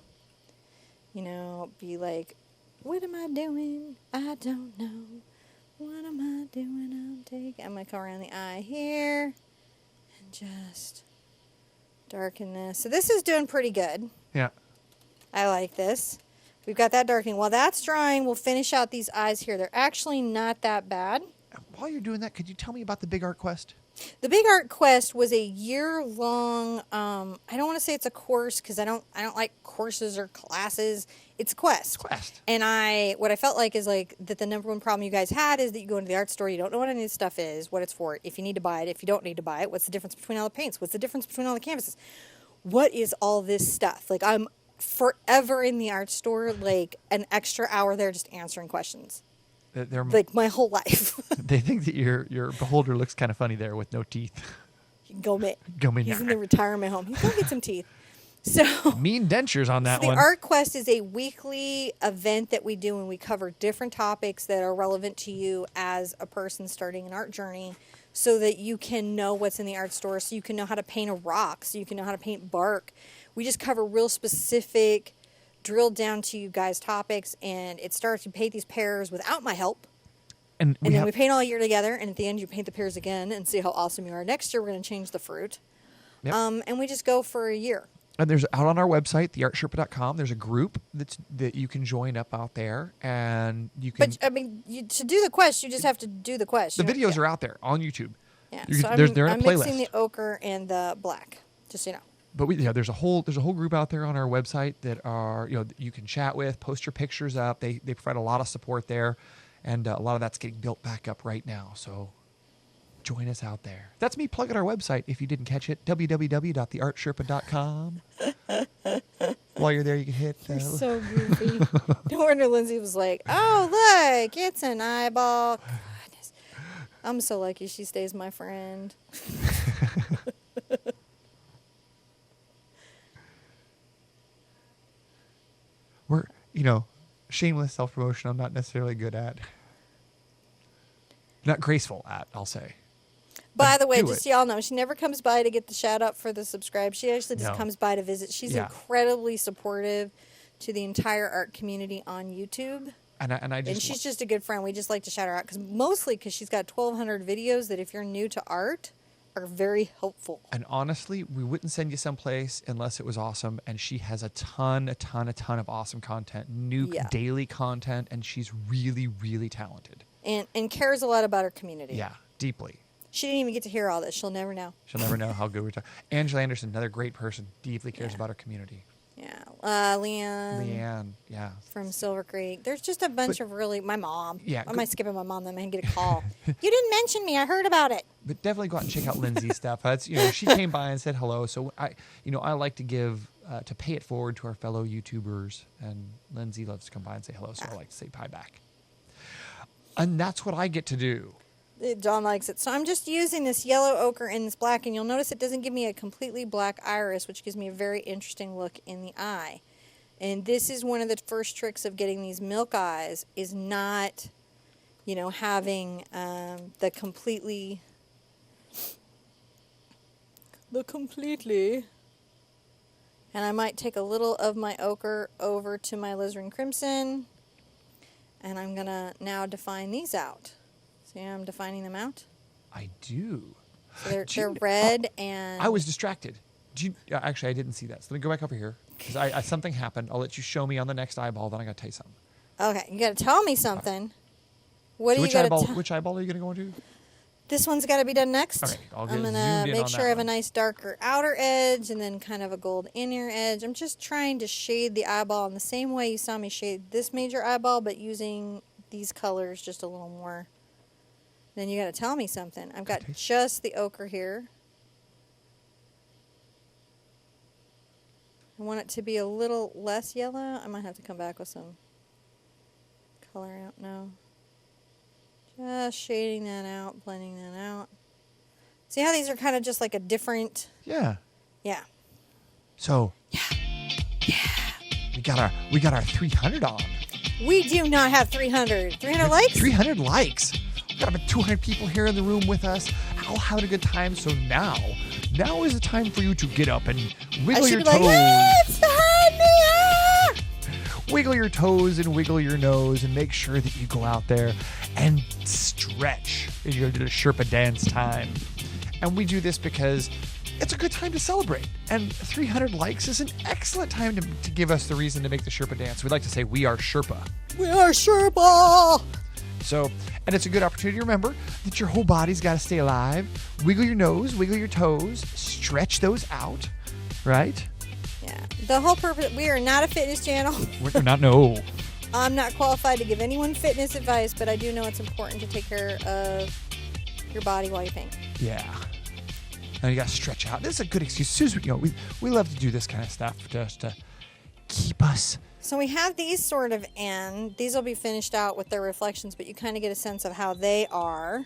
be like, what am I doing? I don't know. What am I doing? I'm going to come around the eye here and just darken this. So this is doing pretty good. Yeah. I like this. We've got that darkening. While that's drying, we'll finish out these eyes here. They're actually not that bad. While you're doing that, could you tell me about the Big Art Quest? The Big Art Quest was a year-long, I don't want to say it's a course because I don't like courses or classes. It's a quest. And what I felt like is that the number one problem you guys had is that you go into the art store, you don't know what any of this stuff is, what it's for, if you need to buy it, if you don't need to buy it, what's the difference between all the paints, what's the difference between all the canvases, what is all this stuff? I'm forever in the art store, an extra hour there just answering questions. They're, my whole life. They think that your beholder looks kind of funny there with no teeth. Go me. He's now. in the retirement home. He's going to get some teeth. So mean dentures on that the one. Art Quest is a weekly event that we do, and we cover different topics that are relevant to you as a person starting an art journey, so that you can know what's in the art store, so you can know how to paint a rock, so you can know how to paint bark. We just cover real specific, drilled down to you guys topics, and it starts, you paint these pairs without my help. And then we paint all year together, and at the end you paint the pairs again and see how awesome you are. Next year we're going to change the fruit. Yep. And we just go for a year. And there's out on our website, TheArtSherpa.com. There's a group that you can join up out there, and you can. But to do the quest, you just have to do the quest. The videos are out there on YouTube. Yeah, They're in a I'm playlist. mixing the ochre and the black, just so you know. But there's a whole group out there on our website that are you can chat with, post your pictures up. They provide a lot of support there, and a lot of that's getting built back up right now. So join us out there. That's me plugging our website if you didn't catch it, www.TheArtSherpa.com. While you're there, you can hit... You're so goofy. No wonder Lindsay was like, oh, look, it's an eyeball. Goodness. I'm so lucky she stays my friend. We're, shameless self-promotion I'm not necessarily good at. Not graceful at, I'll say. By the way, do just it. so y'all know, she never comes by to get the shout out for the subscribe. She actually just No. comes by to visit. She's Yeah. incredibly supportive to the entire art community on YouTube. And she's just a good friend. We just like to shout her out mostly because she's got 1,200 videos that if you're new to art are very helpful. And honestly, we wouldn't send you someplace unless it was awesome. And she has a ton of awesome content, daily content, and she's really, really talented. And cares a lot about her community. Yeah, deeply. She didn't even get to hear all this. She'll never know. She'll never know how good we're talking. Angela Anderson, another great person, deeply cares about her community. Yeah. Leanne. Yeah. From Silver Creek. There's just a bunch of really... My mom. Yeah. I might skip my mom, then I can get a call. You didn't mention me. I heard about it. But definitely go out and check out Lindsay's stuff. That's she came by and said hello. So I like to give to pay it forward to our fellow YouTubers. And Lindsay loves to come by and say hello, so I like to say hi back. And that's what I get to do. John likes it. So I'm just using this yellow ochre and this black, and you'll notice it doesn't give me a completely black iris, which gives me a very interesting look in the eye. And this is one of the first tricks of getting these milk eyes, is not, you know, having the completely, and I might take a little of my ochre over to my alizarin crimson, and I'm going to now define these out. See how I'm defining them out? I do. So they're red and... I was distracted. Actually, I didn't see that. So let me go back over here. Because something happened. I'll let you show me on the next eyeball, then I got to tell you something. Okay, you got to tell me something. What do So you got to which eyeball are you going to go into? This one's got to be done next. Okay, I'll get I'm going zoomed to in make on sure that I have a one. nice darker outer edge and then kind of a gold inner edge. I'm just trying to shade the eyeball in the same way you saw me shade this major eyeball, but using these colors just a little more. Then you got to tell me something. I've got just the ochre here. I want it to be a little less yellow. I might have to come back with some color out. No. Just shading that out, blending that out. See how these are kind of just like a different... Yeah. Yeah. So... Yeah. We got our 300 on. We do not have 300. 300 likes? 300 likes. We've got about 200 people here in the room with us, all having a good time. So now is the time for you to get up and wiggle your toes. It's behind me! Ah! Wiggle your toes and wiggle your nose and make sure that you go out there and stretch in your little Sherpa dance time. And we do this because it's a good time to celebrate. And 300 likes is an excellent time to give us the reason to make the Sherpa dance. We'd like to say we are Sherpa. We are Sherpa! So, and it's a good opportunity to remember that your whole body's got to stay alive. Wiggle your nose, wiggle your toes, stretch those out, right? Yeah. The whole purpose, we are not a fitness channel. We're not, no. I'm not qualified to give anyone fitness advice, but I do know it's important to take care of your body while you paint. Yeah. And you got to stretch out. This is a good excuse. Susan, we love to do this kind of stuff just to keep us. So we have these sort of in. These will be finished out with their reflections, but you kind of get a sense of how they are.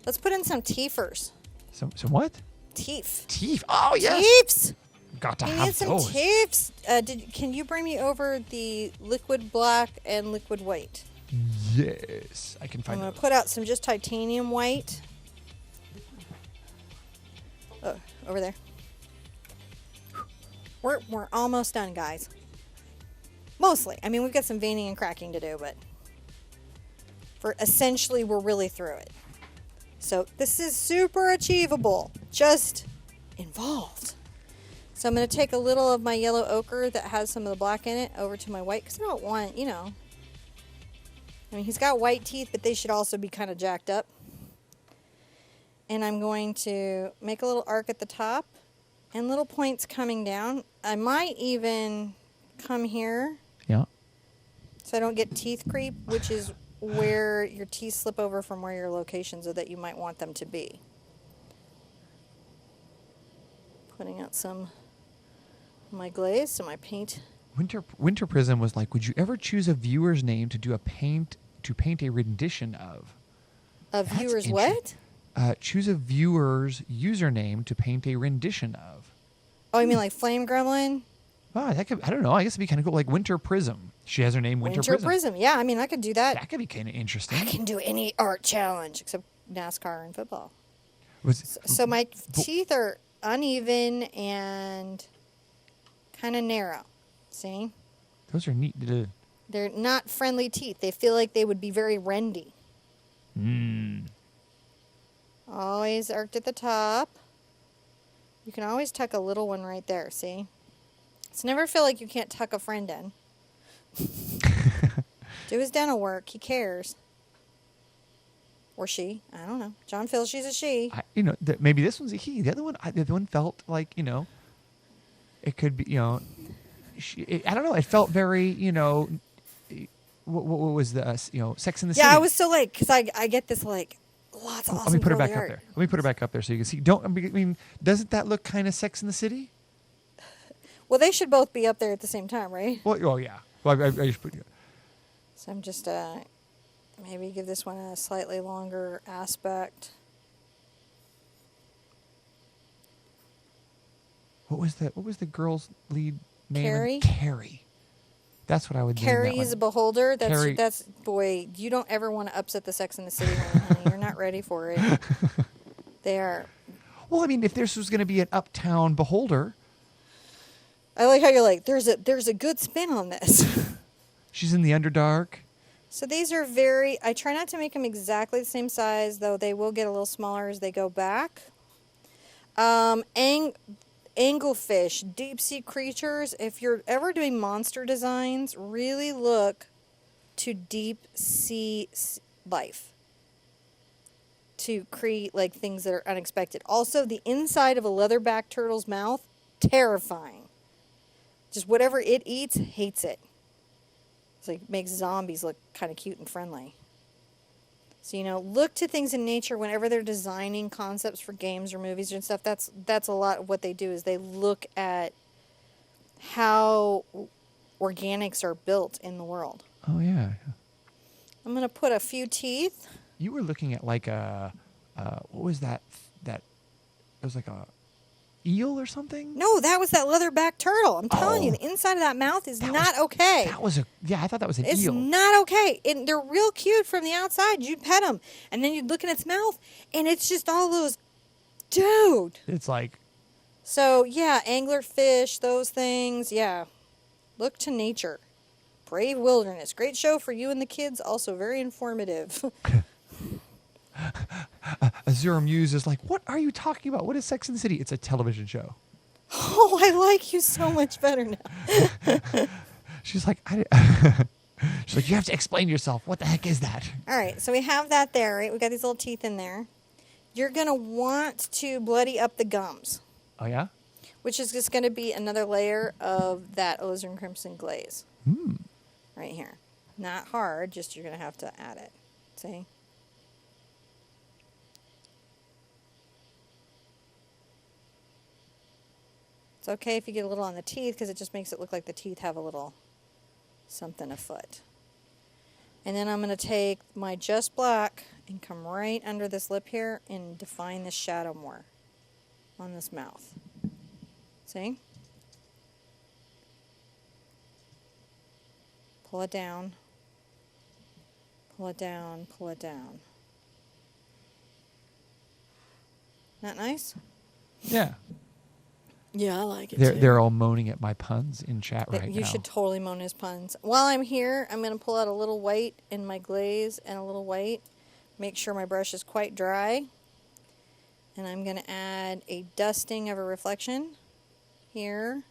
Let's put in some teethers. Some what? Teeth. Teeth. Oh, yes. Teeths. Got to We have need some those. teeths. Can you bring me over the liquid black and liquid white? Yes. I can I'm find going those. to put out some just titanium white. Oh, over there. We're almost done, guys. Mostly. I mean, we've got some veining and cracking to do, but essentially we're really through it. So this is super achievable, just involved. So I'm going to take a little of my yellow ochre that has some of the black in it over to my white, because I don't want, I mean, he's got white teeth, but they should also be kind of jacked up. And I'm going to make a little arc at the top and little points coming down. I might even come here. Yeah. So I don't get teeth creep, which is where your teeth slip over from where your locations are that you might want them to be. Putting out some of my glaze, so my paint. Winter Prism was like, would you ever choose a viewer's name to paint a rendition of? A That's viewer's interesting. what? Choose a viewer's username to paint a rendition of. Oh, you mean like Flame Gremlin? Oh, that could, I don't know. I guess it'd be kind of cool. Like Winter Prism. She has her name Winter Prism. Yeah, I mean, I could do that. That could be kind of interesting. I can do any art challenge except NASCAR and football. Was, So my teeth are uneven and kind of narrow. See? those are neat. They're not friendly teeth. They feel like they would be very rendy. Always arced at the top. You can always tuck a little one right there, see? So never feel like you can't tuck a friend in. Do his dental work. He cares. Or she. I don't know. John feels she's a she. Maybe this one's a he. The other one felt like, it could be, I don't know. It felt very, what was the, Sex in the City. Yeah, I was so like, because I get this like, lots of awesome Let me put it back curly up art. there. Let me put it back up there so you can see. Doesn't that look kind of Sex in the City? Well, they should both be up there at the same time, right? Well, oh yeah. Well, I just put. So I'm just maybe give this one a slightly longer aspect. What was the girl's lead name? Carrie? Carrie. That's what I would name that Carrie is one. a beholder. Carrie. That's boy. You don't ever want to upset the Sex and the City women, honey. You're not ready for it. They are. Well, I mean, if this was going to be an uptown beholder, I like how you're like. There's a good spin on this. she's in the Underdark. So these are very. I try not to make them exactly the same size, though they will get a little smaller as they go back. Anglefish, deep sea creatures. If you're ever doing monster designs, really look to deep sea life to create like things that are unexpected. Also, the inside of a leatherback turtle's mouth, terrifying. Just whatever it eats, hates it. It's like makes zombies look kind of cute and friendly. So, look to things in nature whenever they're designing concepts for games or movies and stuff. That's a lot of what they do is they look at how organics are built in the world. Oh yeah. I'm going to put a few teeth. You were looking at like what was that? It was like a eel or something? No, that was that leatherback turtle. I'm telling you, Oh. the inside of that mouth is That not was- okay. I thought that was an It's eel. not okay. And they're real cute from the outside. You'd pet them, and then you'd look in its mouth, and it's just all those, dude. It's like, So, yeah, anglerfish, those things, yeah. Look to nature. Brave Wilderness. Great show for you and the kids, also very informative. Azura Muse is like, what are you talking about? What is Sex and the City? It's a television show. Oh, I like you so much better now. She's like, she's like, you have to explain yourself. What the heck is that? All right, so we have that there, right? We got these little teeth in there. You're going to want to bloody up the gums, Oh yeah? which is just going to be another layer of that alizarin crimson glaze. Right here. Not hard, just you're going to have to add it. See? It's okay if you get a little on the teeth because it just makes it look like the teeth have a little something afoot. And then I'm going to take my Just Black and come right under this lip here and define this shadow more on this mouth. See? Pull it down. Pull it down, pull it down. Not nice? Yeah. Yeah, I like it They're all moaning at my puns in chat right now. You should totally moan his puns. While I'm here, I'm going to pull out a little white in my glaze and a little white. Make sure my brush is quite dry. And I'm going to add a dusting of a reflection here.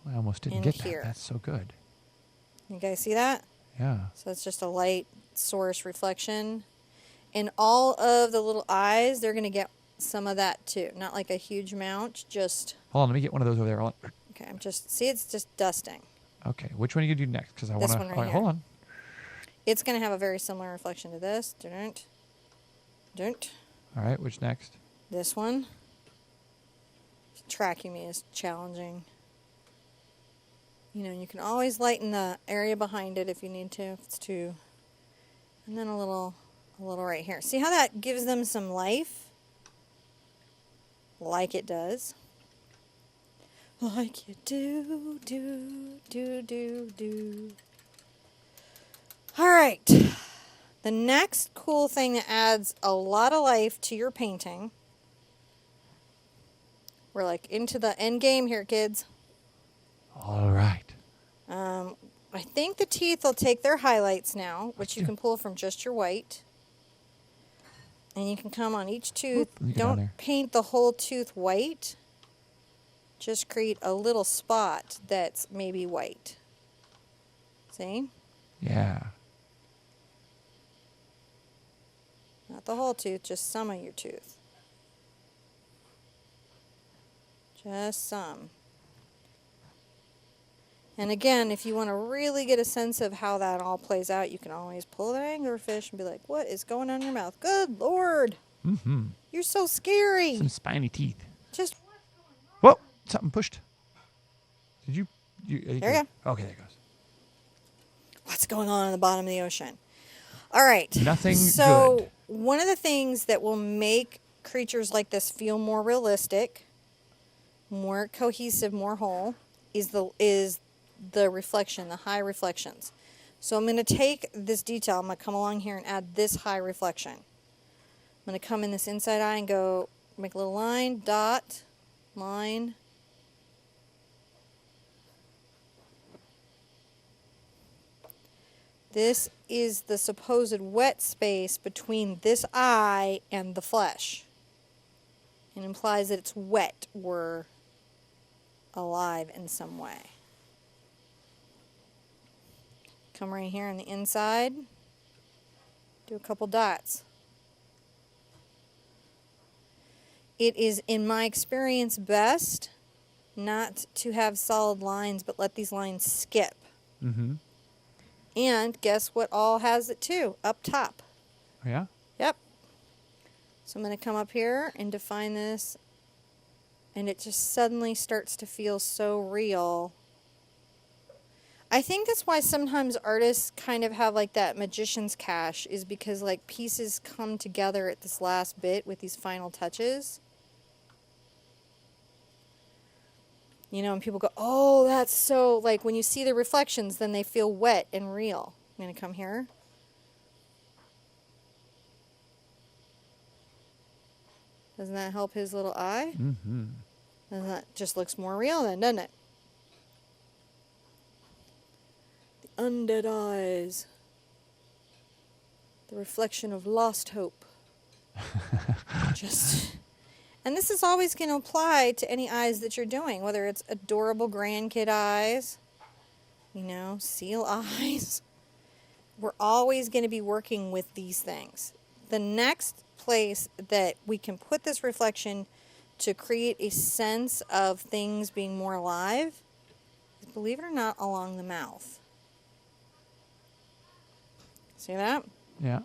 I almost didn't in get here. that. That's so good. You guys see that? Yeah. So it's just a light source reflection. And all of the little eyes, they're going to get some of that too. Not like a huge amount, just... Hold on, let me get one of those over there. Okay, I'm just... See, it's just dusting. Okay, which one are you going to do next? Because I want This to... one right All right, here. hold on. It's going to have a very similar reflection to this. Don't. All right, which next? This one. Tracking me is challenging. You can always lighten the area behind it if you need to, if it's too... And then a little right here. See how that gives them some life? Like it does. Like you do. All right. The next cool thing that adds a lot of life to your painting. We're like into the end game here, kids. All right. I think the teeth will take their highlights now, which you can pull from just your white. And you can come on each tooth. Let me get down Don't there. paint the whole tooth white. Just create a little spot that's maybe white. See? Yeah. Not the whole tooth, just some of your tooth. Just some. And again, if you want to really get a sense of how that all plays out, you can always pull that anglerfish and be like, what is going on in your mouth? Good Lord. Mm-hmm. You're so scary. Some spiny teeth. Just Whoa, something pushed. Did you? There you go. Okay, there it goes. What's going on in the bottom of the ocean? All right. Nothing So good. one of the things that will make creatures like this feel more realistic, more cohesive, more whole, is the reflection, the high reflections. So I'm going to take this detail. I'm going to come along here and add this high reflection. I'm going to come in this inside eye and go make a little line, dot, line. This is the supposed wet space between this eye and the flesh. It implies that it's wet or alive in some way. Come right here on the inside. Do a couple dots. It is, in my experience, best not to have solid lines, but let these lines skip. Mm-hmm. And guess what all has it too? Up top. Yeah? Yep. So I'm going to come up here and define this, and it just suddenly starts to feel so real. I think that's why sometimes artists kind of have like that magician's cache, is because like pieces come together at this last bit with these final touches. You know, and people go, oh, that's so, like when you see the reflections, then they feel wet and real. I'm going to come here. Doesn't that help his little eye? Mm-hmm. And that just looks more real then, doesn't it? The undead eyes. The reflection of lost hope. Just... And this is always going to apply to any eyes that you're doing, whether it's adorable grandkid eyes, you know, seal eyes. We're always going to be working with these things. The next place that we can put this reflection to create a sense of things being more alive is, believe it or not, along the mouth. See that? Yeah.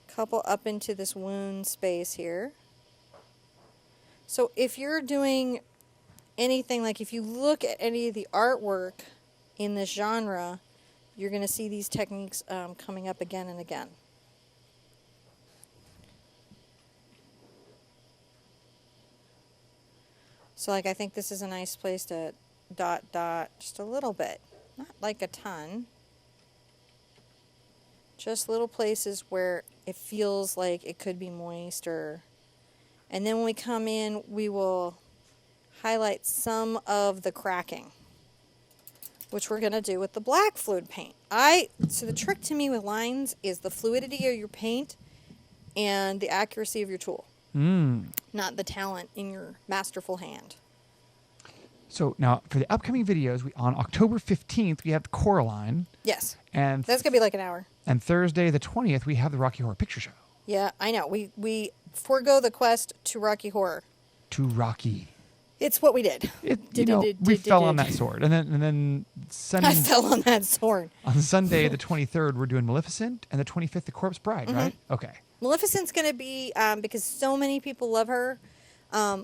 Couple up into this wound space here. So if you're doing anything, like if you look at any of the artwork in this genre, you're going to see these techniques coming up again and again. So like I think this is a nice place to dot just a little bit, not like a ton. Just little places where it feels like it could be moist, or, and then when we come in, we will highlight some of the cracking, which we're going to do with the black fluid paint. So the trick to me with lines is the fluidity of your paint and the accuracy of your tool, not the talent in your masterful hand. So now for the upcoming videos, on October 15th, we have Coraline. Yes. And That's going to be like an hour. And Thursday the 20th, we have the Rocky Horror Picture Show. Yeah, I know. We forego the quest to Rocky Horror. To Rocky. It's what we did. We fell on that sword. And then Sunday, I fell on that sword. on Sunday the 23rd, we're doing Maleficent, and the 25th, The Corpse Bride, right? Okay. Maleficent's going to be, because so many people love her,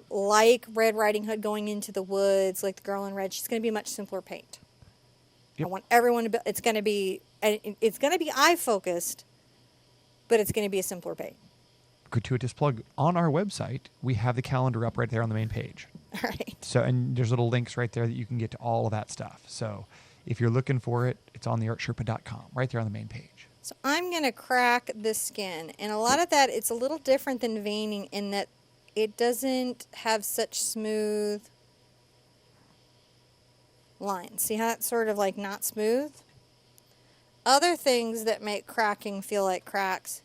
like Red Riding Hood going into the woods, like the girl in red, she's going to be much simpler paint. Yep. I want everyone to it's going to be eye focused, but it's going to be a simpler paint. Gratuitous plug. On our website, we have the calendar up right there on the main page. All right. So, and there's little links right there that you can get to all of that stuff. So if you're looking for it, it's on TheArtSherpa.com, right there on the main page. So I'm going to crack the skin. And a lot of that, it's a little different than veining in that it doesn't have such smooth lines. See how it's sort of like not smooth? Other things that make cracking feel like cracks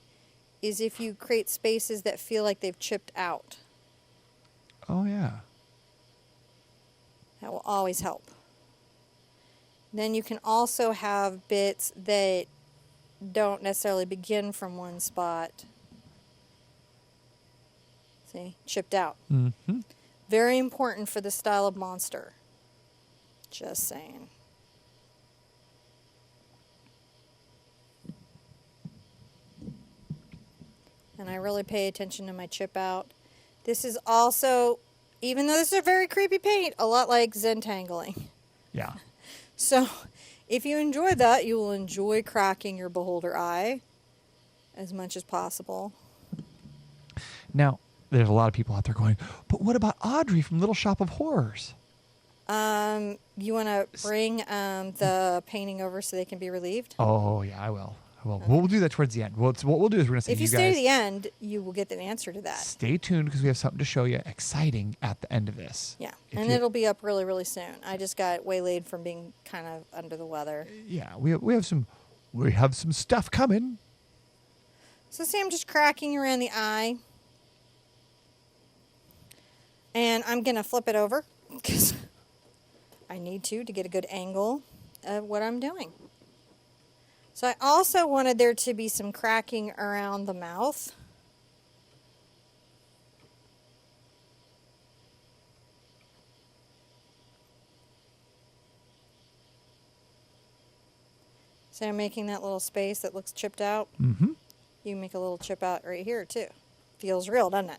is if you create spaces that feel like they've chipped out. Oh, yeah. That will always help. Then you can also have bits that don't necessarily begin from one spot. See, chipped out. Mm-hmm. Very important for the style of monster. Just saying. And I really pay attention to my chip out. This is also, even though this is a very creepy paint, a lot like Zentangling. Yeah. So if you enjoy that, you will enjoy cracking your beholder eye as much as possible. Now, there's a lot of people out there going, but what about Audrey from Little Shop of Horrors? You want to bring the painting over so they can be relieved? Oh, yeah, I will. Okay. We'll do that towards the end. What we'll do is we're going to say, If you you stay guys, to the end, you will get the answer to that. stay tuned because we have something to show you exciting at the end of this. Yeah, If and you- it'll be up really, really soon. I just got waylaid from being kind of under the weather. Yeah, we have some stuff coming. So see, I'm just cracking around the eye. And I'm going to flip it over because I need to get a good angle of what I'm doing. So I also wanted there to be some cracking around the mouth. So I'm making that little space that looks chipped out. Mm-hmm. You can make a little chip out right here too. Feels real, doesn't it?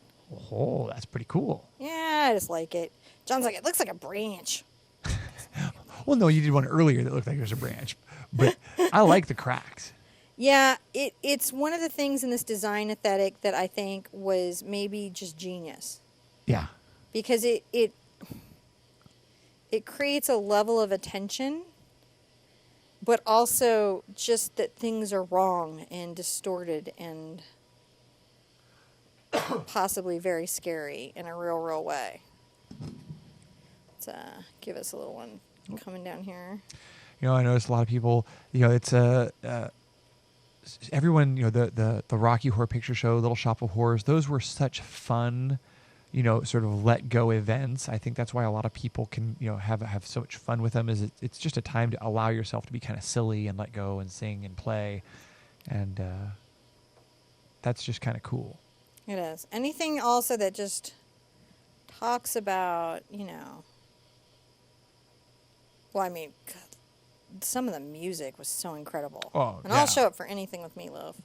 Oh, that's pretty cool. Yeah, I just like it. John's like, it looks like a branch. Well, no, you did one earlier that looked like it was a branch, but I like the cracks. Yeah, it's one of the things in this design aesthetic that I think was maybe just genius. Yeah. Because it creates a level of attention, but also just that things are wrong and distorted and possibly very scary in a real way. Let's give us a little one coming down here. You know, I noticed a lot of people, you know, it's everyone, you know, the Rocky Horror Picture Show, Little Shop of Horrors, those were such fun, you know, sort of let go events. I think that's why a lot of people can, you know, have so much fun with them. Is it's just a time to allow yourself to be kind of silly and let go and sing and play, and that's just kind of cool. It is. Anything also that just talks about, you know, well, I mean, God, some of the music was so incredible. Oh, and yeah. I'll show up for anything with Meatloaf.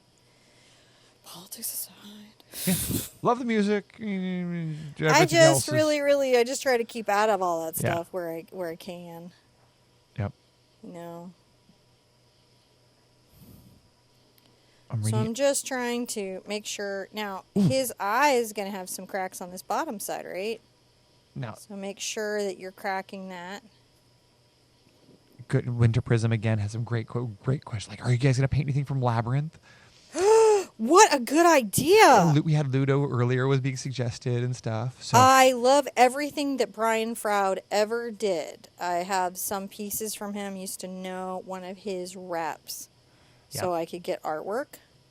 Politics aside. Yeah. Love the music. I just really, I just try to keep out of all that Yeah. stuff where I can. Yep. You know. I'm So reading. I'm just trying to make sure. Now, his eye is going to have some cracks on this bottom side, right? Now, So make sure that you're cracking that. good Winter Prism again has some great questions. Like, are you guys gonna paint anything from Labyrinth? What a good idea! We had Ludo earlier was being suggested and stuff. So I love everything that Brian Froud ever did. I have some pieces from him. Used to know one of his reps, so Yeah. I could get artwork.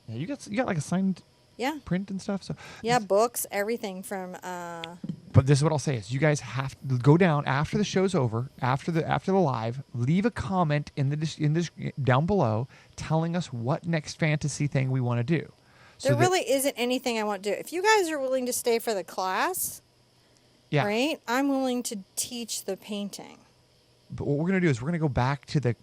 yeah, you got like a signed Yeah, print and stuff. So yeah, books, everything from. But this is what I'll say is you guys have to go down after the show's over, after the live, leave a comment in this down below telling us what next fantasy thing we want to do. So There that- really isn't anything I won't do. If you guys are willing to stay for the class, yeah. right? I'm willing to teach the painting. But what we're gonna do is we're gonna go back to the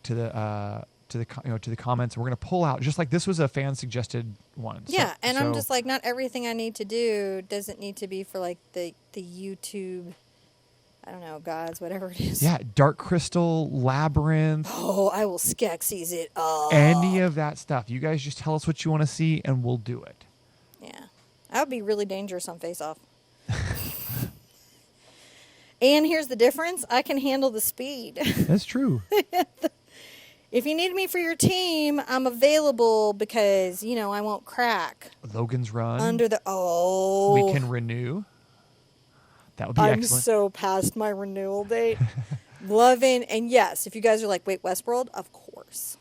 comments. And we're gonna pull out just like this was a fan suggested one. Yeah, and I'm so- just like, not everything I need to do doesn't need to be for like the YouTube, I don't know, gods, whatever it is. yeah, Dark Crystal, Labyrinth, Oh, I will Skeksis it up. any of that stuff. You guys just tell us what you want to see, and we'll do it. Yeah, that would be really dangerous on Face Off. And here's the difference: I can handle the speed. That's true. If you need me for your team, I'm available because I won't crack Logan's Run. under the. Oh, We can renew. That would be I'm excellent. so past my renewal date. Loving, and yes, if you guys are like, wait, Westworld, of course.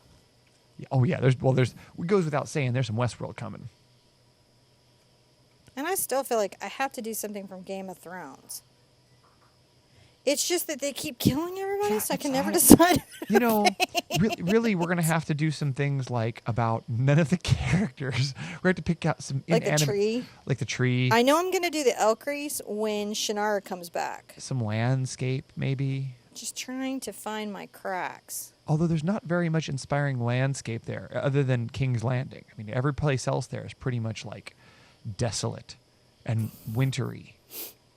Oh yeah, there's it goes without saying there's some Westworld coming. And I still feel like I have to do something from Game of Thrones. It's just that they keep killing everybody, Yeah, so I can it's never odd. decide. You know, really, we're gonna have to do some things like about none of the characters. We have to pick out some Like the inanim- tree. like the tree, I know I'm going to do the elk race when Shannara comes back. some landscape maybe. Just trying to find my cracks. Although there's not very much inspiring landscape there, other than King's Landing. I mean, every place else there is pretty much like, desolate and wintry.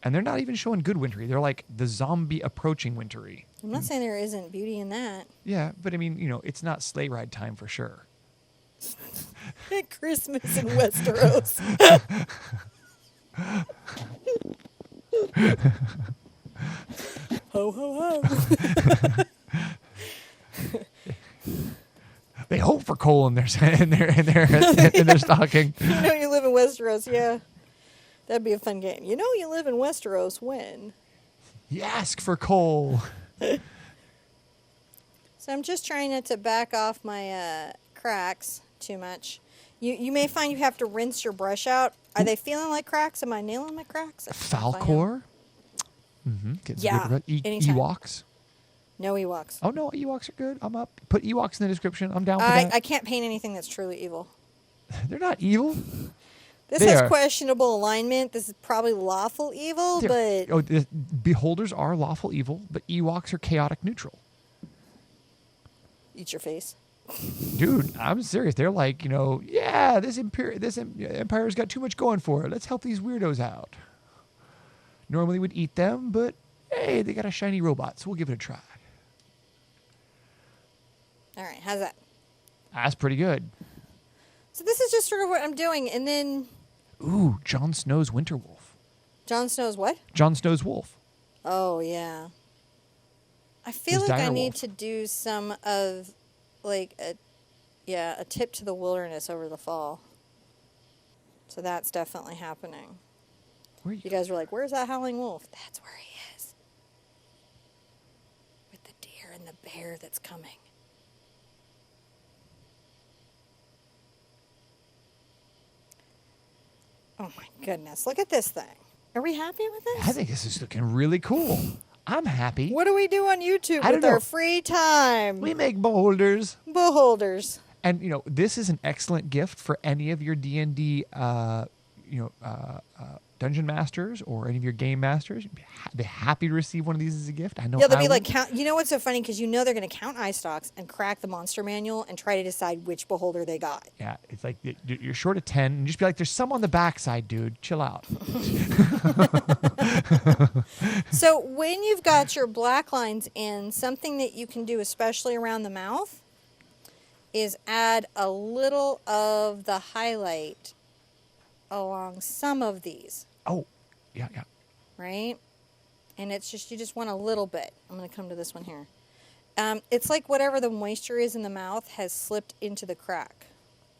And they're not even showing good wintry. They're like the zombie approaching wintry. I'm not saying there isn't beauty in that. Yeah, but I mean, it's not sleigh ride time for sure. Christmas in Westeros. Ho, ho, ho. They hope for coal in their in their stocking. You live in Westeros, yeah. That'd be a fun game. You live in Westeros when? You ask for coal. So I'm just trying not to back off my cracks too much. You may find you have to rinse your brush out. Are they feeling like cracks? Am I nailing my cracks? Falcor. Yeah, anytime. Ewoks. No Ewoks. Oh no, Ewoks are good. I'm up. Put Ewoks in the description. I'm down for that. I can't paint anything that's truly evil. They're not evil. This They has are. Questionable alignment. This is probably lawful evil, but The beholders are lawful evil, but Ewoks are chaotic neutral. eat your face. Dude, I'm serious. They're like, this empire's got too much going for it. Let's help these weirdos out. Normally would eat them, but hey, they got a shiny robot, so we'll give it a try. All right, how's that? That's pretty good. So this is just sort of what I'm doing, and then Ooh, Jon Snow's Winterwolf. Jon Snow's what? Jon Snow's wolf. Oh yeah. I feel His like I dire need wolf. to do some of like a tip to the wilderness over the fall. So that's definitely happening. Where You guys were like, "Where's that howling wolf?" That's where he is. With the deer and the bear that's coming. Oh my goodness, look at this thing. Are we happy with this? I think this is looking really cool. I'm happy. What do we do on YouTube I don't with know. our free time? We make beholders. Beholders. And this is an excellent gift for any of your D&D, dungeon masters or any of your game masters. They're happy to receive one of these as a gift. I know. Yeah, they'll be I like, would. count. You know what's so funny? Because they're going to count eyestalks and crack the monster manual and try to decide which beholder they got. Yeah, it's like you're short of 10, and just be like, "There's some on the backside, dude. Chill out." So when you've got your black lines in, something that you can do, especially around the mouth, is add a little of the highlight along some of these, Oh, yeah. right? And it's just, you just want a little bit. I'm going to come to this one here. It's like whatever the moisture is in the mouth has slipped into the crack.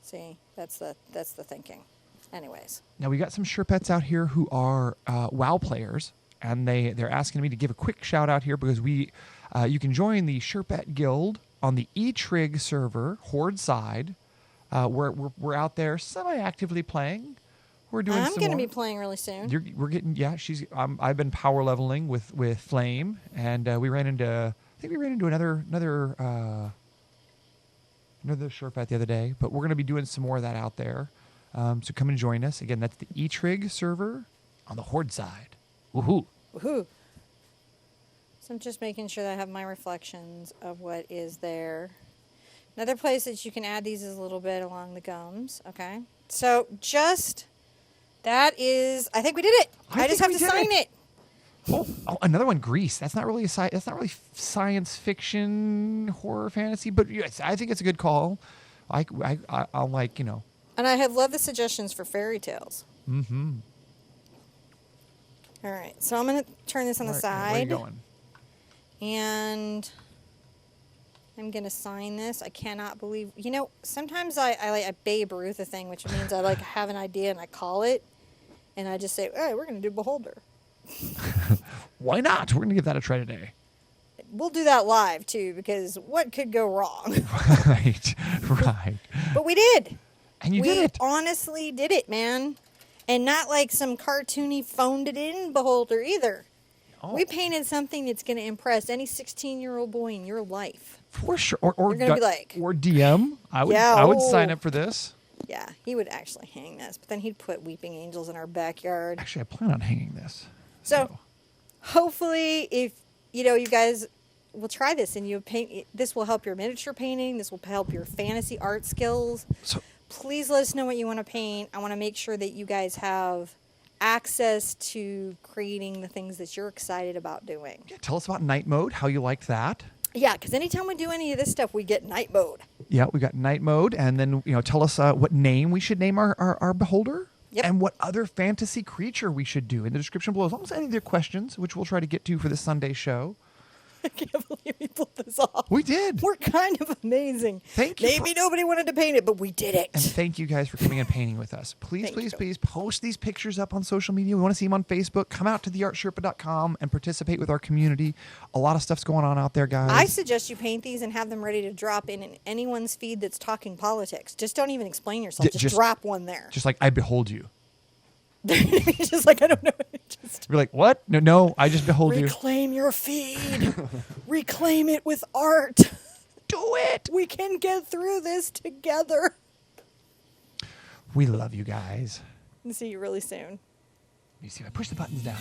See, that's the thinking. Anyways. Now we got some Sherpets out here who are WoW players, and they're asking me to give a quick shout out here because you can join the Sherpet Guild on the eTrig server, Horde side. We're out there semi-actively playing. We're doing. I'm going to be playing really soon. We're getting. Yeah, I've been power leveling with Flame, and we ran into. I think we ran into another Sherpa the other day, but we're going to be doing some more of that out there. So come and join us. Again, that's the eTrig server on the Horde side. Woohoo! Woohoo! So I'm just making sure that I have my reflections of what is there. Another place that you can add these is a little bit along the gums. Okay. So that is, I think we did it. I just have to sign it. Oh, another one, Grease. That's not really that's not really science fiction, horror, fantasy, but yes, I think it's a good call. I'll like. And I have loved the suggestions for fairy tales. Mm-hmm. All right, so I'm going to turn this on the side. Where are you going? And I'm going to sign this. I cannot believe, sometimes I Babe Ruth a thing, which means I have an idea and I call it. And I just say, hey, we're going to do Beholder. Why not? We're going to give that a try today. We'll do that live, too, because what could go wrong? Right. But we did. And you did it. We honestly did it, man. And not like some cartoony phoned it in Beholder either. Oh. We painted something that's going to impress any 16-year-old boy in your life. For sure. Or You're gonna be like, or DM. I would sign up for this. Yeah, he would actually hang this, but then he'd put weeping angels in our backyard. Actually, I plan on hanging this. So hopefully, if you guys will try this and you paint, this will help your miniature painting. This will help your fantasy art skills. So please let us know what you want to paint. I want to make sure that you guys have access to creating the things that you're excited about doing. Yeah, tell us about night mode, how you liked that. Yeah, because anytime we do any of this stuff, we get night mode. Yeah, we got night mode, and then tell us what name we should name our beholder, Yep. and what other fantasy creature we should do in the description below. As long as any of their questions, which we'll try to get to for the Sunday show. I can't believe we pulled this off. We did. We're kind of amazing. Thank you Maybe nobody wanted to paint it, but we did it. And thank you guys for coming and painting with us. Please, Thank please, you. please post these pictures up on social media. We want to see them on Facebook. Come out to TheArtSherpa.com and participate with our community. A lot of stuff's going on out there, guys. I suggest you paint these and have them ready to drop in anyone's feed that's talking politics. Just don't even explain yourself. Just drop one there. Just like I behold you. Just like, I don't know. Just You're like, what? No, I just behold you. reclaim your feed. Reclaim it with art. Do it. We can get through this together. We love you guys. See you really soon. You see if I push the buttons down.